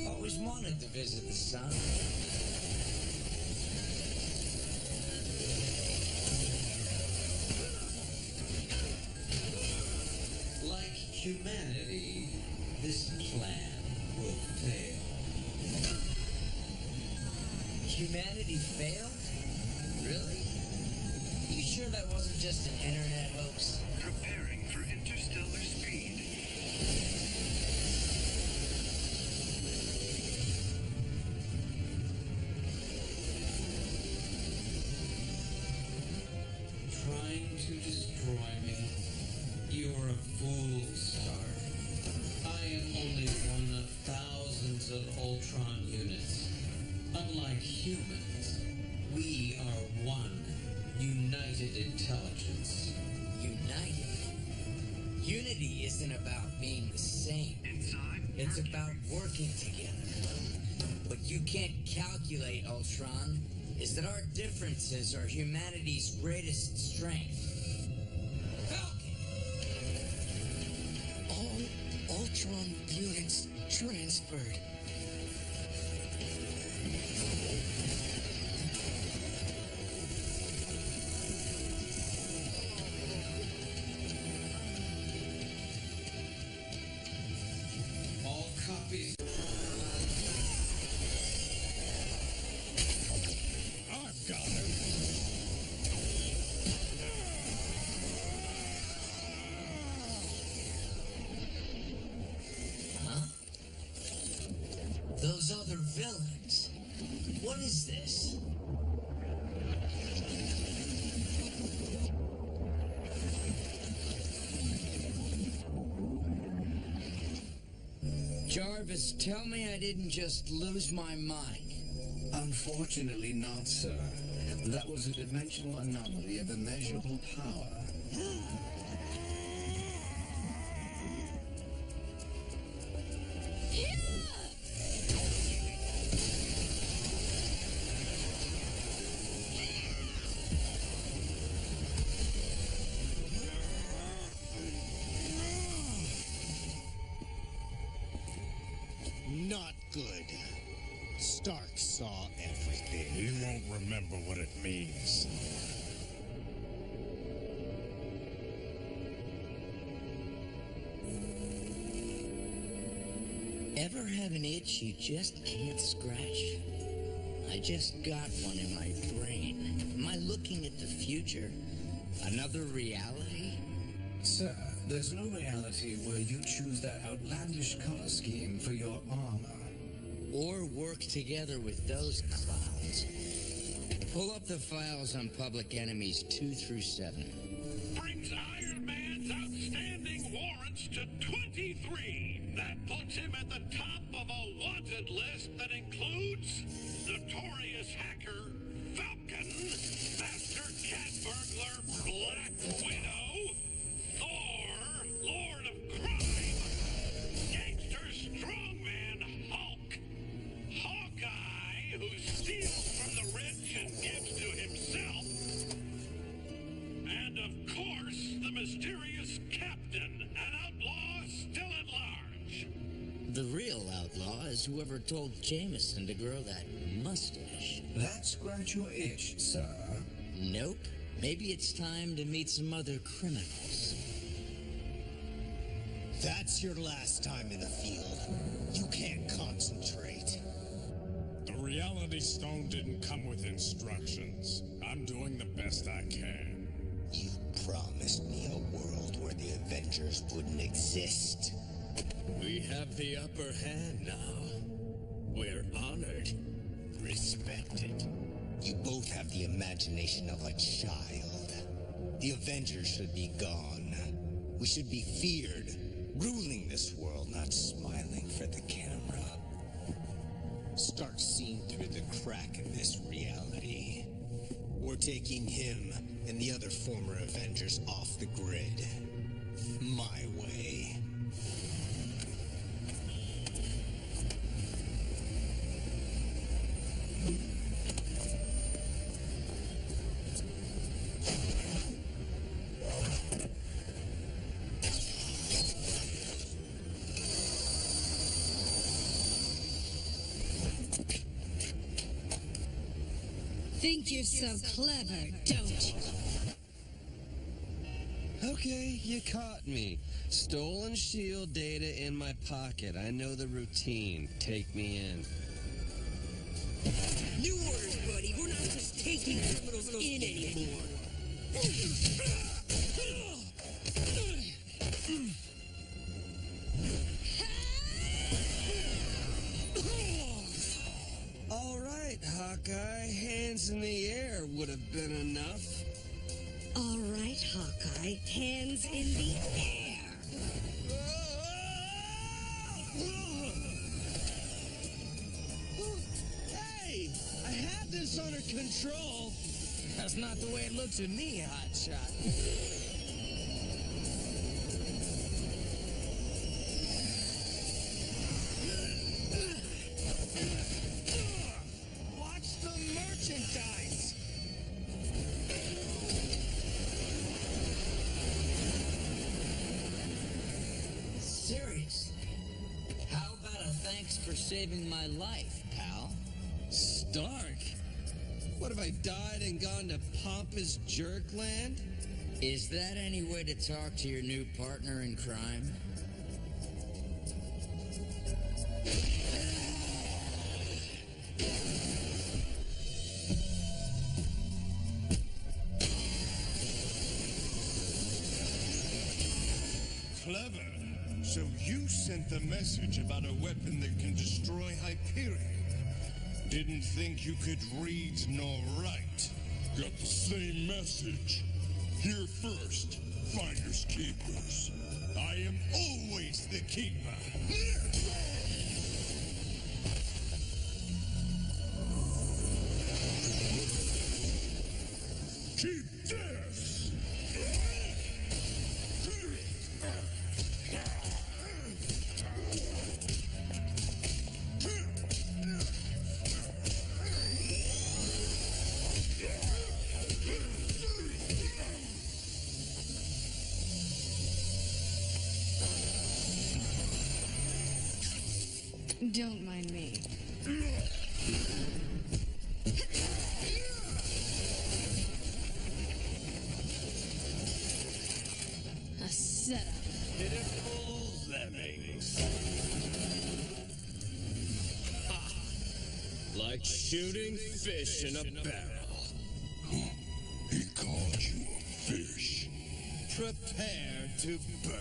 Always wanted to visit the sun. Like humanity, this plan will fail. Humanity failed? Really? You sure that wasn't just an internet hoax? Preparing for interstellar speed. Trying to destroy me. You're a fool's start. I am only one of thousands of Ultron units. Unlike humans, we are one united intelligence. United? Unity isn't about being the same. It's about working together. What you can't calculate, Ultron, is that our differences are humanity's greatest strength. Falcon! All Ultron units transferred. All copies. I've got him. Huh? Those other villains. What is this? Jarvis, tell me I didn't just lose my mind. Unfortunately not, sir. That was a dimensional anomaly of immeasurable power. Not good. Stark saw everything. He won't remember what it means. Ever have an itch you just can't scratch? I just got one in my brain. Am I looking at the future? Another reality? Sir, there's no reality where you choose that outlandish color scheme for your armor. Or work together with those clowns. Pull up the files on Public Enemies 2 through 7. Brings Iron Man's outstanding warrants to 23. That puts him at the top of a wanted list that includes notorious hacker Falcon, master cat burglar Black Widow, Thor, Lord of Crime, gangster strongman Hulk, Hawkeye, who steals from the rich and gives to himself, and of course, the mysterious Captain, an outlaw still at large. The real outlaw is whoever told Jameson to grow that mustache. That scratch your itch, sir. Nope. Maybe it's time to meet some other criminals. That's your last time in the field. You can't concentrate. The Reality Stone didn't come with instructions. I'm doing the best I can. You promised me a world where the Avengers wouldn't exist. We have the upper hand now. We're honored. Respected. You both have the imagination of a child. The Avengers should be gone. We should be feared, ruling this world, not smiling for the camera. Stark's seen through the crack in this reality. We're taking him and the other former Avengers off the grid. My way. Think you're so clever, don't you? Okay, you caught me. Stolen shield data in my pocket. I know the routine. Take me in. New orders, buddy. We're not just taking criminals in anymore. All right, Hawkeye. Hands in the air would have been enough. All right, Hawkeye. Hands in the air. Hey, I had this under control. That's not the way it looks to me, hotshot. merchandise! Seriously? How about a thanks for saving my life, pal? Stark? What if I died and gone to pompous jerkland? Is that any way to talk to your new partner in crime? Clever. So you sent the message about a weapon that can destroy Hyperion. Didn't think you could read nor write. Got the same message. Here first, finders keepers. I am always the keeper. Keep this! Don't mind me. A setup. Pitiful lemmings. Like shooting fish in a barrel. He called you a fish. Prepare to burn.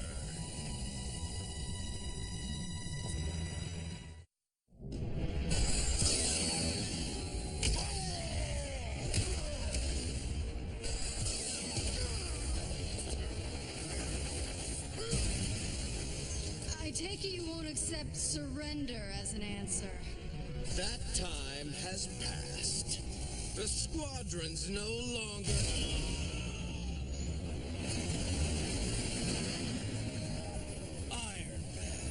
I take it you won't accept surrender as an answer. That time has passed. The squadron's no longer... Iron Man.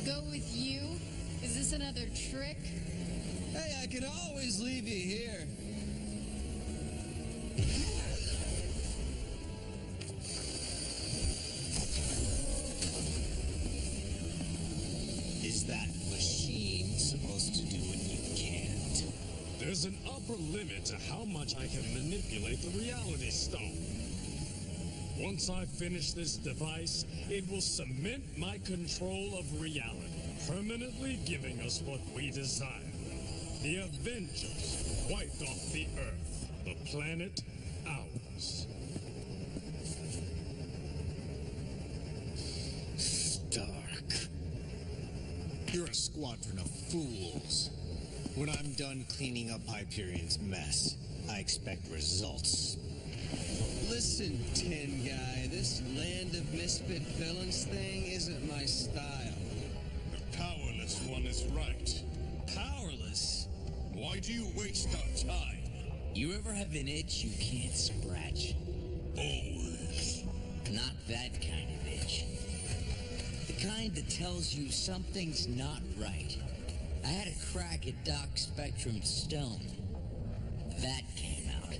Go with you? Is this another trick? Hey, I can always leave you here. Is that machine supposed to do what you can't? There's an upper limit to how much I can manipulate the reality stone. Once I finish this device, it will cement my control of reality, permanently giving us what we desire. The Avengers wiped off the Earth, the planet ours. Stark. You're a squadron of fools. When I'm done cleaning up Hyperion's mess, I expect results. Listen, Tin Guy, this land of misfit villains thing isn't my style. The powerless one is right. Powerless? Why do you waste our time? You ever have an itch you can't scratch? Always. Not that kind of itch. The kind that tells you something's not right. I had a crack at Doc Spectrum's stone. That came out.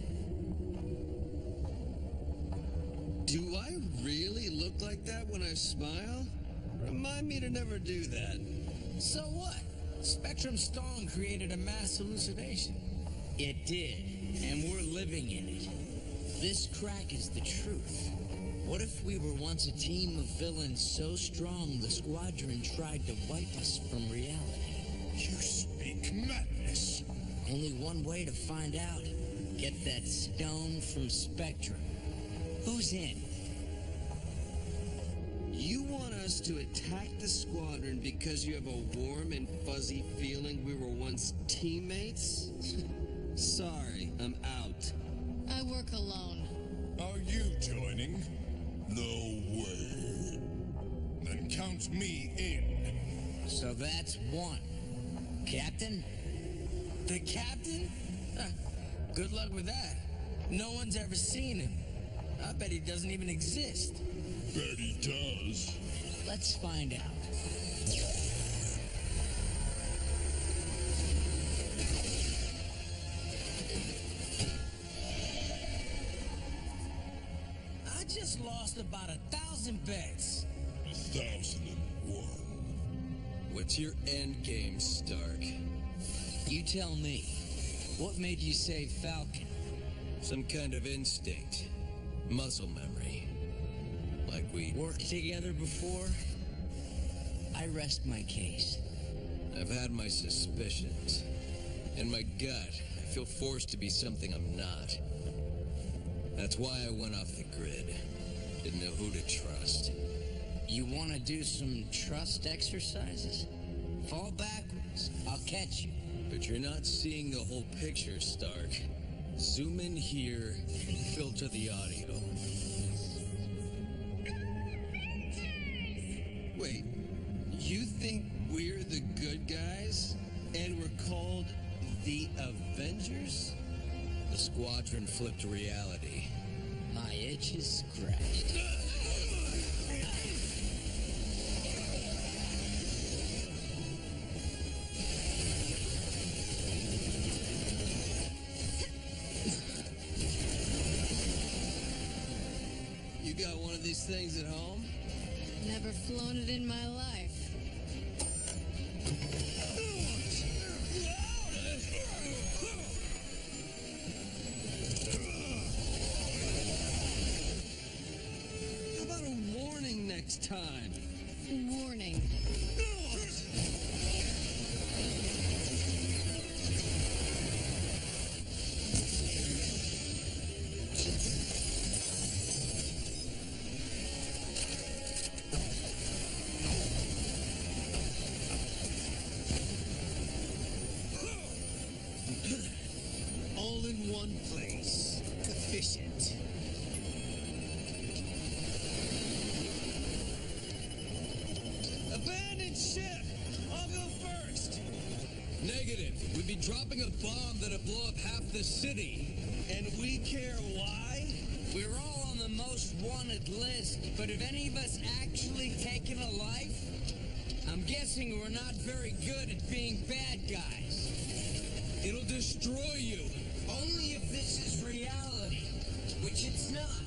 Do I really look like that when I smile? Remind me to never do that. So what? Spectrum Stone created a mass hallucination. It did, and we're living in it. This crack is the truth. What if we were once a team of villains so strong the squadron tried to wipe us from reality? You speak madness. Only one way to find out. Get that stone from Spectrum. Who's in? You want us to attack the squadron because you have a warm and fuzzy feeling we were once teammates? Sorry, I'm out. I work alone. Are you joining? No way. Then count me in. So that's one. Captain? The captain? Good luck with that. No one's ever seen him. I bet he doesn't even exist. Bet he does. Let's find out. I just lost about 1,000 bets. 1,001. What's your end game, Stark? You tell me. What made you say Falcon? Some kind of instinct. Muscle memory. Like we Worked together before? I rest my case. I've had my suspicions. In my gut, I feel forced to be something I'm not. That's why I went off the grid. Didn't know who to trust. You want to do some trust exercises? Fall backwards. I'll catch you. But you're not seeing the whole picture, Stark. Zoom in here and filter the audio. Wait, you think we're the good guys and we're called the Avengers? The squadron flipped reality. My itch is scratched. You got one of these things at home? Never flown it in my life. How about a warning next time? Warning. All in one place. Efficient. Abandoned ship! I'll go first! Negative. We'd be dropping a bomb that'd blow up half the city. And we care why? We're all on the most wanted list, but have any of us actually taken a life? I'm guessing we're not very good at being bad guys. It'll destroy you. Only if this is reality, which it's not.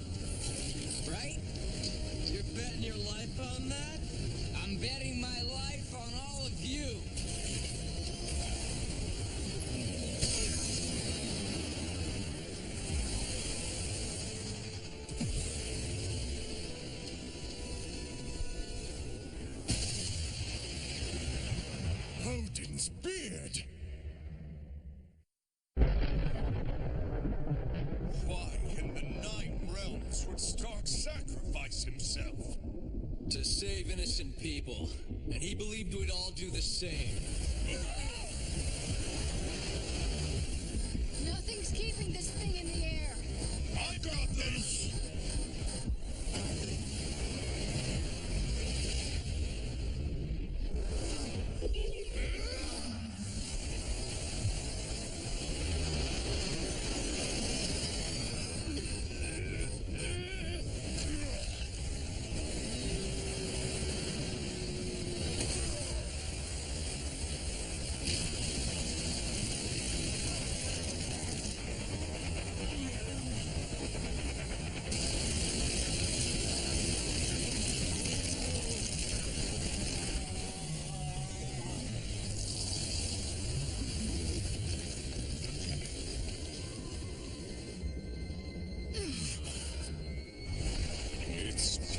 Right? You're betting your life on that? I'm betting my life on all of you. Odin's beard! Why in the Nine Realms would Stark sacrifice himself? To save innocent people. And he believed we'd all do the same. Nothing's keeping this thing in the air. I got this!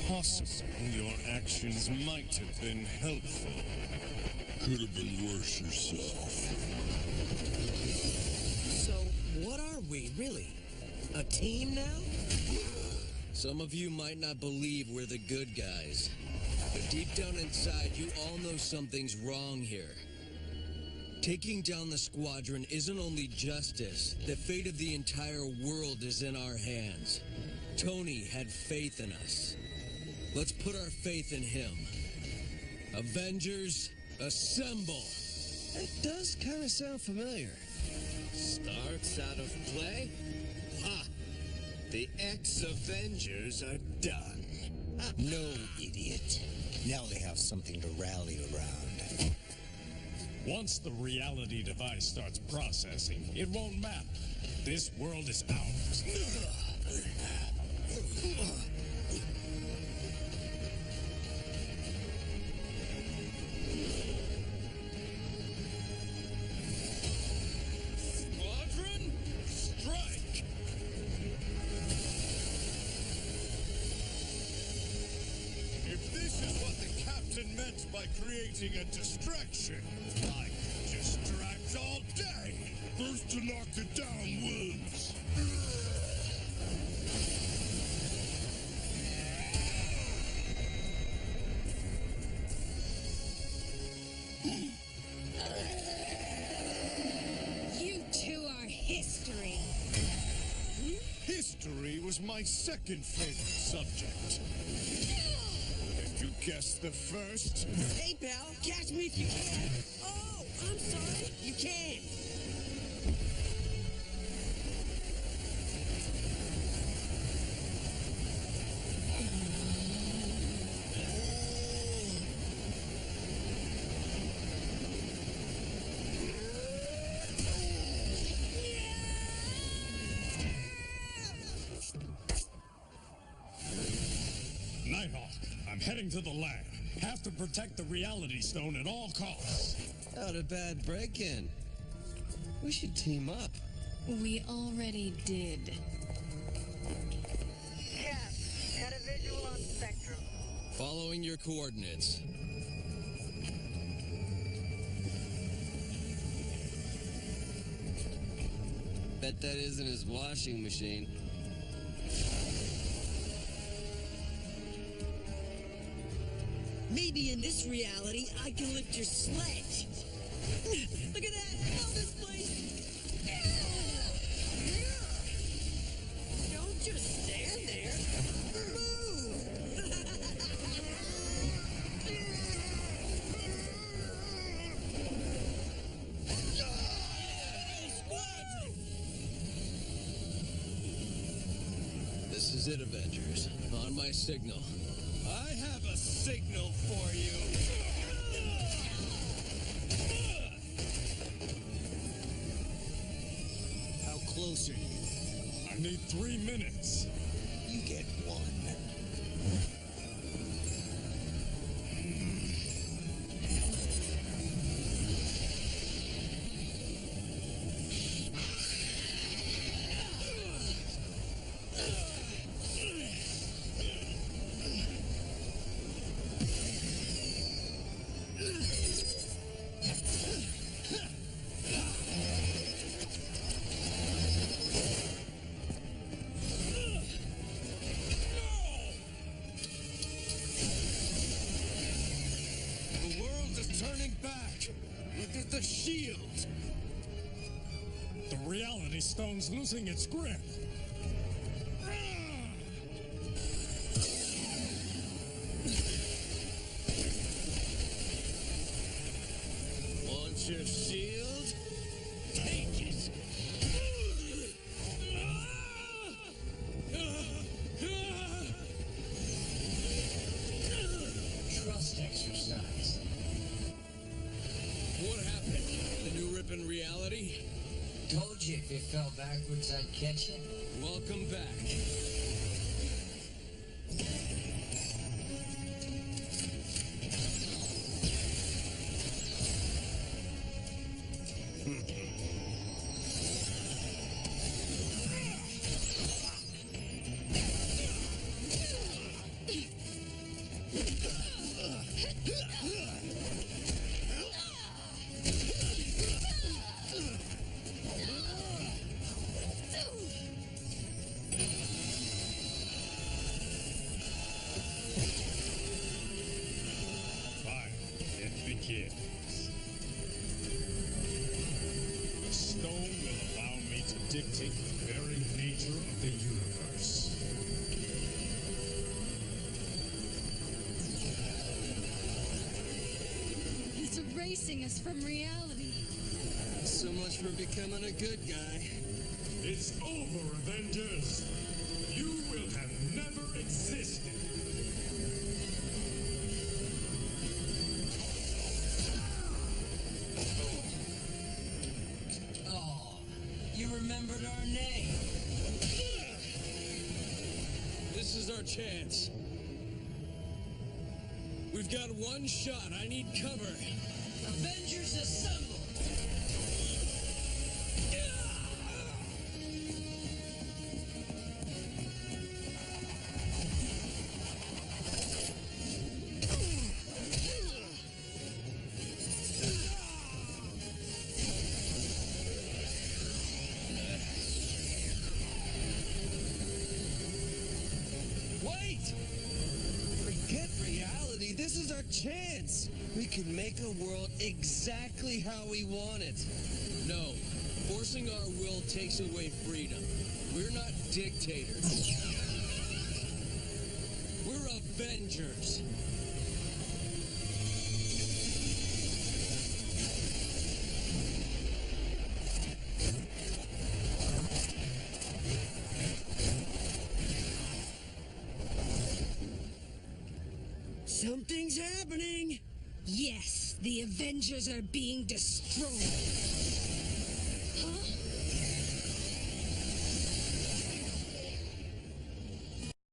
Possible your actions might have been helpful. Could have been worse yourself. So, what are we, really? A team now? Some of you might not believe we're the good guys. But deep down inside, you all know something's wrong here. Taking down the squadron isn't only justice. The fate of the entire world is in our hands. Tony had faith in us. Let's put our faith in him. Avengers, assemble! It does kind of sound familiar. Stark? piece out of play. Ha! The ex-Avengers are done. No, idiot. Now they have something to rally around. Once the reality device starts processing, it won't matter. This world is ours. Squadron, strike! If this is what the captain meant by creating a distraction, I can distract all day. First to knock it down wins. You two are history. History was my second favorite subject. If you guessed the first, Hey, pal, catch me if you can. Oh, I'm sorry. You can. Nighthawk, I'm heading to the lab. Have to protect the reality stone at all costs. Not a bad break-in. We should team up. We already did. Cap, got a visual on Spectrum. Following your coordinates. Bet that isn't his washing machine. Maybe in this reality, I can lift your sledge. Look at that! How this place... Don't just stand there. Move! This is it, Avengers. On my signal. I have a signal for you. How close are you? I need 3 minutes. You get one. The world is turning back. Look at the shield. The reality stone's losing its grip. Launch your shield. Take it. Trust exercise. What happened? The new rip in reality? Told you if you fell backwards, I'd catch you. Welcome back. Fine, it begins. The stone will allow me to dictate the very nature of the universe. It's erasing us from reality. So much for becoming a good guy. It's over, Avengers. You will have never existed. Oh, you remembered our name. This is our chance. We've got one shot. I need cover. Avengers assemble! Wait! Forget reality. This is our chance. We can make a world exactly how we want it. No. Forcing our will takes away freedom. We're not dictators. We're Avengers. Something's happening! Yes, the Avengers are being destroyed.